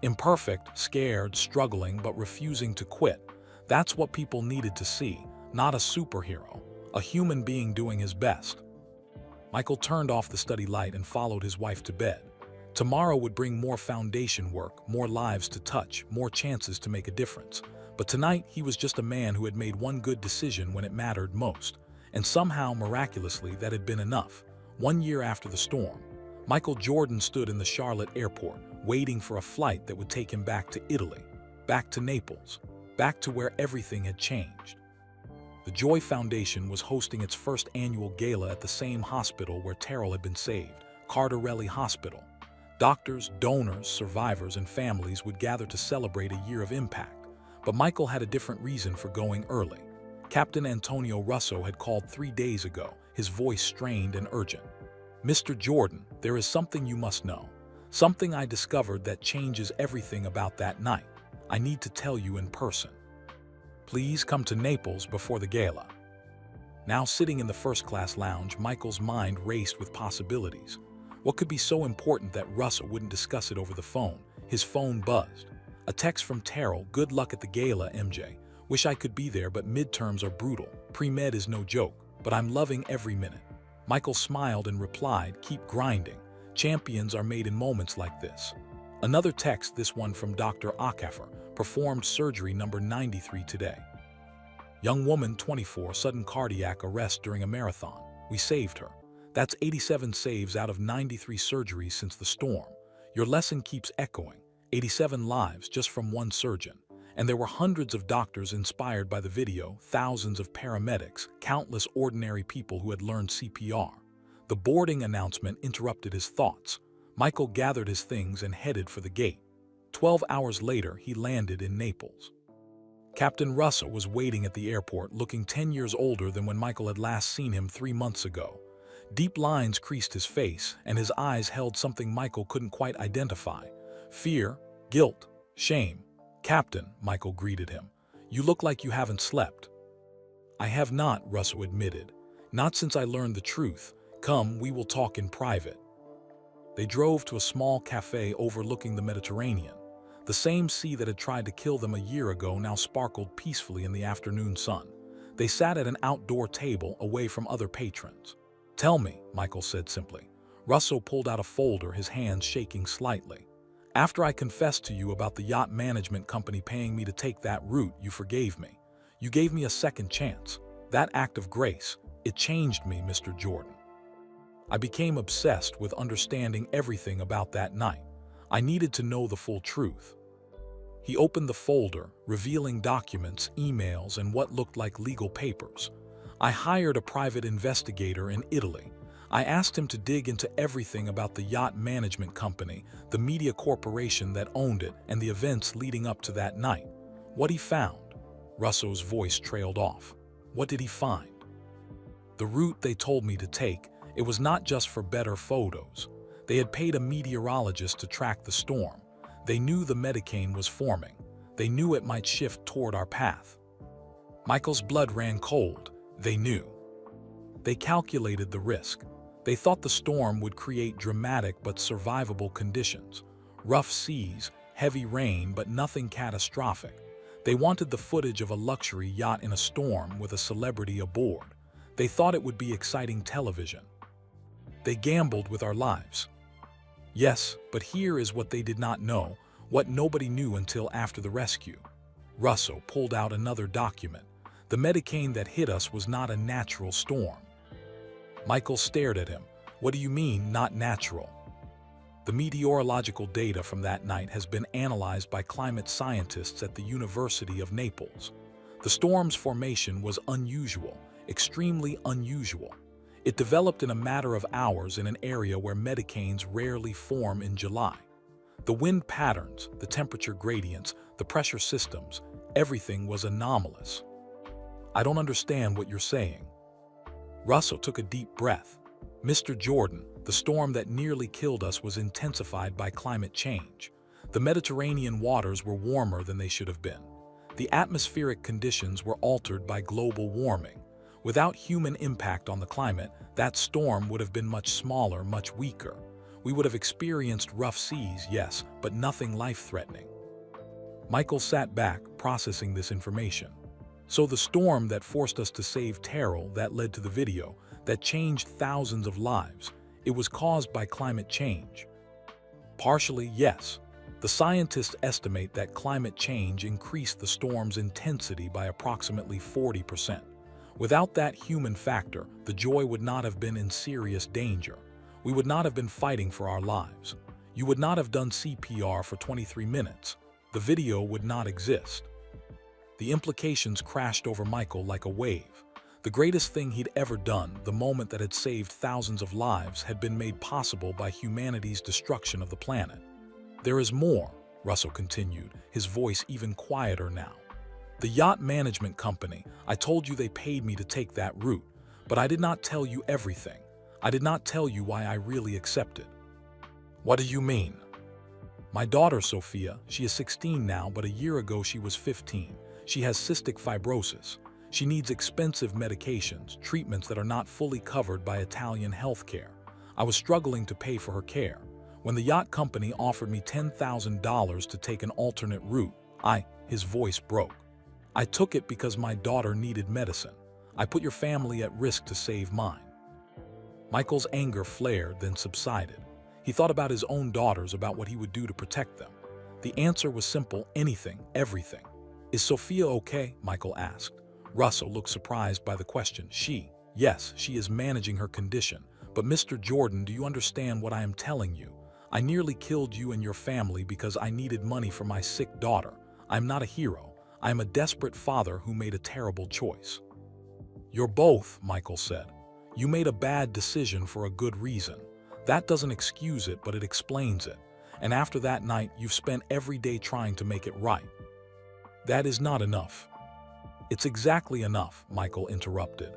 [SPEAKER 1] "Imperfect, scared, struggling, but refusing to quit. That's what people needed to see, not a superhero, a human being doing his best." Michael turned off the study light and followed his wife to bed. Tomorrow would bring more foundation work, more lives to touch, more chances to make a difference. But tonight, he was just a man who had made one good decision when it mattered most. And somehow, miraculously, that had been enough. 1 year after the storm, Michael Jordan stood in the Charlotte airport, waiting for a flight that would take him back to Italy, back to Naples, back to where everything had changed. The Joy Foundation was hosting its first annual gala at the same hospital where Terrell had been saved, Cardarelli Hospital. Doctors, donors, survivors, and families would gather to celebrate a year of impact. But Michael had a different reason for going early. Captain Antonio Russo had called 3 days ago, his voice strained and urgent. "Mr. Jordan, there is something you must know. Something I discovered that changes everything about that night. I need to tell you in person. Please come to Naples before the gala." Now sitting in the first-class lounge, Michael's mind raced with possibilities. What could be so important that Russell wouldn't discuss it over the phone? His phone buzzed. A text from Terrell, "Good luck at the gala, MJ. Wish I could be there, but midterms are brutal. Pre-med is no joke, but I'm loving every minute." Michael smiled and replied, "Keep grinding. Champions are made in moments like this." Another text, this one from Dr. Akafer, "Performed surgery number 93 today. Young woman, 24, sudden cardiac arrest during a marathon. We saved her. That's 87 saves out of 93 surgeries since the storm. Your lesson keeps echoing. 87 lives just from one surgeon. And there were hundreds of doctors inspired by the video, thousands of paramedics, countless ordinary people who had learned CPR." The boarding announcement interrupted his thoughts. Michael gathered his things and headed for the gate. 12 hours later, he landed in Naples. Captain Russell was waiting at the airport, looking 10 years older than when Michael had last seen him 3 months ago. Deep lines creased his face, and his eyes held something Michael couldn't quite identify. Fear, guilt, shame. "Captain," Michael greeted him, "you look like you haven't slept." "I have not," Russell admitted. "Not since I learned the truth. Come, we will talk in private." They drove to a small cafe overlooking the Mediterranean. The same sea that had tried to kill them a year ago now sparkled peacefully in the afternoon sun. They sat at an outdoor table away from other patrons. "Tell me," Michael said simply. Russell pulled out a folder, his hands shaking slightly. "After I confessed to you about the yacht management company paying me to take that route, you forgave me. You gave me a second chance. That act of grace, it changed me, Mr. Jordan. I became obsessed with understanding everything about that night. I needed to know the full truth." He opened the folder, revealing documents, emails, and what looked like legal papers. "I hired a private investigator in Italy. I asked him to dig into everything about the yacht management company, the media corporation that owned it, and the events leading up to that night. What he found." Russell's voice trailed off. "What did he find?" "The route they told me to take. It was not just for better photos. They had paid a meteorologist to track the storm. They knew the Medicane was forming. They knew it might shift toward our path." Michael's blood ran cold. They knew. They calculated the risk. They thought the storm would create dramatic but survivable conditions. Rough seas, heavy rain, but nothing catastrophic. They wanted the footage of a luxury yacht in a storm with a celebrity aboard. They thought it would be exciting television. They gambled with our lives. Yes, but here is what they did not know, what nobody knew until after the rescue. Russell pulled out another document. The Medicane that hit us was not a natural storm. Michael stared at him. "What do you mean, not natural?" "The meteorological data from that night has been analyzed by climate scientists at the University of Naples. The storm's formation was unusual, extremely unusual. It developed in a matter of hours in an area where Medicanes rarely form in July. The wind patterns, the temperature gradients, the pressure systems, everything was anomalous." "I don't understand what you're saying." Russell took a deep breath. "Mr. Jordan, the storm that nearly killed us was intensified by climate change. The Mediterranean waters were warmer than they should have been. The atmospheric conditions were altered by global warming. Without human impact on the climate, that storm would have been much smaller, much weaker. We would have experienced rough seas, yes, but nothing life-threatening." Michael sat back, processing this information. So the storm that forced us to save Terrell, that led to the video, that changed thousands of lives, it was caused by climate change. Partially, yes. The scientists estimate that climate change increased the storm's intensity by approximately 40%. Without that human factor, the joy would not have been in serious danger. We would not have been fighting for our lives. You would not have done CPR for 23 minutes. The video would not exist. The implications crashed over Michael like a wave. The greatest thing he'd ever done, the moment that had saved thousands of lives, had been made possible by humanity's destruction of the planet. "There is more," Russell continued, his voice even quieter now. "The yacht management company, I told you they paid me to take that route, but I did not tell you everything. I did not tell you why I really accepted." "What do you mean?" "My daughter, Sophia, she is 16 now, but a year ago she was 15. She has cystic fibrosis. She needs expensive medications, treatments that are not fully covered by Italian healthcare. I was struggling to pay for her care. When the yacht company offered me $10,000 to take an alternate route, his voice broke. I took it because my daughter needed medicine. I put your family at risk to save mine. Michael's anger flared, then subsided. He thought about his own daughters, about what he would do to protect them. The answer was simple: anything, everything. Is Sophia okay? Michael asked. Russell looked surprised by the question. Yes, she is managing her condition. But Mr. Jordan, do you understand what I am telling you? I nearly killed you and your family because I needed money for my sick daughter. I'm not a hero. I am a desperate father who made a terrible choice. You're both, Michael said. You made a bad decision for a good reason. That doesn't excuse it, but it explains it. And after that night, you've spent every day trying to make it right. That is not enough. It's exactly enough, Michael interrupted.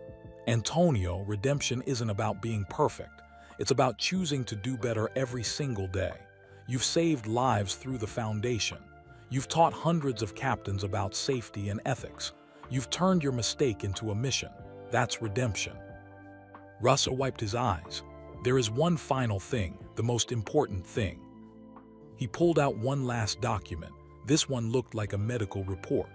[SPEAKER 1] Antonio, redemption isn't about being perfect. It's about choosing to do better every single day. You've saved lives through the foundation. You've taught hundreds of captains about safety and ethics. You've turned your mistake into a mission. That's redemption. Russell wiped his eyes. There is one final thing, the most important thing. He pulled out one last document. This one looked like a medical report.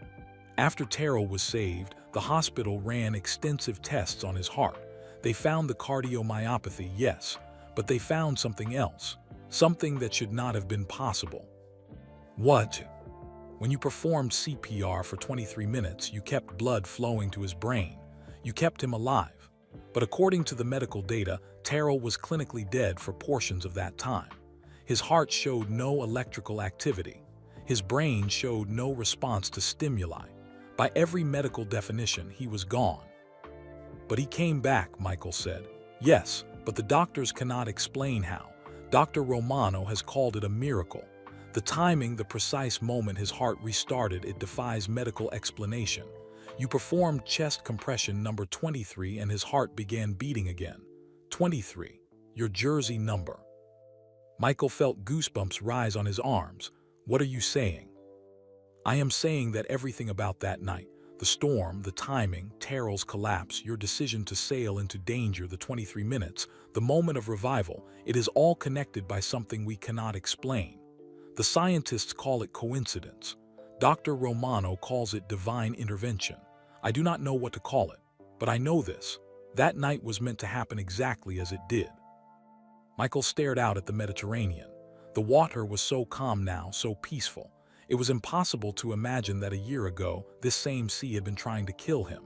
[SPEAKER 1] After Terrell was saved, the hospital ran extensive tests on his heart. They found the cardiomyopathy, yes, but they found something else, something that should not have been possible. What? When you performed CPR for 23 minutes, you kept blood flowing to his brain. You kept him alive. But according to the medical data, Terrell was clinically dead for portions of that time. His heart showed no electrical activity. His brain showed no response to stimuli. By every medical definition, he was gone. But he came back, Michael said. Yes, but the doctors cannot explain how. Dr. Romano has called it a miracle. The timing, the precise moment his heart restarted, it defies medical explanation. You performed chest compression number 23 and his heart began beating again. 23, your jersey number. Michael felt goosebumps rise on his arms. What are you saying? I am saying that everything about that night, the storm, the timing, Terrell's collapse, your decision to sail into danger, the 23 minutes, the moment of revival, it is all connected by something we cannot explain. The scientists call it coincidence. Dr. Romano calls it divine intervention. I do not know what to call it, but I know this. That night was meant to happen exactly as it did. Michael stared out at the Mediterranean. The water was so calm now, so peaceful. It was impossible to imagine that a year ago, this same sea had been trying to kill him.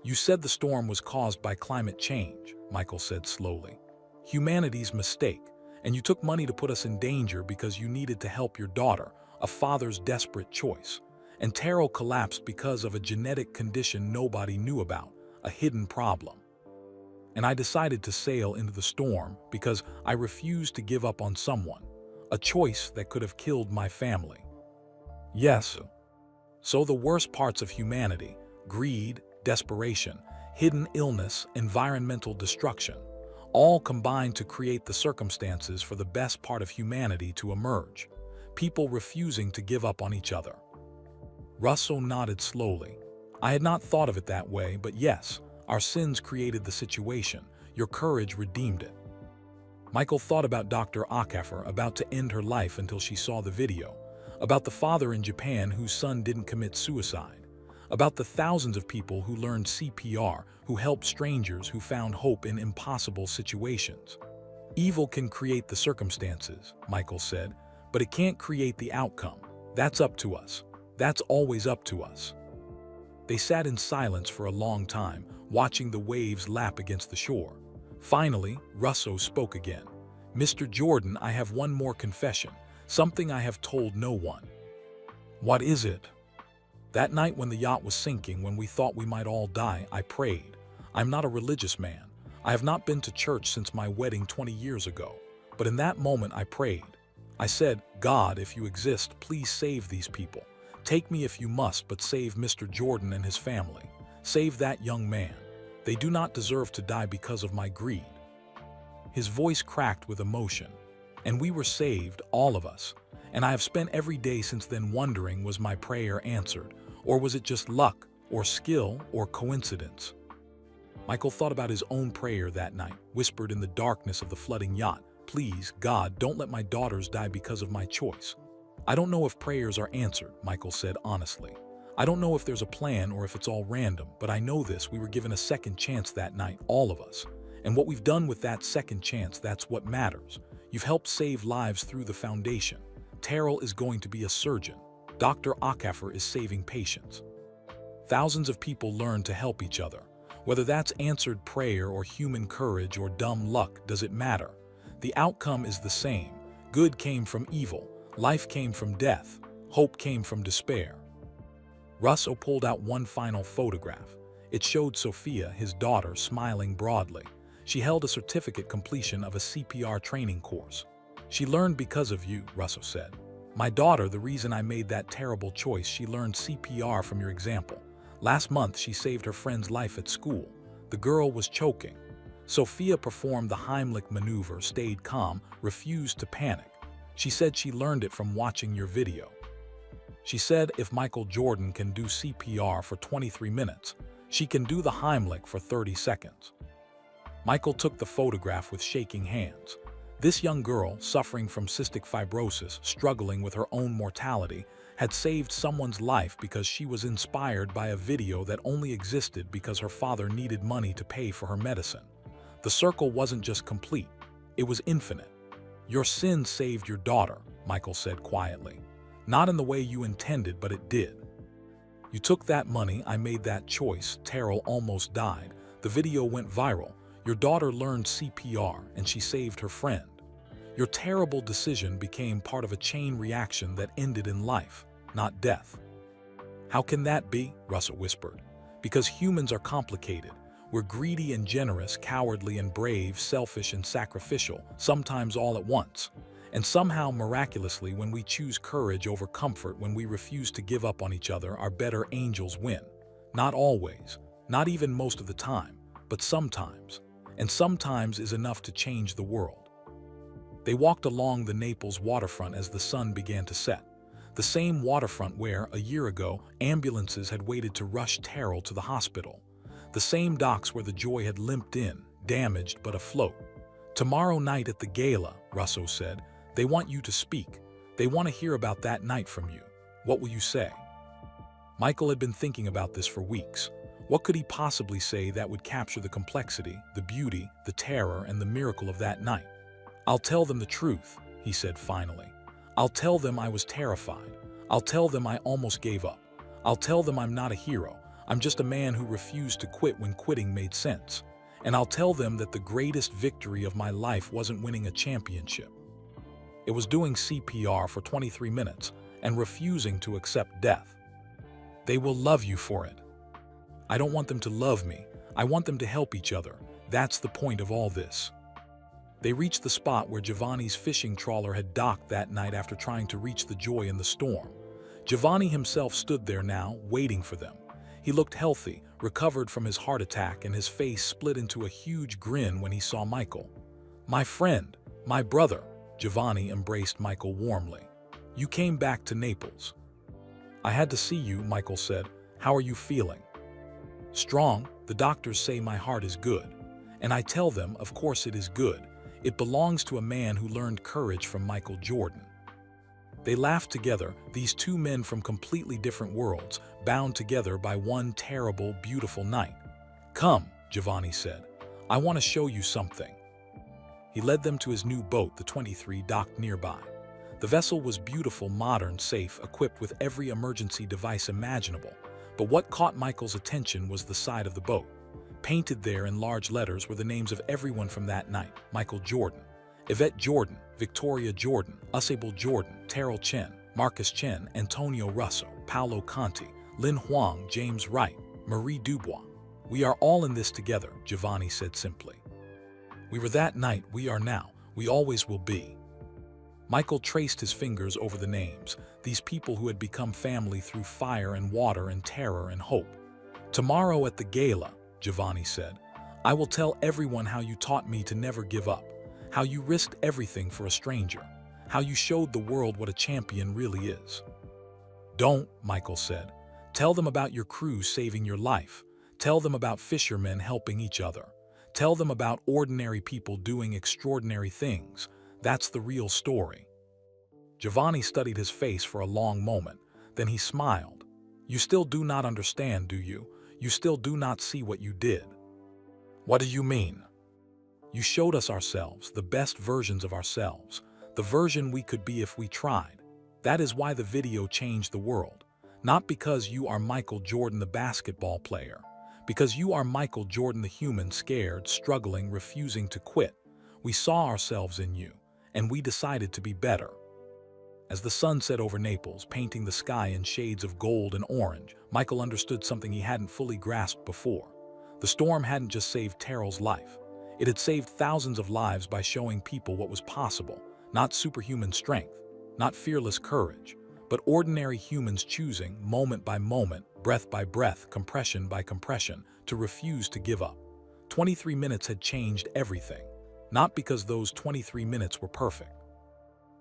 [SPEAKER 1] You said the storm was caused by climate change, Michael said slowly. Humanity's mistake, and you took money to put us in danger because you needed to help your daughter, a father's desperate choice. And Terrell collapsed because of a genetic condition nobody knew about, a hidden problem. And I decided to sail into the storm because I refused to give up on someone, a choice that could have killed my family. Yes. So the worst parts of humanity, greed, desperation, hidden illness, environmental destruction, all combined to create the circumstances for the best part of humanity to emerge, people refusing to give up on each other. Russell nodded slowly. I had not thought of it that way, but yes, our sins created the situation. Your courage redeemed it. Michael thought about Dr. Akafer about to end her life until she saw the video, about the father in Japan whose son didn't commit suicide, about the thousands of people who learned CPR, who helped strangers, who found hope in impossible situations. Evil can create the circumstances, Michael said, but it can't create the outcome. That's up to us. That's always up to us. They sat in silence for a long time, watching the waves lap against the shore. Finally, Russo spoke again. Mr. Jordan, I have one more confession, something I have told no one. What is it? That night when the yacht was sinking, when we thought we might all die, I prayed. I'm not a religious man. I have not been to church since my wedding 20 years ago. But in that moment I prayed. I said, God, if you exist, please save these people. Take me if you must, but save Mr. Jordan and his family. Save that young man. They do not deserve to die because of my greed. His voice cracked with emotion. And we were saved, all of us. And I have spent every day since then wondering, was my prayer answered? Or was it just luck, or skill, or coincidence? Michael thought about his own prayer that night, whispered in the darkness of the flooding yacht, "Please, God, don't let my daughters die because of my choice." "I don't know if prayers are answered," Michael said honestly. "I don't know if there's a plan or if it's all random, but I know this: we were given a second chance that night, all of us. And what we've done with that second chance, that's what matters. You've helped save lives through the foundation. Terrell is going to be a surgeon. Dr. Akafer is saving patients." Thousands of people learn to help each other. Whether that's answered prayer or human courage or dumb luck, does it matter? The outcome is the same. Good came from evil. Life came from death. Hope came from despair. Russo pulled out one final photograph. It showed Sophia, his daughter, smiling broadly. She held a certificate completion of a CPR training course. "She learned because of you," Russo said. "My daughter, the reason I made that terrible choice, she learned CPR from your example. Last month, she saved her friend's life at school. The girl was choking. Sophia performed the Heimlich maneuver, stayed calm, refused to panic. She said she learned it from watching your video. She said if Michael Jordan can do CPR for 23 minutes, she can do the Heimlich for 30 seconds. Michael took the photograph with shaking hands. This young girl, suffering from cystic fibrosis, struggling with her own mortality, had saved someone's life because she was inspired by a video that only existed because her father needed money to pay for her medicine. The circle wasn't just complete, it was infinite. "Your sin saved your daughter," Michael said quietly. "Not in the way you intended, but it did. You took that money, I made that choice, Terrell almost died. The video went viral. Your daughter learned CPR, and she saved her friend. Your terrible decision became part of a chain reaction that ended in life, not death." "How can that be?" Russell whispered. "Because humans are complicated. We're greedy and generous, cowardly and brave, selfish and sacrificial, sometimes all at once. And somehow, miraculously, when we choose courage over comfort, when we refuse to give up on each other, our better angels win. Not always, not even most of the time, but sometimes. And sometimes is enough to change the world." They walked along the Naples waterfront as the sun began to set. The same waterfront where, a year ago, ambulances had waited to rush Terrell to the hospital. The same docks where the Joy had limped in, damaged but afloat. "Tomorrow night at the gala," Russo said, "they want you to speak. They want to hear about that night from you. What will you say?" Michael had been thinking about this for weeks. What could he possibly say that would capture the complexity, the beauty, the terror, and the miracle of that night? "I'll tell them the truth," he said finally. "I'll tell them I was terrified. I'll tell them I almost gave up. I'll tell them I'm not a hero. I'm just a man who refused to quit when quitting made sense. And I'll tell them that the greatest victory of my life wasn't winning a championship. It was doing CPR for 23 minutes and refusing to accept death. They will love you for it. I don't want them to love me. I want them to help each other. That's the point of all this." They reached the spot where Giovanni's fishing trawler had docked that night after trying to reach the Joy in the storm. Giovanni himself stood there now, waiting for them. He looked healthy, recovered from his heart attack, and his face split into a huge grin when he saw Michael. "My friend, my brother," Giovanni embraced Michael warmly. "You came back to Naples." "I had to see you," Michael said. "How are you feeling?" "Strong. The doctors say my heart is good. And I tell them, of course it is good. It belongs to a man who learned courage from Michael Jordan." They laughed together, these two men from completely different worlds, bound together by one terrible, beautiful night. "Come," Giovanni said. "I want to show you something." He led them to his new boat, the 23, docked nearby. The vessel was beautiful, modern, safe, equipped with every emergency device imaginable. But what caught Michael's attention was the side of the boat. Painted there in large letters were the names of everyone from that night: Michael Jordan, Yvette Jordan, Victoria Jordan, Usable Jordan, Terrell Chen, Marcus Chen, Antonio Russo, Paolo Conti, Lin Huang, James Wright, Marie Dubois. "We are all in this together," Giovanni said simply. "We were that night, we are now, we always will be." Michael traced his fingers over the names, these people who had become family through fire and water and terror and hope. "Tomorrow at the gala," Giovanni said, "I will tell everyone how you taught me to never give up, how you risked everything for a stranger, how you showed the world what a champion really is." "Don't," Michael said. "Tell them about your crew saving your life. Tell them about fishermen helping each other. Tell them about ordinary people doing extraordinary things. That's the real story. Giovanni studied his face for a long moment. Then he smiled. You still do not understand, do you? You still do not see what you did. What do you mean? You showed us ourselves, the best versions of ourselves, the version we could be if we tried. That is why the video changed the world. Not because you are Michael Jordan, the basketball player. Because you are Michael Jordan, the human, scared, struggling, refusing to quit. We saw ourselves in you, and we decided to be better. As the sun set over Naples, painting the sky in shades of gold and orange, Michael understood something he hadn't fully grasped before. The storm hadn't just saved Terrell's life. It had saved thousands of lives by showing people what was possible. Not superhuman strength, not fearless courage, but ordinary humans choosing, moment by moment, breath by breath, compression by compression, to refuse to give up. 23 minutes had changed everything. Not because those 23 minutes were perfect,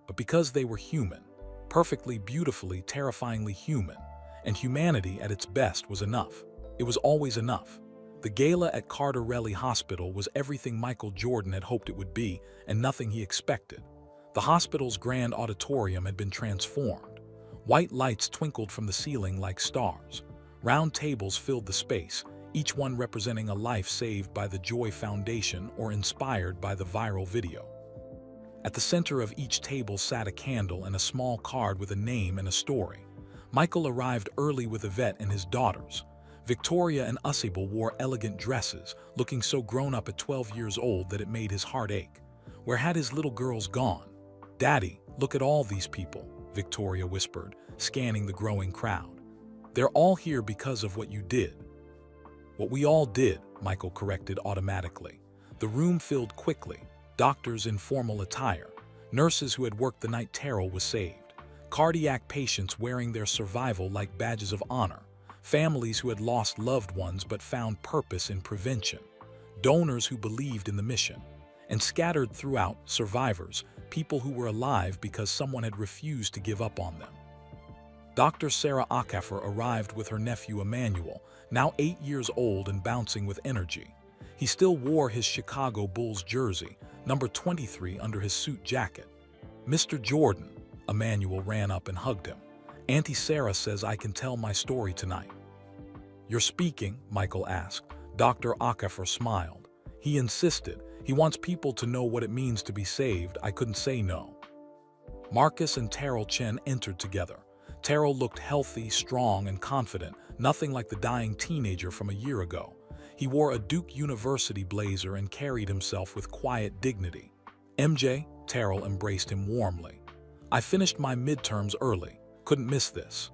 [SPEAKER 1] but because they were human, perfectly, beautifully, terrifyingly human. And humanity at its best was enough. It was always enough. The gala at Cardarelli Hospital was everything Michael Jordan had hoped it would be, and nothing he expected. The hospital's grand auditorium had been transformed. White lights twinkled from the ceiling like stars. Round tables filled the space, each one representing a life saved by the Joy Foundation or inspired by the viral video. At the center of each table sat a candle and a small card with a name and a story. Michael arrived early with Yvette and his daughters. Victoria and Usable wore elegant dresses, looking so grown up at 12 years old that it made his heart ache. Where had his little girls gone? "Daddy, look at all these people," Victoria whispered, scanning the growing crowd. "They're all here because of what you did." "What we all did," Michael corrected automatically. The room filled quickly. Doctors in formal attire, nurses who had worked the night Terrell was saved, cardiac patients wearing their survival like badges of honor, families who had lost loved ones but found purpose in prevention, donors who believed in the mission, and scattered throughout, survivors, people who were alive because someone had refused to give up on them. Dr. Sarah Acaffer arrived with her nephew Emmanuel, now 8 years old and bouncing with energy. He still wore his Chicago Bulls jersey, number 23 under his suit jacket. "Mr. Jordan," Emmanuel ran up and hugged him. "Auntie Sarah says I can tell my story tonight." "You're speaking?" Michael asked. Dr. Acaffer smiled. He insisted. "He wants people to know what it means to be saved. I couldn't say no." Marcus and Terrell Chen entered together. Terrell looked healthy, strong, and confident, nothing like the dying teenager from a year ago. He wore a Duke University blazer and carried himself with quiet dignity. "MJ," Terrell embraced him warmly. "I finished my midterms early. Couldn't miss this."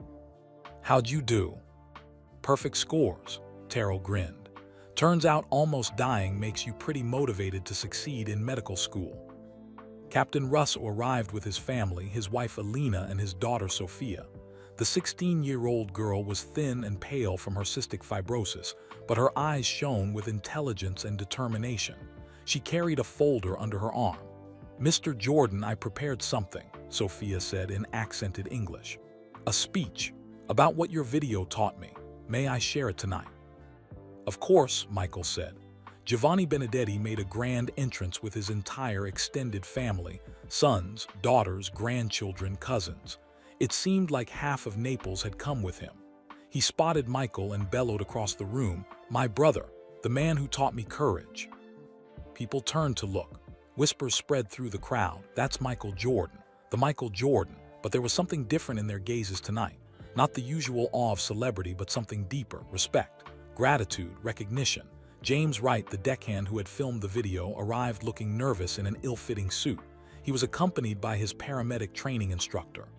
[SPEAKER 1] "How'd you do?" "Perfect scores," Terrell grinned. "Turns out almost dying makes you pretty motivated to succeed in medical school." Captain Russ arrived with his family, his wife Alina and his daughter Sophia. The 16-year-old girl was thin and pale from her cystic fibrosis, but her eyes shone with intelligence and determination. She carried a folder under her arm. "Mr. Jordan, I prepared something," Sophia said in accented English. "A speech about what your video taught me. May I share it tonight?" "Of course," Michael said. Giovanni Benedetti made a grand entrance with his entire extended family, sons, daughters, grandchildren, cousins. It seemed like half of Naples had come with him. He spotted Michael and bellowed across the room, "My brother, the man who taught me courage." People turned to look. Whispers spread through the crowd. "That's Michael Jordan, the Michael Jordan." But there was something different in their gazes tonight. Not the usual awe of celebrity, but something deeper: respect, gratitude, recognition. James Wright, the deckhand who had filmed the video, arrived looking nervous in an ill-fitting suit. He was accompanied by his paramedic training instructor.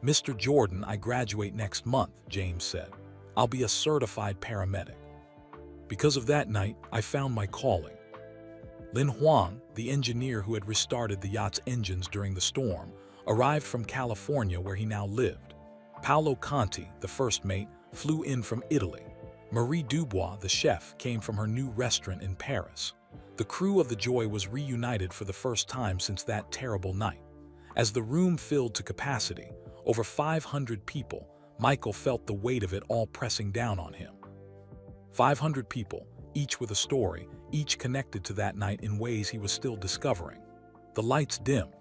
[SPEAKER 1] "Mr. Jordan, I graduate next month," James said. "I'll be a certified paramedic." Because of that night, I found my calling. Lin Huang, the engineer who had restarted the yacht's engines during the storm, arrived from California where he now lived. Paolo Conti, the first mate, flew in from Italy. Marie Dubois, the chef, came from her new restaurant in Paris. The crew of the Joy was reunited for the first time since that terrible night. As the room filled to capacity, over 500 people, Michael felt the weight of it all pressing down on him. 500 people, each with a story, each connected to that night in ways he was still discovering. The lights dimmed.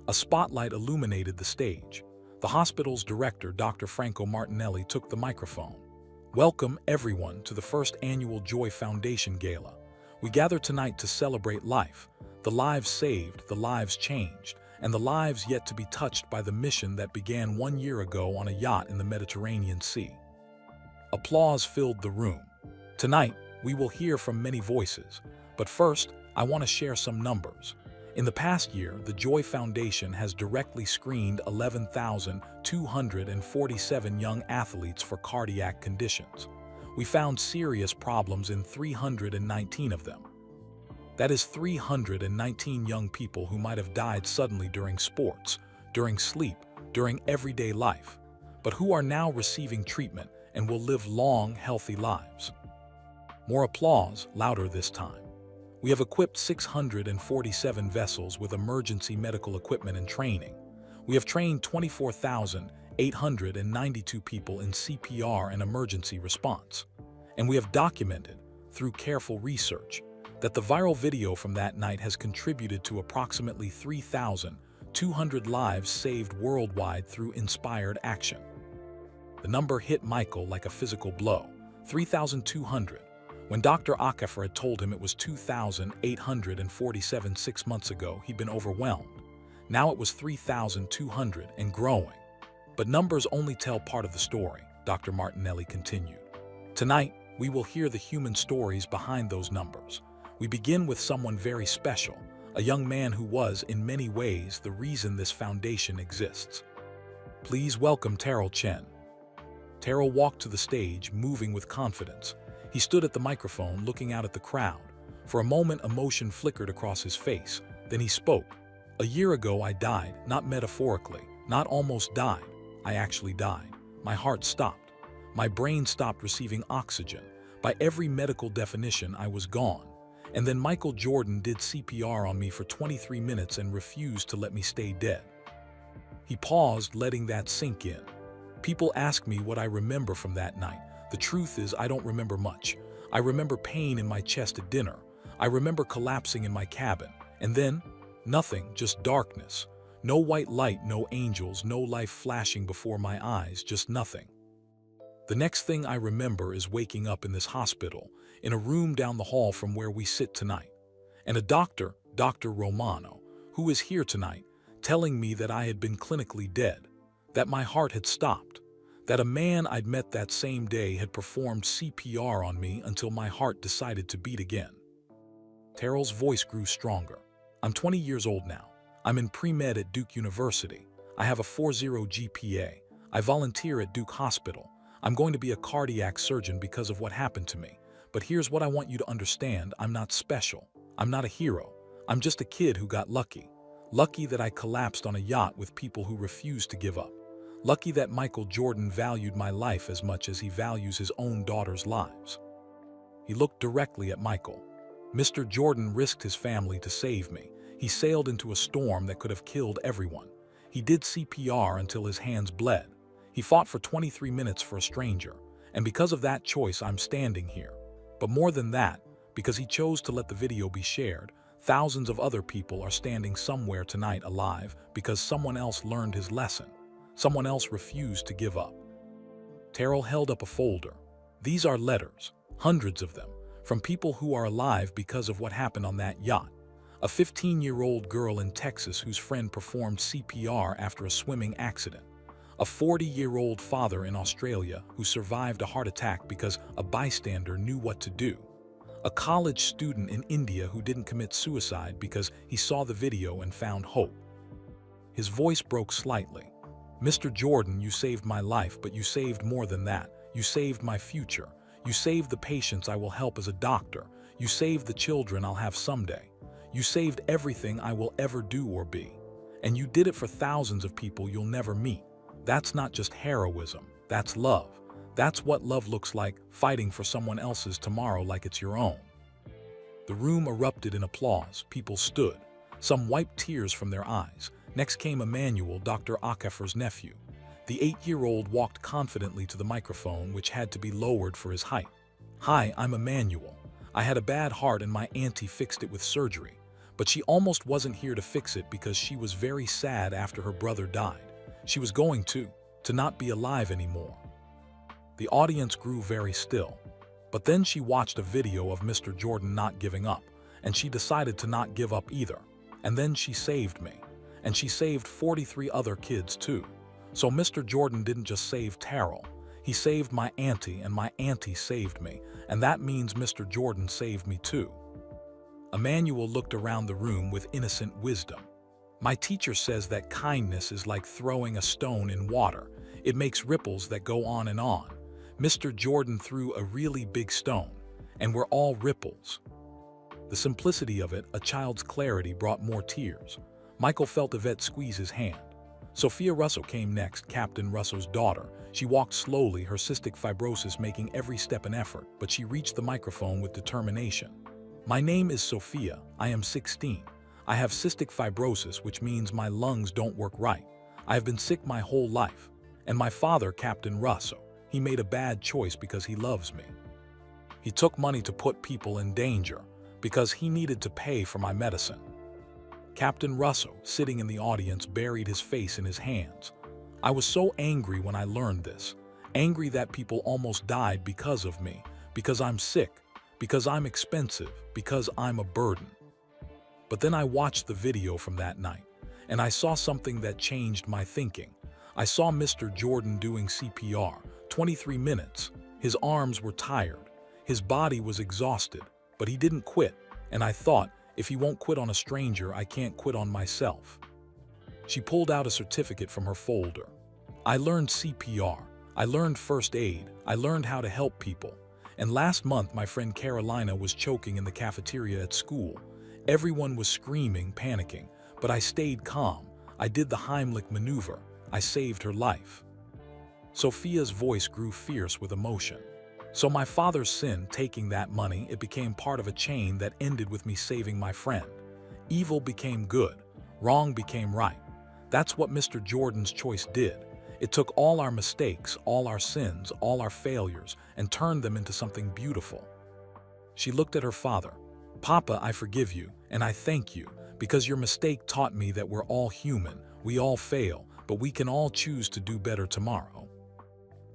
[SPEAKER 1] A spotlight illuminated the stage. The hospital's director, Dr. Franco Martinelli, took the microphone. "Welcome, everyone, to the first annual Joy Foundation Gala. We gather tonight to celebrate life, the lives saved, the lives changed, and the lives yet to be touched by the mission that began 1 year ago on a yacht in the Mediterranean Sea." Applause filled the room. Tonight, we will hear from many voices, but first, I want to share some numbers. In the past year, the Joy Foundation has directly screened 11,247 young athletes for cardiac conditions. We found serious problems in 319 of them. That is 319 young people who might have died suddenly during sports, during sleep, during everyday life, but who are now receiving treatment and will live long, healthy lives. More applause, louder this time. We have equipped 647 vessels with emergency medical equipment and training. We have trained 24,892 people in CPR and emergency response. And we have documented, through careful research, that the viral video from that night has contributed to approximately 3,200 lives saved worldwide through inspired action. The number hit Michael like a physical blow, 3,200. When Dr. Akafer had told him it was 2,847 6 months ago, he'd been overwhelmed. Now it was 3,200 and growing. But numbers only tell part of the story, Dr. Martinelli continued. Tonight, we will hear the human stories behind those numbers. We begin with someone very special, a young man who was, in many ways, the reason this foundation exists. Please welcome Terrell Chen. Terrell walked to the stage, moving with confidence. He stood at the microphone, looking out at the crowd. For a moment, emotion flickered across his face. Then he spoke. "A year ago, I died, not metaphorically, not almost died. I actually died. My heart stopped. My brain stopped receiving oxygen. By every medical definition, I was gone. And then Michael Jordan did CPR on me for 23 minutes and refused to let me stay dead." He paused, letting that sink in. People ask me what I remember from that night. The truth is, I don't remember much. I remember pain in my chest at dinner. I remember collapsing in my cabin. And then, nothing, just darkness. No white light, no angels, no life flashing before my eyes, just nothing. The next thing I remember is waking up in this hospital, in a room down the hall from where we sit tonight. And a doctor, Dr. Romano, who is here tonight, telling me that I had been clinically dead, that my heart had stopped, that a man I'd met that same day had performed CPR on me until my heart decided to beat again. Terrell's voice grew stronger. "I'm 20 years old now. I'm in pre-med at Duke University. I have a 4.0 GPA. I volunteer at Duke Hospital. I'm going to be a cardiac surgeon because of what happened to me. But here's what I want you to understand. I'm not special. I'm not a hero. I'm just a kid who got lucky. Lucky that I collapsed on a yacht with people who refused to give up. Lucky that Michael Jordan valued my life as much as he values his own daughter's lives." He looked directly at Michael. "Mr. Jordan risked his family to save me. He sailed into a storm that could have killed everyone. He did CPR until his hands bled. He fought for 23 minutes for a stranger. And because of that choice, I'm standing here. But more than that, because he chose to let the video be shared, thousands of other people are standing somewhere tonight alive because someone else learned his lesson. Someone else refused to give up." Terrell held up a folder. "These are letters, hundreds of them, from people who are alive because of what happened on that yacht. A 15-year-old girl in Texas whose friend performed CPR after a swimming accident. A 40-year-old father in Australia who survived a heart attack because a bystander knew what to do. A college student in India who didn't commit suicide because he saw the video and found hope." His voice broke slightly. "Mr. Jordan, you saved my life, but you saved more than that. You saved my future. You saved the patients I will help as a doctor. You saved the children I'll have someday. You saved everything I will ever do or be. And you did it for thousands of people you'll never meet. That's not just heroism. That's love. That's what love looks like, fighting for someone else's tomorrow like it's your own." The room erupted in applause. People stood. Some wiped tears from their eyes. Next came Emmanuel, Dr. Akafer's nephew. The 8-year-old walked confidently to the microphone, which had to be lowered for his height. "Hi, I'm Emmanuel. I had a bad heart and my auntie fixed it with surgery. But she almost wasn't here to fix it because she was very sad after her brother died. She was going to not be alive anymore." The audience grew very still. But then she watched a video of Mr. Jordan not giving up, and she decided to not give up either. And then she saved me. And she saved 43 other kids too. So Mr. Jordan didn't just save Terrell. He saved my auntie, and my auntie saved me, and that means Mr. Jordan saved me too. Emmanuel looked around the room with innocent wisdom. "My teacher says that kindness is like throwing a stone in water. It makes ripples that go on and on. Mr. Jordan threw a really big stone, and we're all ripples." The simplicity of it, a child's clarity, brought more tears. Michael felt Yvette squeeze his hand. Sophia Russo came next, Captain Russo's daughter. She walked slowly, her cystic fibrosis making every step an effort, but she reached the microphone with determination. "My name is Sophia. I am 16. I have cystic fibrosis, which means my lungs don't work right. I have been sick my whole life. And my father, Captain Russo, he made a bad choice because he loves me. He took money to put people in danger because he needed to pay for my medicine." Captain Russo, sitting in the audience, buried his face in his hands. "I was so angry when I learned this. Angry that people almost died because of me, because I'm sick, because I'm expensive, because I'm a burden. But then I watched the video from that night, and I saw something that changed my thinking. I saw Mr. Jordan doing CPR, 23 minutes. His arms were tired. His body was exhausted, but he didn't quit. And I thought, if he won't quit on a stranger, I can't quit on myself." She pulled out a certificate from her folder. "I learned CPR. I learned first aid. I learned how to help people. And last month, my friend Carolina was choking in the cafeteria at school. Everyone was screaming, panicking, but I stayed calm. I did the Heimlich maneuver. I saved her life." Sophia's voice grew fierce with emotion. "So my father's sin, taking that money, it became part of a chain that ended with me saving my friend. Evil became good. Wrong became right. That's what Mr. Jordan's choice did. It took all our mistakes, all our sins, all our failures, and turned them into something beautiful." She looked at her father. "Papa, I forgive you, and I thank you, because your mistake taught me that we're all human, we all fail, but we can all choose to do better tomorrow."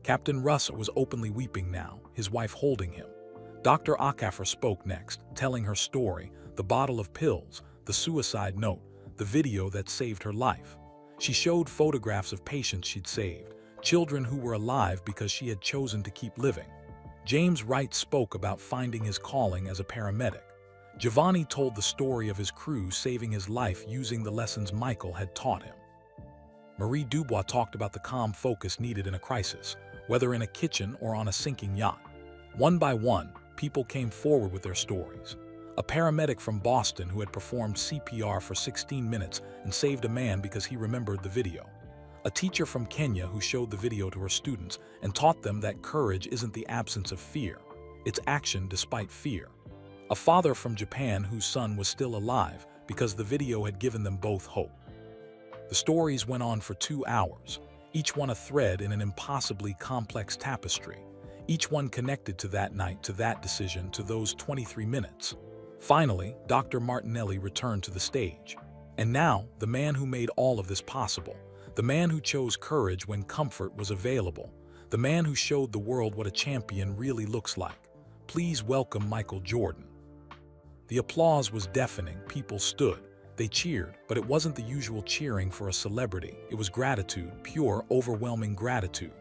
[SPEAKER 1] Captain Russo was openly weeping now, his wife holding him. Dr. Acaffer spoke next, telling her story, the bottle of pills, the suicide note, the video that saved her life. She showed photographs of patients she'd saved, children who were alive because she had chosen to keep living. James Wright spoke about finding his calling as a paramedic. Giovanni told the story of his crew saving his life using the lessons Michael had taught him. Marie Dubois talked about the calm focus needed in a crisis, whether in a kitchen or on a sinking yacht. One by one, people came forward with their stories. A paramedic from Boston who had performed CPR for 16 minutes and saved a man because he remembered the video. A teacher from Kenya who showed the video to her students and taught them that courage isn't the absence of fear, it's action despite fear. A father from Japan whose son was still alive because the video had given them both hope. The stories went on for 2 hours, each one a thread in an impossibly complex tapestry, each one connected to that night, to that decision, to those 23 minutes. Finally, Dr. Martinelli returned to the stage. And now, the man who made all of this possible, the man who chose courage when comfort was available, the man who showed the world what a champion really looks like. Please welcome Michael Jordan. The applause was deafening. People stood. They cheered, but it wasn't the usual cheering for a celebrity. It was gratitude, pure, overwhelming gratitude.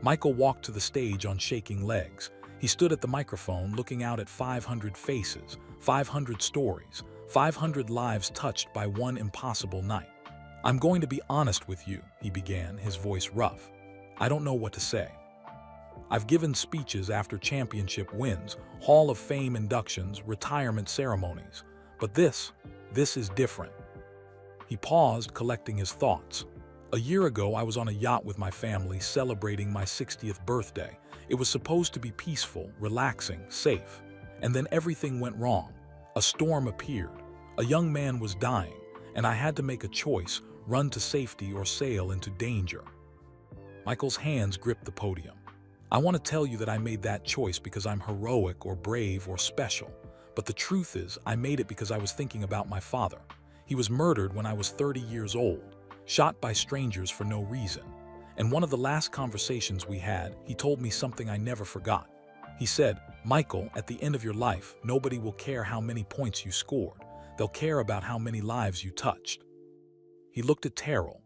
[SPEAKER 1] Michael walked to the stage on shaking legs. He stood at the microphone looking out at 500 faces, 500 stories, 500 lives touched by one impossible night. "I'm going to be honest with you," he began, his voice rough. "I don't know what to say. I've given speeches after championship wins, Hall of Fame inductions, retirement ceremonies. But this is different." He paused, collecting his thoughts. "A year ago, I was on a yacht with my family celebrating my 60th birthday. It was supposed to be peaceful, relaxing, safe. And then everything went wrong. A storm appeared. A young man was dying, and I had to make a choice, run to safety or sail into danger." Michael's hands gripped the podium. I want to tell you that I made that choice because I'm heroic or brave or special. But the truth is, I made it because I was thinking about my father. He was murdered when I was 30 years old, shot by strangers for no reason. And one of the last conversations we had, he told me something I never forgot. He said, "Michael, at the end of your life, nobody will care how many points you scored. They'll care about how many lives you touched." He looked at Terrell.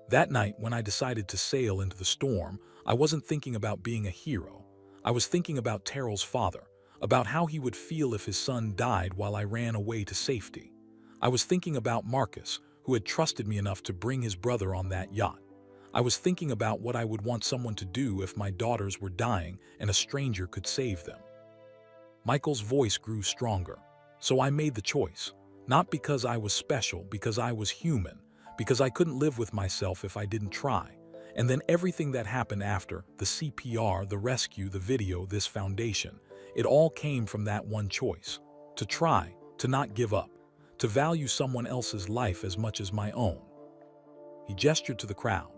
[SPEAKER 1] That night, when I decided to sail into the storm, I wasn't thinking about being a hero. I was thinking about Terrell's father, about how he would feel if his son died while I ran away to safety. I was thinking about Marcus, who had trusted me enough to bring his brother on that yacht. I was thinking about what I would want someone to do if my daughters were dying and a stranger could save them. Michael's voice grew stronger. So I made the choice. Not because I was special, because I was human, because I couldn't live with myself if I didn't try. And then everything that happened after, the CPR, the rescue, the video, this foundation, it all came from that one choice. To try, to not give up, to value someone else's life as much as my own. He gestured to the crowd.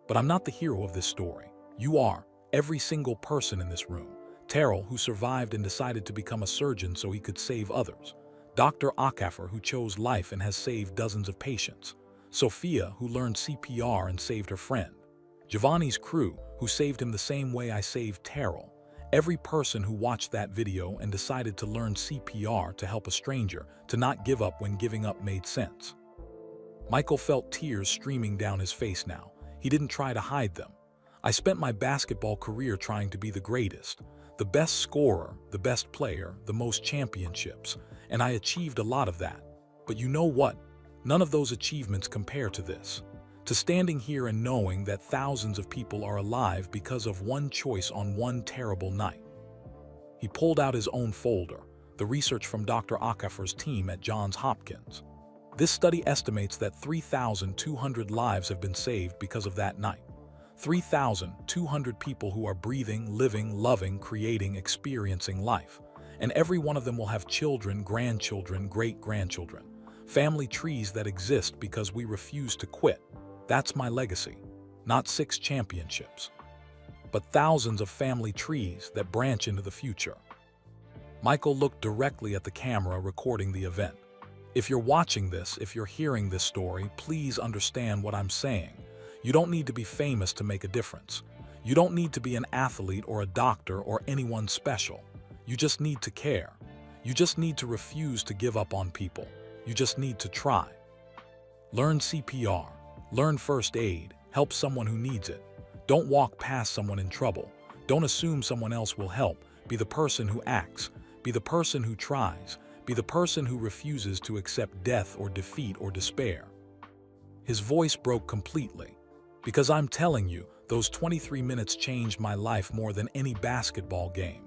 [SPEAKER 1] But I'm not the hero of this story. You are, every single person in this room. Terrell, who survived and decided to become a surgeon so he could save others. Dr. Akafer, who chose life and has saved dozens of patients. Sophia, who learned CPR and saved her friend. Giovanni's crew, who saved him the same way I saved Terrell. Every person who watched that video and decided to learn CPR to help a stranger, to not give up when giving up made sense. Michael felt tears streaming down his face now. He didn't try to hide them. I spent my basketball career trying to be the greatest, the best scorer, the best player, the most championships, and I achieved a lot of that. But you know what? None of those achievements compare to this. To standing here and knowing that thousands of people are alive because of one choice on one terrible night. He pulled out his own folder, the research from Dr. Akafer's team at Johns Hopkins. This study estimates that 3,200 lives have been saved because of that night. 3,200 people who are breathing, living, loving, creating, experiencing life. And every one of them will have children, grandchildren, great-grandchildren. Family trees that exist because we refuse to quit. That's my legacy. Not 6 championships, but thousands of family trees that branch into the future. Michael looked directly at the camera recording the event. If you're watching this, if you're hearing this story, please understand what I'm saying. You don't need to be famous to make a difference. You don't need to be an athlete or a doctor or anyone special. You just need to care. You just need to refuse to give up on people. You just need to try. Learn CPR. Learn first aid. Help someone who needs it. Don't walk past someone in trouble. Don't assume someone else will help. Be the person who acts. Be the person who tries. Be the person who refuses to accept death or defeat or despair. His voice broke completely. Because I'm telling you, those 23 minutes changed my life more than any basketball game.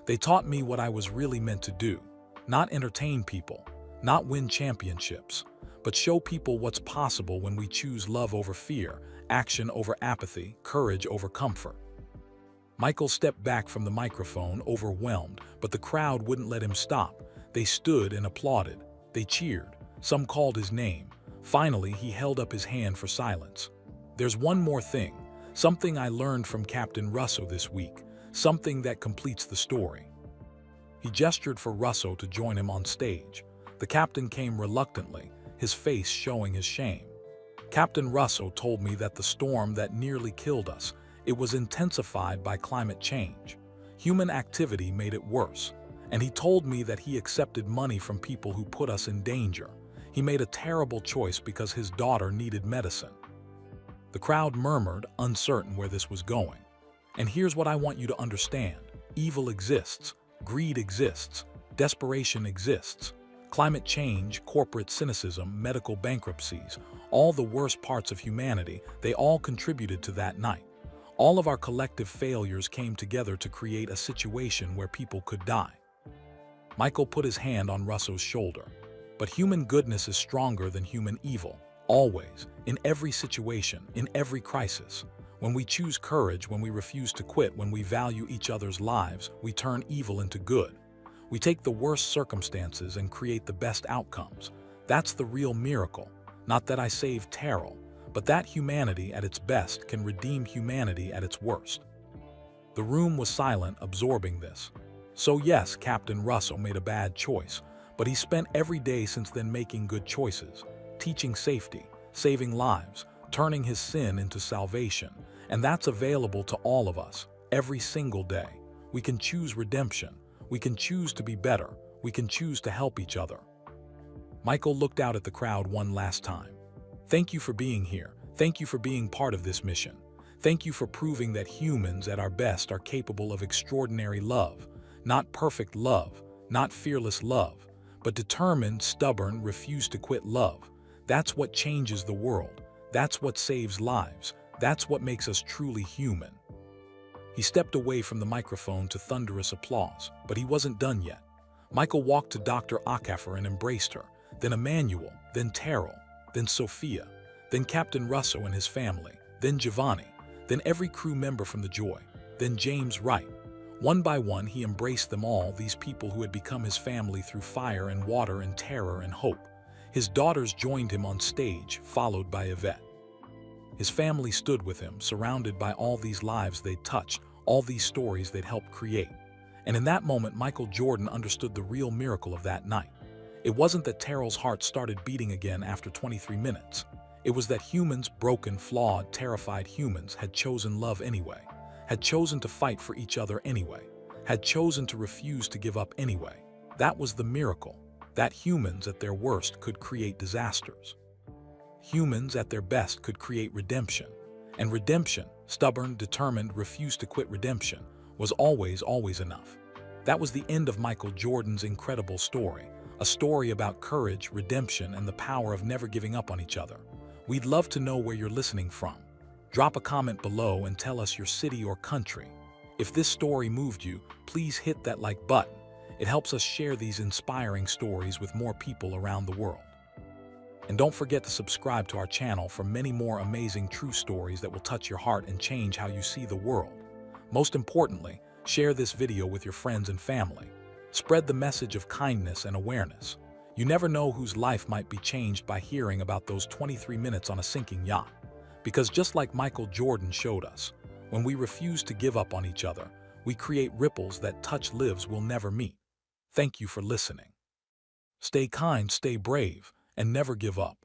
[SPEAKER 1] They taught me what I was really meant to do. Not entertain people, not win championships, but show people what's possible when we choose love over fear, action over apathy, courage over comfort. Michael stepped back from the microphone, overwhelmed, but the crowd wouldn't let him stop. They stood and applauded. They cheered. Some called his name. Finally, he held up his hand for silence. There's one more thing, something I learned from Captain Russo this week, something that completes the story. He gestured for Russo to join him on stage. The captain came reluctantly, his face showing his shame. Captain Russo told me that the storm that nearly killed us, it was intensified by climate change. Human activity made it worse. And he told me that he accepted money from people who put us in danger. He made a terrible choice because his daughter needed medicine. The crowd murmured, uncertain where this was going. And here's what I want you to understand. Evil exists. Greed exists. Desperation exists. Climate change, corporate cynicism, medical bankruptcies, all the worst parts of humanity, they all contributed to that night. All of our collective failures came together to create a situation where people could die. Michael put his hand on Russo's shoulder. But human goodness is stronger than human evil, always, in every situation, in every crisis. When we choose courage, when we refuse to quit, when we value each other's lives, we turn evil into good. We take the worst circumstances and create the best outcomes. That's the real miracle. Not that I saved Terrell, but that humanity at its best can redeem humanity at its worst. The room was silent, absorbing this. So yes, Captain Russell made a bad choice, but he spent every day since then making good choices, teaching safety, saving lives, turning his sin into salvation, and that's available to all of us, every single day. We can choose redemption. We can choose to be better. We can choose to help each other. Michael looked out at the crowd one last time. Thank you for being here. Thank you for being part of this mission. Thank you for proving that humans at our best are capable of extraordinary love. Not perfect love, not fearless love, but determined, stubborn, refuse-to-quit love. That's what changes the world. That's what saves lives. That's what makes us truly human. He stepped away from the microphone to thunderous applause, but he wasn't done yet. Michael walked to Dr. Ackefer and embraced her, then Emmanuel, then Terrell, then Sophia, then Captain Russo and his family, then Giovanni, then every crew member from the Joy, then James Wright. One by one, he embraced them all, these people who had become his family through fire and water and terror and hope. His daughters joined him on stage, followed by Yvette. His family stood with him, surrounded by all these lives they'd touched, all these stories they'd helped create. And in that moment, Michael Jordan understood the real miracle of that night. It wasn't that Terrell's heart started beating again after 23 minutes. It was that humans, broken, flawed, terrified humans, had chosen love anyway, had chosen to fight for each other anyway, had chosen to refuse to give up anyway. That was the miracle, that humans at their worst could create disasters. Humans at their best could create redemption. And redemption, stubborn, determined, refuse-to-quit redemption, was always enough. That was the end of Michael Jordan's incredible story, a story about courage, redemption, and the power of never giving up on each other. We'd love to know where you're listening from. Drop a comment below and tell us your city or country. If this story moved you, please hit that like button. It helps us share these inspiring stories with more people around the world. And don't forget to subscribe to our channel for many more amazing true stories that will touch your heart and change how you see the world. Most importantly, share this video with your friends and family. Spread the message of kindness and awareness. You never know whose life might be changed by hearing about those 23 minutes on a sinking yacht. Because just like Michael Jordan showed us, when we refuse to give up on each other, we create ripples that touch lives we'll never meet. Thank you for listening. Stay kind, stay brave, and never give up.